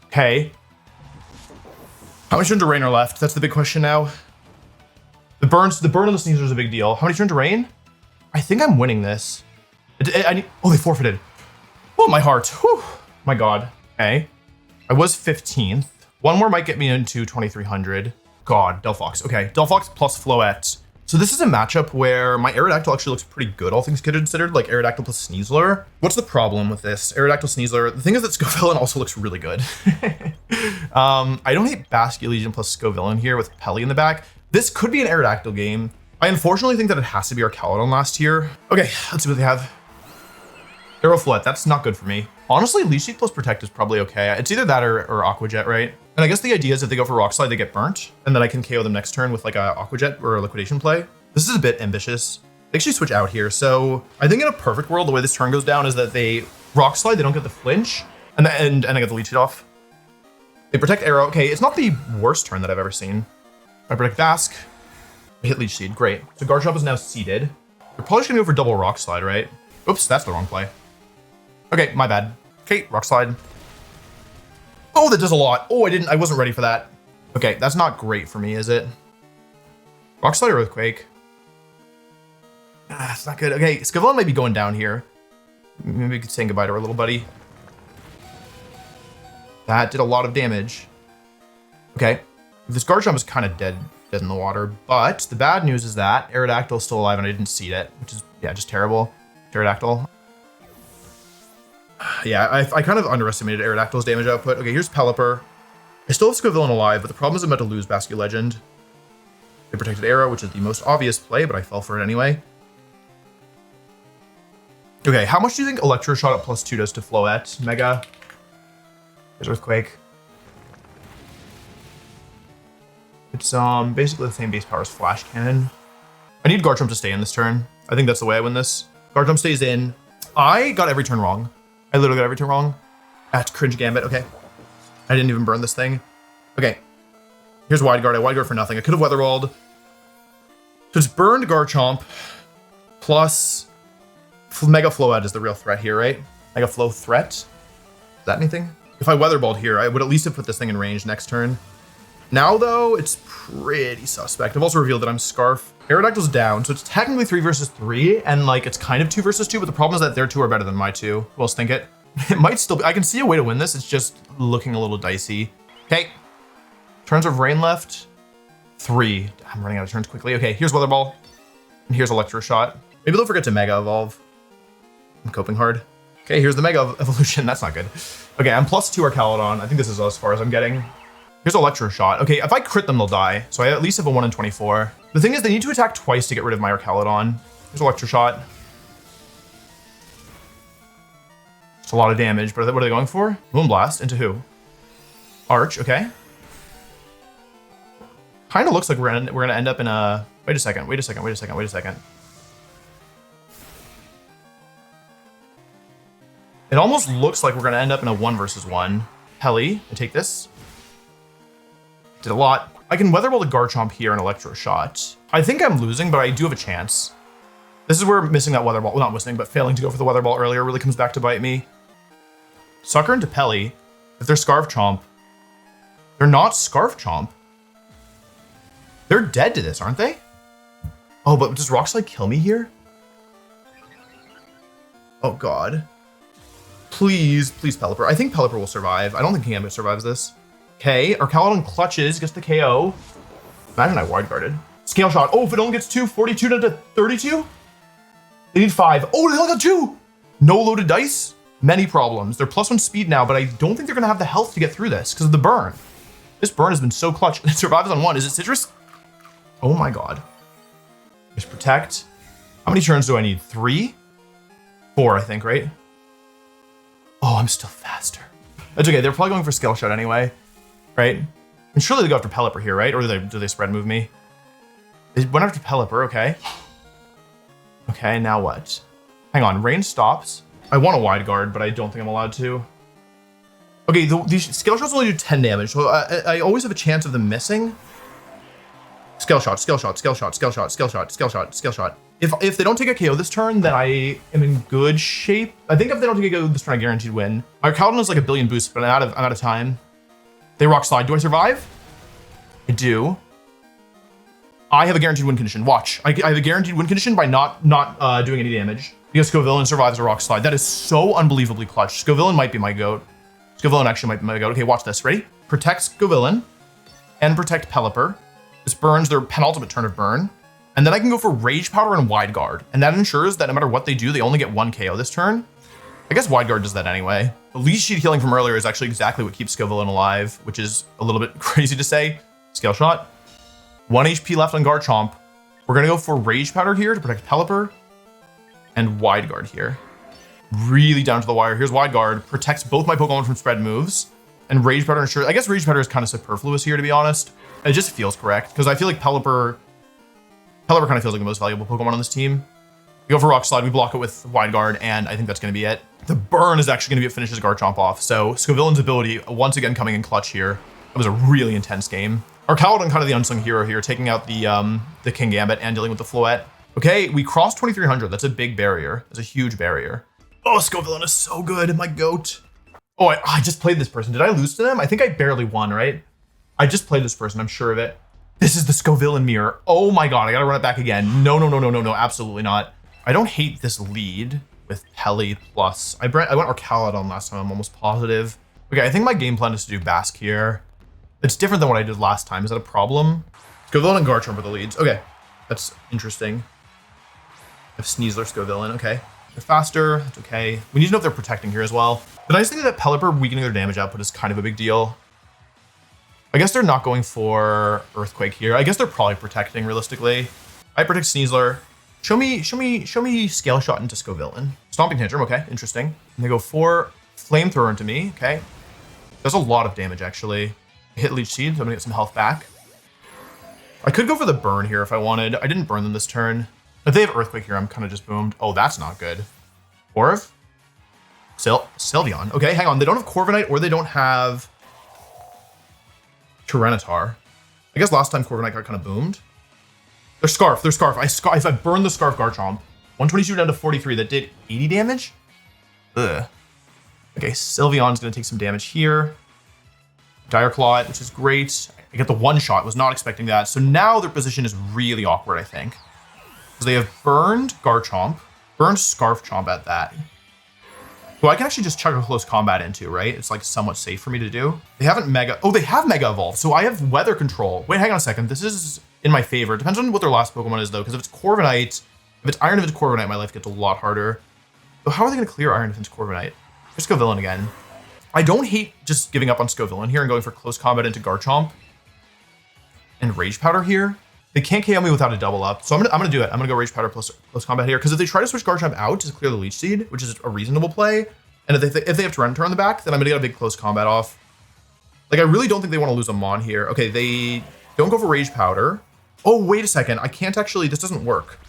[SPEAKER 1] Okay. How many turns to rain are left? That's the big question now. The burn on the Sneezler is a big deal. How many turns to rain? I think I'm winning this. Oh, they forfeited. Oh, my heart. Whew. My god. Okay. I was 15th. One more might get me into 2300. God, Delphox. Okay, Delphox plus Floette. So this is a matchup where my Aerodactyl actually looks pretty good, all things considered, like Aerodactyl plus Sneezler. What's the problem with this? Aerodactyl, Sneezler. The thing is that Scovillain also looks really good. I don't hate Basque Legion plus Scovillain here with Pelly in the back. This could be an Aerodactyl game. I unfortunately think that it has to be our Caledon last year. Okay, let's see what they have. Mega Floette, that's not good for me. Honestly, Leech Seed plus Protect is probably okay. It's either that or Aqua Jet, right? And I guess the idea is if they go for Rock Slide, they get burnt, and then I can KO them next turn with like a Aqua Jet or a Liquidation play. This is a bit ambitious. They actually switch out here. So I think in a perfect world, the way this turn goes down is that they Rock Slide, they don't get the flinch, and I get the Leech Seed off. They Protect Arrow. Okay, it's not the worst turn that I've ever seen. I Protect Basque. I hit Leech Seed. Great. So Garchomp is now seeded. They're probably just gonna go for double Rock Slide, right? Oops, that's the wrong play. Okay, my bad. Okay, Rock Slide. Oh, that does a lot. Oh, I wasn't ready for that. Okay, that's not great for me, is it? Rock Slide or Earthquake? It's not good. Okay, Scovillain might be going down here. Maybe we could say goodbye to our little buddy. That did a lot of damage. Okay, this Garchomp is kind of dead in the water, but the bad news is that Aerodactyl is still alive and I didn't seed it, which is, yeah, just terrible. Aerodactyl. Yeah, I kind of underestimated Aerodactyl's damage output. Okay, here's Pelipper. I still have Scovillain alive, but the problem is I'm about to lose Basque Legend. They Protected Arrow, which is the most obvious play, but I fell for it anyway. Okay, how much do you think Electro Shot at +2 does to Floette? Mega. There's Earthquake. It's basically the same base power as Flash Cannon. I need Garchomp to stay in this turn. I think that's the way I win this. Garchomp stays in. I got every turn wrong. I literally got every turn wrong. That's cringe Gambit. Okay. I didn't even burn this thing. Okay. Here's Wide Guard. I Wide Guard for nothing. I could have Weather Walled. So it's burned Garchomp plus Mega Floette is the real threat here, right? Mega Flow threat. Is that anything? If I weatherballed here, I would at least have put this thing in range next turn. Now, though, it's pretty suspect. I've also revealed that I'm Scarf. Aerodactyl's down, so it's technically 3 versus 3, and like it's kind of 2 versus 2, but the problem is that their 2 are better than my 2. Who else think it? It might still be. I can see a way to win this. It's just looking a little dicey. Okay. Turns of rain left. 3. I'm running out of turns quickly. Okay, here's Weather Ball. And here's Electro Shot. Maybe they'll forget to Mega Evolve. I'm coping hard. Okay, here's the Mega Evolution. That's not good. Okay, I'm +2 Archaludon. I think this is as far as I'm getting. Here's Electro Shot. Okay, if I crit them, they'll die. So I at least have a 1 in 24. The thing is, they need to attack twice to get rid of my Archaludon. Here's Electro Shot. It's a lot of damage, but what are they going for? Moonblast into who? Arch, okay. Kind of looks like we're gonna end up in a... Wait a second. It almost looks like we're gonna end up in a 1 versus 1. Heli, I take this. Did a lot. I can Weather Ball the Garchomp here and Electro Shot. I think I'm losing, but I do have a chance. This is where missing that Weather Ball, well, not missing, but failing to go for the Weather Ball earlier really comes back to bite me. Sucker into Pelly. If they're Scarf Chomp. They're not Scarf Chomp. They're dead to this, aren't they? Oh, but does Rock Slide kill me here? Oh, God. Please, please, Pelipper. I think Pelipper will survive. I don't think Gambit survives this. Okay, Archaludon clutches, gets the KO. Imagine I wide guarded. Scale Shot. Oh, if it only gets 2, 42 down to 32? They need 5. Oh, they only got 2! No loaded dice? Many problems. They're +1 speed now, but I don't think they're gonna have the health to get through this because of the burn. This burn has been so clutch. It survives on 1. Is it Citrus? Oh my God. Just protect. How many turns do I need? 3? 4, I think, right? Oh, I'm still faster. That's okay. They're probably going for Scale Shot anyway, right? And surely they go after Pelipper here, right? Or do they spread move me? They went after Pelipper, okay. Okay, now what? Hang on, rain stops. I want a wide guard, but I don't think I'm allowed to. Okay, these Scale Shots only do 10 damage, so I always have a chance of them missing. Scale Shot, Scale Shot, Scale Shot, Scale Shot, Scale Shot, Scale Shot, Scale Shot. If they don't take a KO this turn, then I am in good shape. I think if they don't take a KO this turn, I guaranteed win. Our Archaludon is like a billion boosts, but I'm out of time. They Rock Slide. Do I survive? I do. I have a guaranteed win condition. Watch. I have a guaranteed win condition by not doing any damage. Because Scovillain survives a Rock Slide. That is so unbelievably clutch. Scovillain might be my GOAT. Scovillain actually might be my GOAT. Okay, watch this. Ready? Protect Scovillain and protect Pelipper. This burns their penultimate turn of burn. And then I can go for Rage Powder and Wide Guard. And that ensures that no matter what they do, they only get 1 KO this turn. I guess Wide Guard does that anyway. The Leech Seed healing from earlier is actually exactly what keeps Scovillain alive, which is a little bit crazy to say. Scale Shot. 1 HP left on Garchomp. We're gonna go for Rage Powder here to protect Pelipper. And Wide Guard here. Really down to the wire. Here's Wide Guard. Protects both my Pokemon from spread moves. And Rage Powder ensures, I guess Rage Powder is kind of superfluous here, to be honest. It just feels correct, because I feel like Pelipper kind of feels like the most valuable Pokemon on this team. We go for Rock Slide, we block it with Wide Guard, and I think that's going to be it. The burn is actually going to be what finishes Garchomp off, so Scovillain's ability, once again coming in clutch here. It was a really intense game. Archaludon kind of the unsung hero here, taking out the King Gambit and dealing with the Floette. Okay, we crossed 2300. That's a big barrier. That's a huge barrier. Oh, Scovillain is so good, my GOAT. Oh, I just played this person. Did I lose to them? I think I barely won, right? I just played this person, I'm sure of it. This is the Scovillain mirror. Oh my God, I gotta run it back again. No, absolutely not. I don't hate this lead with Pelly plus. I went Archaludon last time, I'm almost positive. Okay, I think my game plan is to do Basque here. It's different than what I did last time. Is that a problem? Scovillain and Garchomp are the leads. Okay, that's interesting. I have Sneezler, Scovillain, okay. They're faster, that's okay. We need to know if they're protecting here as well. The nice thing is that Pelipper weakening their damage output is kind of a big deal. I guess they're not going for Earthquake here. I guess they're probably protecting realistically. I protect Sneezler. Show me Scale Shot into Scovillain. Stomping Tantrum, okay, interesting. And they go for Flamethrower into me, okay. Does a lot of damage actually. Hit Leech Seed, so I'm gonna get some health back. I could go for the burn here if I wanted. I didn't burn them this turn. If they have Earthquake here, I'm kind of just boomed. Oh, that's not good. Orv? Sylveon. Okay, hang on. They don't have Corviknight or they don't have Tyranitar. I guess last time Corviknight got kind of boomed. They're Scarf. If I burn the Scarf Garchomp, 122 down to 43, that did 80 damage? Ugh. Okay, Sylveon's going to take some damage here. Dire Claw, which is great. I get the one shot. Was not expecting that. So now their position is really awkward, I think. Because they have burned Garchomp, burned Scarf Chomp at that. Who I can actually just chuck a close combat into, right? It's like somewhat safe for me to do. They haven't Mega... Oh, they have Mega Evolve. So I have Weather Control. Wait, hang on a second. This is in my favor. Depends on what their last Pokemon is, though. Because if it's Corviknight... If it's Iron Defense Corviknight, my life gets a lot harder. So how are they going to clear Iron Defense Corviknight? Here's Scovillain again. I don't hate just giving up on Scovillain here and going for close combat into Garchomp and Rage Powder here. They can't KO me without a double up, so I'm gonna do it. I'm gonna go Rage Powder plus close combat here because if they try to switch Garchomp out to clear the Leech Seed, which is a reasonable play, and if they have Tyranitar on the back, then I'm gonna get a big close combat off. Like I really don't think they want to lose a Mon here. Okay, they don't go for Rage Powder. Oh wait a second, I can't actually. This doesn't work.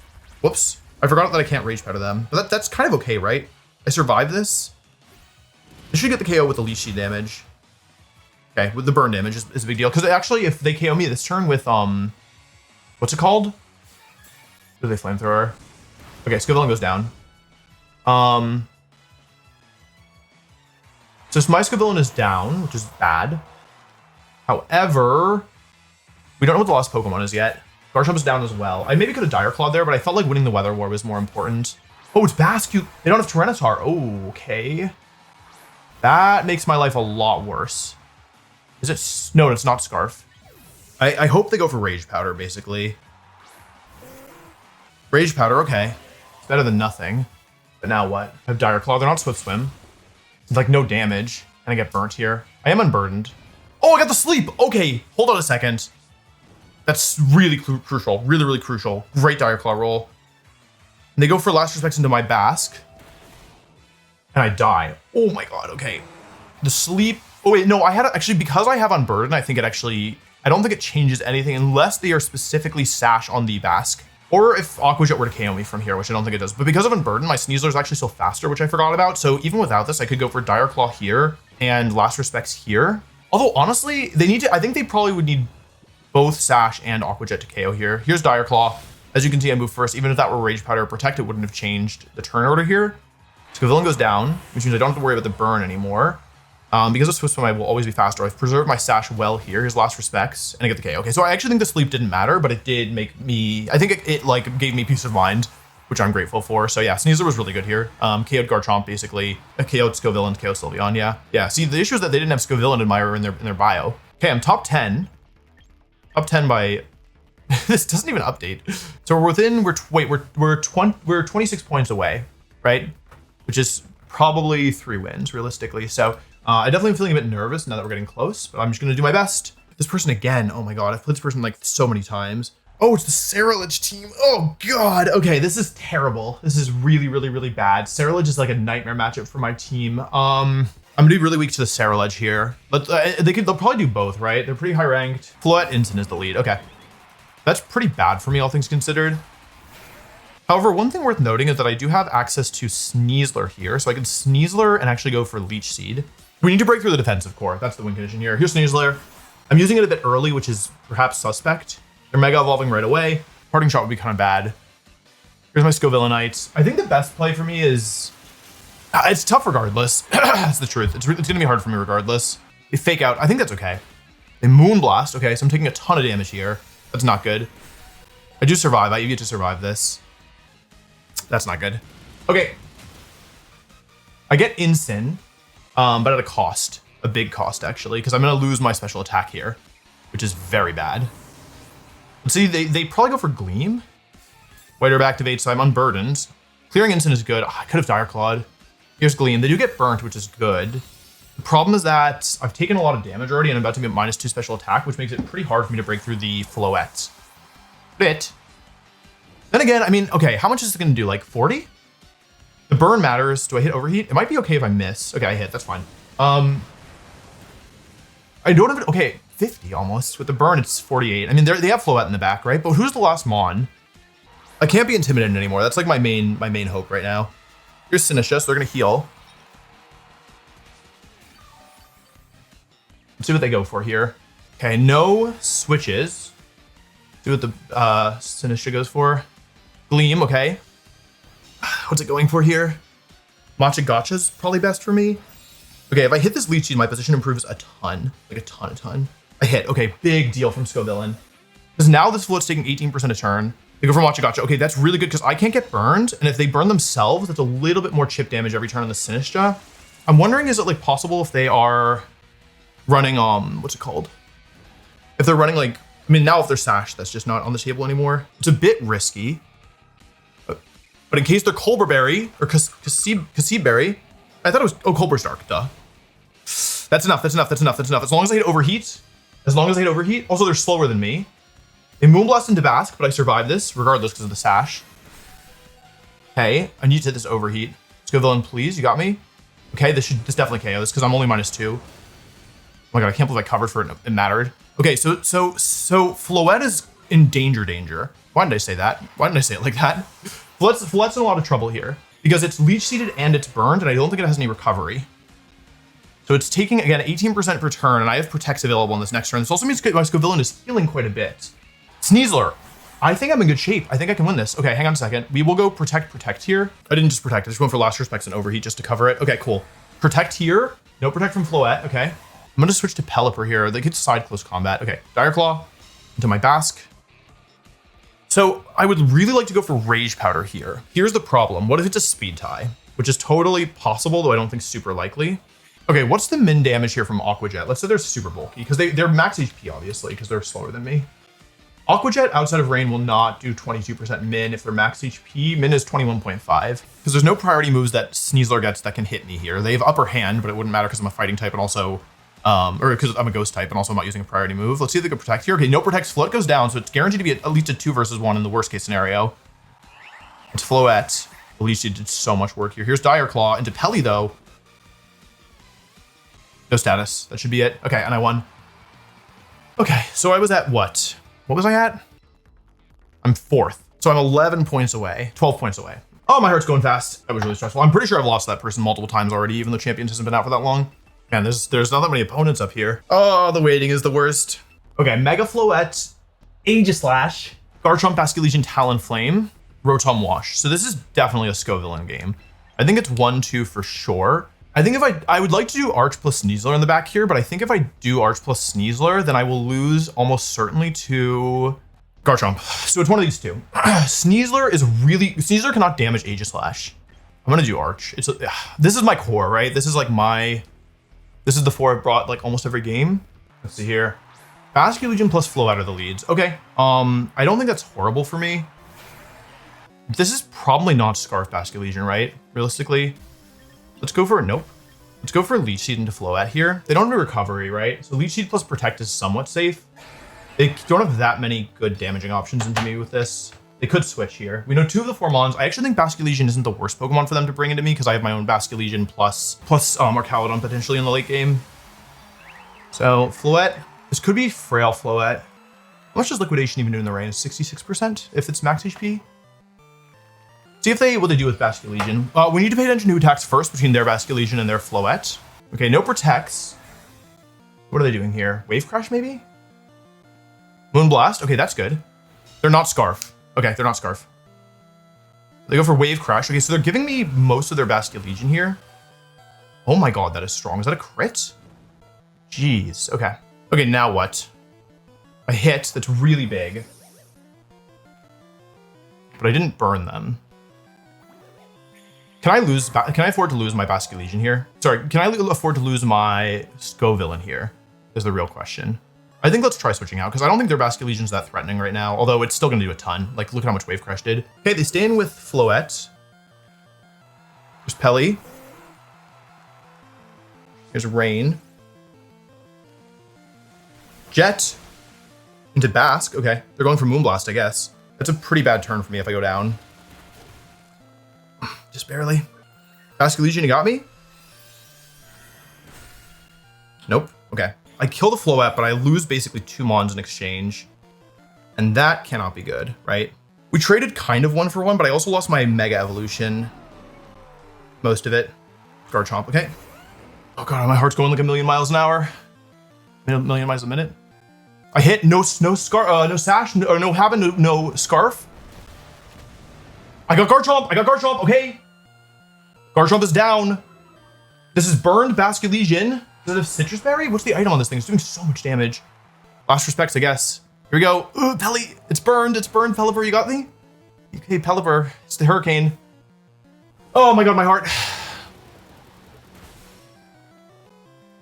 [SPEAKER 1] Whoops, I forgot that I can't Rage Powder them, but that's kind of okay, right? I survived this. I should get the KO with the Leech Seed damage. Okay, with the burn damage is a big deal. Because actually, if they KO me this turn with, what's it called? What are they, Flamethrower? Okay, Scovillain goes down. So my Scovillain is down, which is bad. However, we don't know what the last Pokemon is yet. Garchomp is down as well. I maybe could have Dire Clawed there, but I felt like winning the Weather War was more important. Oh, it's Bascule. They don't have Tyranitar. Oh, okay. That makes my life a lot worse. Is it? No, it's not Scarf. I hope they go for Rage Powder, basically. Rage Powder, okay. It's better than nothing. But now what? I have Dire Claw. They're not Swift Swim. It's like no damage. And I get burnt here. I am unburdened. Oh, I got the sleep. Okay, hold on a second. That's really crucial. Really, really crucial. Great Dire Claw roll. And they go for Last Respects into my Basque. And I die. Oh my god, okay. The sleep. Oh wait, no, I had actually, because I have Unburden, I think it actually, I don't think it changes anything unless they are specifically Sash on the Basque. Or if Aqua Jet were to KO me from here, which I don't think it does. But because of Unburden, my Sneezler is actually still faster, which I forgot about. So even without this, I could go for Dire Claw here and Last Respects here. Although honestly, they need to, I think they probably would need both Sash and Aqua Jet to KO here. Here's Dire Claw. As you can see, I move first. Even if that were Rage Powder or Protect, it wouldn't have changed the turn order here. Scovillain goes down, which means I don't have to worry about the burn anymore. Because of Swift Swim, I will always be faster. I've preserved my Sash well here. Here's Last Respects, and I get the KO. Okay, so I actually think the sleep didn't matter, but it did make me, I think it like gave me peace of mind, which I'm grateful for. So yeah, Sneezler was really good here. KO'd Garchomp basically, KO'd Scovillain, KO'd Sylveon, yeah. Yeah, see, the issue is that they didn't have Scovillain Admirer in their bio. Okay, I'm top 10. Top 10 by, this doesn't even update. So we're 26 points away, right? Which is probably 3 wins realistically. So I definitely am feeling a bit nervous now that we're getting close, but I'm just gonna do my best. This person again, oh my god, I've played this person like so many times. Oh, it's the Cerulege team. Oh god. Okay, this is terrible. This is really, really, really bad. Cerulege is like a nightmare matchup for my team. I'm gonna be really weak to the Cerulege here, but they'll probably do both, right? They're pretty high ranked. Floette Instant is the lead. Okay, that's pretty bad for me, all things considered. However, one thing worth noting is that I do have access to Sneezler here, so I can Sneezler and actually go for Leech Seed. We need to break through the defensive core. That's the win condition here. Here's Sneezler. I'm using it a bit early, which is perhaps suspect. They're Mega Evolving right away. Parting Shot would be kind of bad. Here's my Scovillainite. I think the best play for me is... it's tough regardless. That's the truth. It's going to be hard for me regardless. They Fake Out. I think that's okay. They Moonblast. Okay, so I'm taking a ton of damage here. That's not good. I do survive. I get to survive this. That's not good. Okay. I get Instant, but at a cost. A big cost, actually, because I'm going to lose my special attack here, which is very bad. Let's see, they probably go for Gleam. White Herb activates, so I'm unburdened. Clearing Instant is good. Oh, I could have Dire Clawed. Here's Gleam. They do get burnt, which is good. The problem is that I've taken a lot of damage already, and I'm about to get -2 special attack, which makes it pretty hard for me to break through the Floette. Bit. Then again, I mean, okay, how much is it going to do? Like 40? The burn matters. Do I hit Overheat? It might be okay if I miss. Okay, I hit. That's fine. I don't have it. Okay, 50 almost. With the burn, it's 48. I mean, they have Floette in the back, right? But who's the last Mon? I can't be intimidated anymore. That's like my main hope right now. Here's Sinisha, so they're going to heal. Let's see what they go for here. Okay, no switches. See what the Sinisha goes for. Gleam, okay. What's it going for here? Matcha Gotcha's probably best for me. Okay, if I hit this leech seed, my position improves a ton. Like a ton. I hit. Okay, big deal from Scovillain. Because now this float's taking 18% a turn. They go for Matcha Gotcha. Okay, that's really good because I can't get burned. And if they burn themselves, that's a little bit more chip damage every turn on the Sinistra. I'm wondering, is it like possible if they are running, what's it called? If they're running like, I mean, now if they're Sash, that's just not on the table anymore. It's a bit risky. But in case they're Colbur Berry or Cassib Berry, I thought it was, oh, Colbur's Dark, duh. That's enough. As long as I hit overheat. Also, they're slower than me. They Moonblast into Bask, but I survived this regardless because of the Sash. Okay, I need to hit this overheat. Scovillain, please, you got me? Okay, this definitely KO this because I'm only -2. Oh my god, I can't believe I covered for it. It mattered. Okay, so Floette is in danger. Why did I say that? Why didn't I say it like that? Floette's in a lot of trouble here because it's leech seeded and it's burned, and I don't think it has any recovery. So it's taking, again, 18% per turn, and I have Protects available in this next turn. This also means my Scovillain is healing quite a bit. Sneezler. I think I'm in good shape. I think I can win this. Okay, hang on a second. We will go Protect here. I didn't just Protect. I just went for Last Respects and Overheat just to cover it. Okay, cool. Protect here. No Protect from Floette. Okay. I'm going to switch to Pelipper here. They get side close combat. Okay, Dire Claw into my Bask. So I would really like to go for Rage Powder here. Here's the problem. What if it's a speed tie? Which is totally possible, though I don't think super likely. Okay, what's the min damage here from Aqua Jet? Let's say they're super bulky, because they're max HP, obviously, because they're slower than me. Aqua Jet outside of rain will not do 22% min if they're max HP. Min is 21.5. Because there's no priority moves that Sneezler gets that can hit me here. They have upper hand, but it wouldn't matter because I'm a fighting type and also, or because I'm a ghost type and also I'm not using a priority move. Let's see if they can protect here. Okay, no protects. Floette goes down, so it's guaranteed to be at least a 2 versus 1 in the worst case scenario. It's Floette. At least she did so much work here. Here's Dire Claw. Into Pelly, though. No status. That should be it. Okay, and I won. Okay, so I was at what? What was I at? I'm 4th. So I'm 11 points away. 12 points away. Oh, my heart's going fast. That was really stressful. I'm pretty sure I've lost that person multiple times already, even though Champions hasn't been out for that long. Man, there's not that many opponents up here. Oh, the waiting is the worst. Okay, Mega Floette, Aegislash, Garchomp, Basculegion, Talonflame, Rotom Wash. So this is definitely a Scovillain game. I think it's 1-2 for sure. I think if I would like to do Arch plus Sneezler in the back here, but I think if I do Arch plus Sneezler, then I will lose almost certainly to Garchomp. So it's one of these two. Sneezler cannot damage Aegislash. I'm gonna do Arch. This is my core, right? This is like this is the 4 I've brought like almost every game. Let's see here. Basculegion plus Floette are the leads. Okay. I don't think that's horrible for me. This is probably not Scarf Basculegion, right? Realistically. Let's go for nope. Let's go for Leech Seed into Floette here. They don't have a recovery, right? So Leech Seed plus Protect is somewhat safe. They don't have that many good damaging options into me with this. They could switch here. We know 2 of the 4 Mons. I actually think Basculegion isn't the worst Pokemon for them to bring into me because I have my own Basculegion plus Archaludon potentially in the late game. So Floette, this could be Frail Floette. How much does Liquidation even do in the rain? 66% if it's max HP? See what they do with Basculegion. We need to pay attention to who attacks first between their Basculegion and their Floette. Okay, no protects. What are they doing here? Wave Crash, maybe? Moonblast. Okay, that's good. They're not Scarf. Okay, they're not Scarf. They go for Wave Crash. Okay, so they're giving me most of their Basculegion here. Oh my god, that is strong. Is that a crit? Jeez. Okay. Okay, now what? A hit that's really big. But I didn't burn them. Can I afford to lose my Basculegion here? Sorry, can I afford to lose my Scovillain here? Is the real question. I think let's try switching out because I don't think their Basculegion's that threatening right now, although it's still going to do a ton. Like, look at how much Wave Crash did. Okay, they stay in with Floette. There's Pelly. Here's Rain. Jet into Bask. Okay, they're going for Moonblast, I guess. That's a pretty bad turn for me if I go down. Just barely. Basculegion, you got me? Nope. Okay. I kill the Floette, but I lose basically 2 Mons in exchange. And that cannot be good, right? We traded kind of 1 for 1, but I also lost my Mega Evolution. Most of it. Garchomp, okay. Oh god, my heart's going like 1,000,000 miles an hour. 1,000,000 miles a minute. I hit no sash, or no habit, no scarf. I got Garchomp, okay. Garchomp is down. This is burned Basculegion. Is it a citrus berry? What's the item on this thing? It's doing so much damage. Last respects, I guess. Here we go. Ooh, Pelly. It's burned. It's burned. Pelipper, you got me? Okay, Pelipper. It's the hurricane. Oh my god, my heart.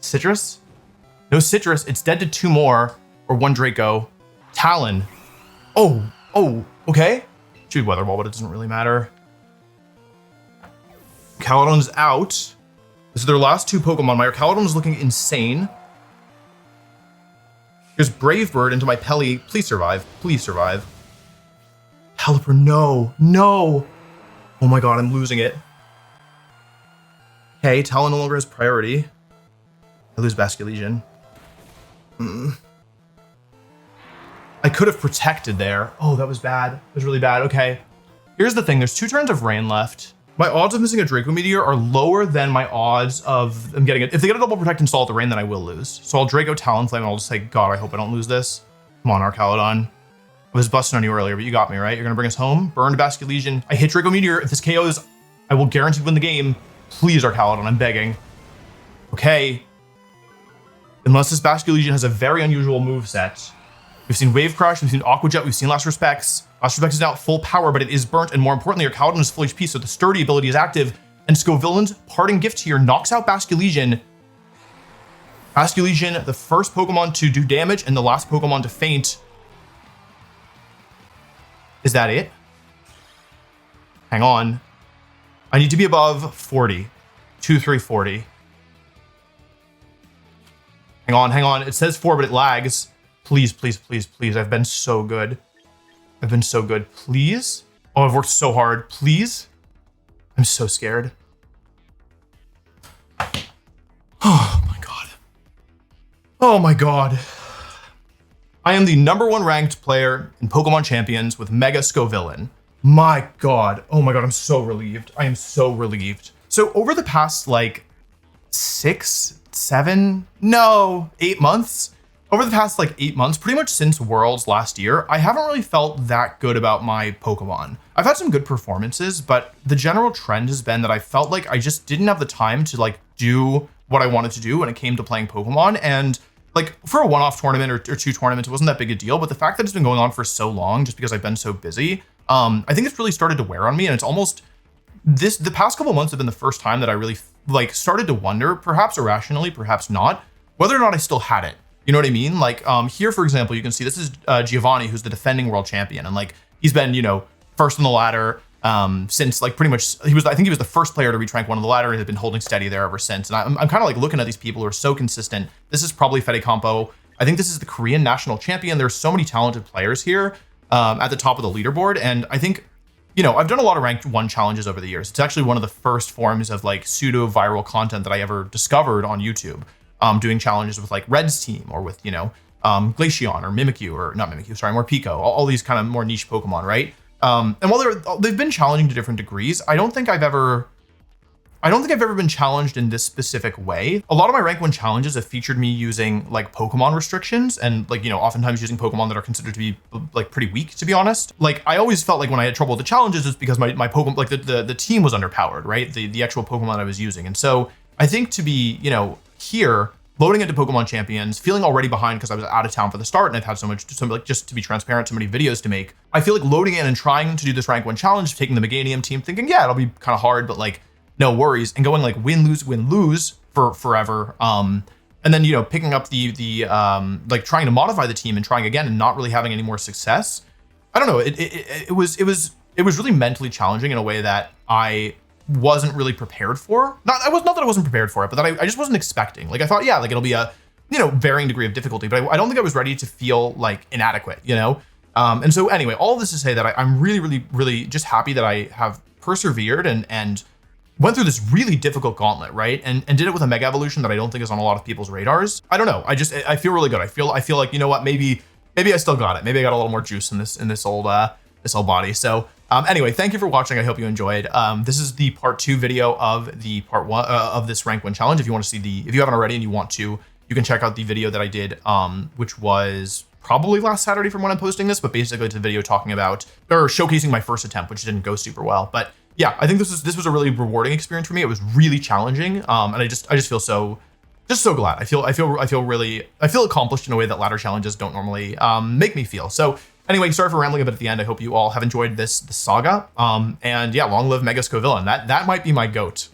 [SPEAKER 1] Citrus? No citrus. It's dead to 2 more or 1 Draco. Talon. Oh, okay. Should be Weather Wall, but it doesn't really matter. Caledon's out. This is their last 2 Pokemon. My Caledon is looking insane. Here's Brave Bird into my Pelly. Please survive. Please survive. Pelipper, no. No. Oh my god, I'm losing it. Okay, Talon no longer has priority. I lose Basculegion. I could have protected there. Oh, that was bad. It was really bad. Okay. Here's the thing. There's 2 turns of rain left. My odds of missing a Draco Meteor are lower than my odds of them getting it. If they get a double protect install at the rain, then I will lose. So I'll Draco Talonflame and I'll just say, God, I hope I don't lose this. Come on, Arcalodon. I was busting on you earlier, but you got me, right? You're gonna bring us home. Burned Basculegion. I hit Draco Meteor. If this KOs, I will guarantee win the game. Please, Arcalodon, I'm begging. Okay. Unless this Basculegion has a very unusual moveset. We've seen Wave Crush, we've seen Aqua Jet, we've seen Last Respects. Last Respects is now at full power, but it is burnt, and more importantly, our Caledon is full HP, so the Sturdy ability is active, and Scovillain's Parting Gift here knocks out Basculegion. Basculegion, the first Pokemon to do damage, and the last Pokemon to faint. Is that it? Hang on. I need to be above 40. 2-3-40. Hang on. It says 4, but it lags. Please, please, please, please. I've been so good. I've been so good. Please? Oh, I've worked so hard. Please? I'm so scared. Oh my god. Oh my god. I am the #1 ranked player in Pokemon Champions with Mega Scovillain. My god. Oh my god, I'm so relieved. I am so relieved. So over the past like 8 months, over the past like 8 months, pretty much since Worlds last year, I haven't really felt that good about my Pokemon. I've had some good performances, but the general trend has been that I felt like I just didn't have the time to like do what I wanted to do when it came to playing Pokemon. And like for a one-off tournament or 2 tournaments, it wasn't that big a deal. But the fact that it's been going on for so long, just because I've been so busy, I think it's really started to wear on me. And it's almost the past couple months have been the first time that I really like started to wonder, perhaps irrationally, perhaps not, whether or not I still had it. You know what I mean? Like here, for example, you can see this is Giovanni, who's the defending world champion. And like, he's been, you know, first on the ladder since like pretty much, I think he was the first player to reach rank 1 on the ladder. He had been holding steady there ever since. And I'm kind of like looking at these people who are so consistent. This is probably Fede Campo. I think this is the Korean national champion. There's so many talented players here at the top of the leaderboard. And I think, you know, I've done a lot of ranked 1 challenges over the years. It's actually one of the first forms of like pseudo viral content that I ever discovered on YouTube. Doing challenges with like Red's team or with, you know, Glaceon or Mimikyu or not Mimikyu, sorry, Morpeko, all these kind of more niche Pokemon, right? And while they've been challenging to different degrees, I don't think I've ever been challenged in this specific way. A lot of my rank 1 challenges have featured me using like Pokemon restrictions and like, you know, oftentimes using Pokemon that are considered to be like pretty weak, to be honest. Like I always felt like when I had trouble with the challenges, it's because my Pokemon, like the team was underpowered, right? The actual Pokemon I was using. And so I think to be, you know, here, loading into Pokemon Champions, feeling already behind because I was out of town for the start and I've had so like just to be transparent, so many videos to make. I feel like loading in and trying to do this rank 1 challenge, taking the Meganium team, thinking, yeah, it'll be kind of hard, but like, no worries, and going like win, lose for forever. And then, you know, picking up the like trying to modify the team and trying again and not really having any more success. I don't know. It was really mentally challenging in a way that I wasn't really prepared for. Not that I wasn't prepared for it, but that I just wasn't expecting. Like I thought, yeah, like it'll be a, you know, varying degree of difficulty, but I don't think I was ready to feel like inadequate, you know? And so anyway, all of this to say that I'm really just happy that I have persevered and went through this really difficult gauntlet, right? And did it with a Mega Evolution that I don't think is on a lot of people's radars. I don't know. I feel really good. I feel like, you know what, maybe I still got it. Maybe I got a little more juice in this old body. So anyway, thank you for watching. I hope you enjoyed. This is the part 2 video of the part 1 of this rank 1 challenge. If you want to see if you haven't already and you want to, you can check out the video that I did, which was probably last Saturday from when I'm posting this, but basically it's a video talking about or showcasing my first attempt, which didn't go super well. But yeah, I think this was a really rewarding experience for me. It was really challenging, and I just feel so glad. I feel accomplished in a way that ladder challenges don't normally make me feel. So anyway, sorry for rambling a bit at the end. I hope you all have enjoyed this saga. And yeah, long live Mega Scovillain. That might be my goat.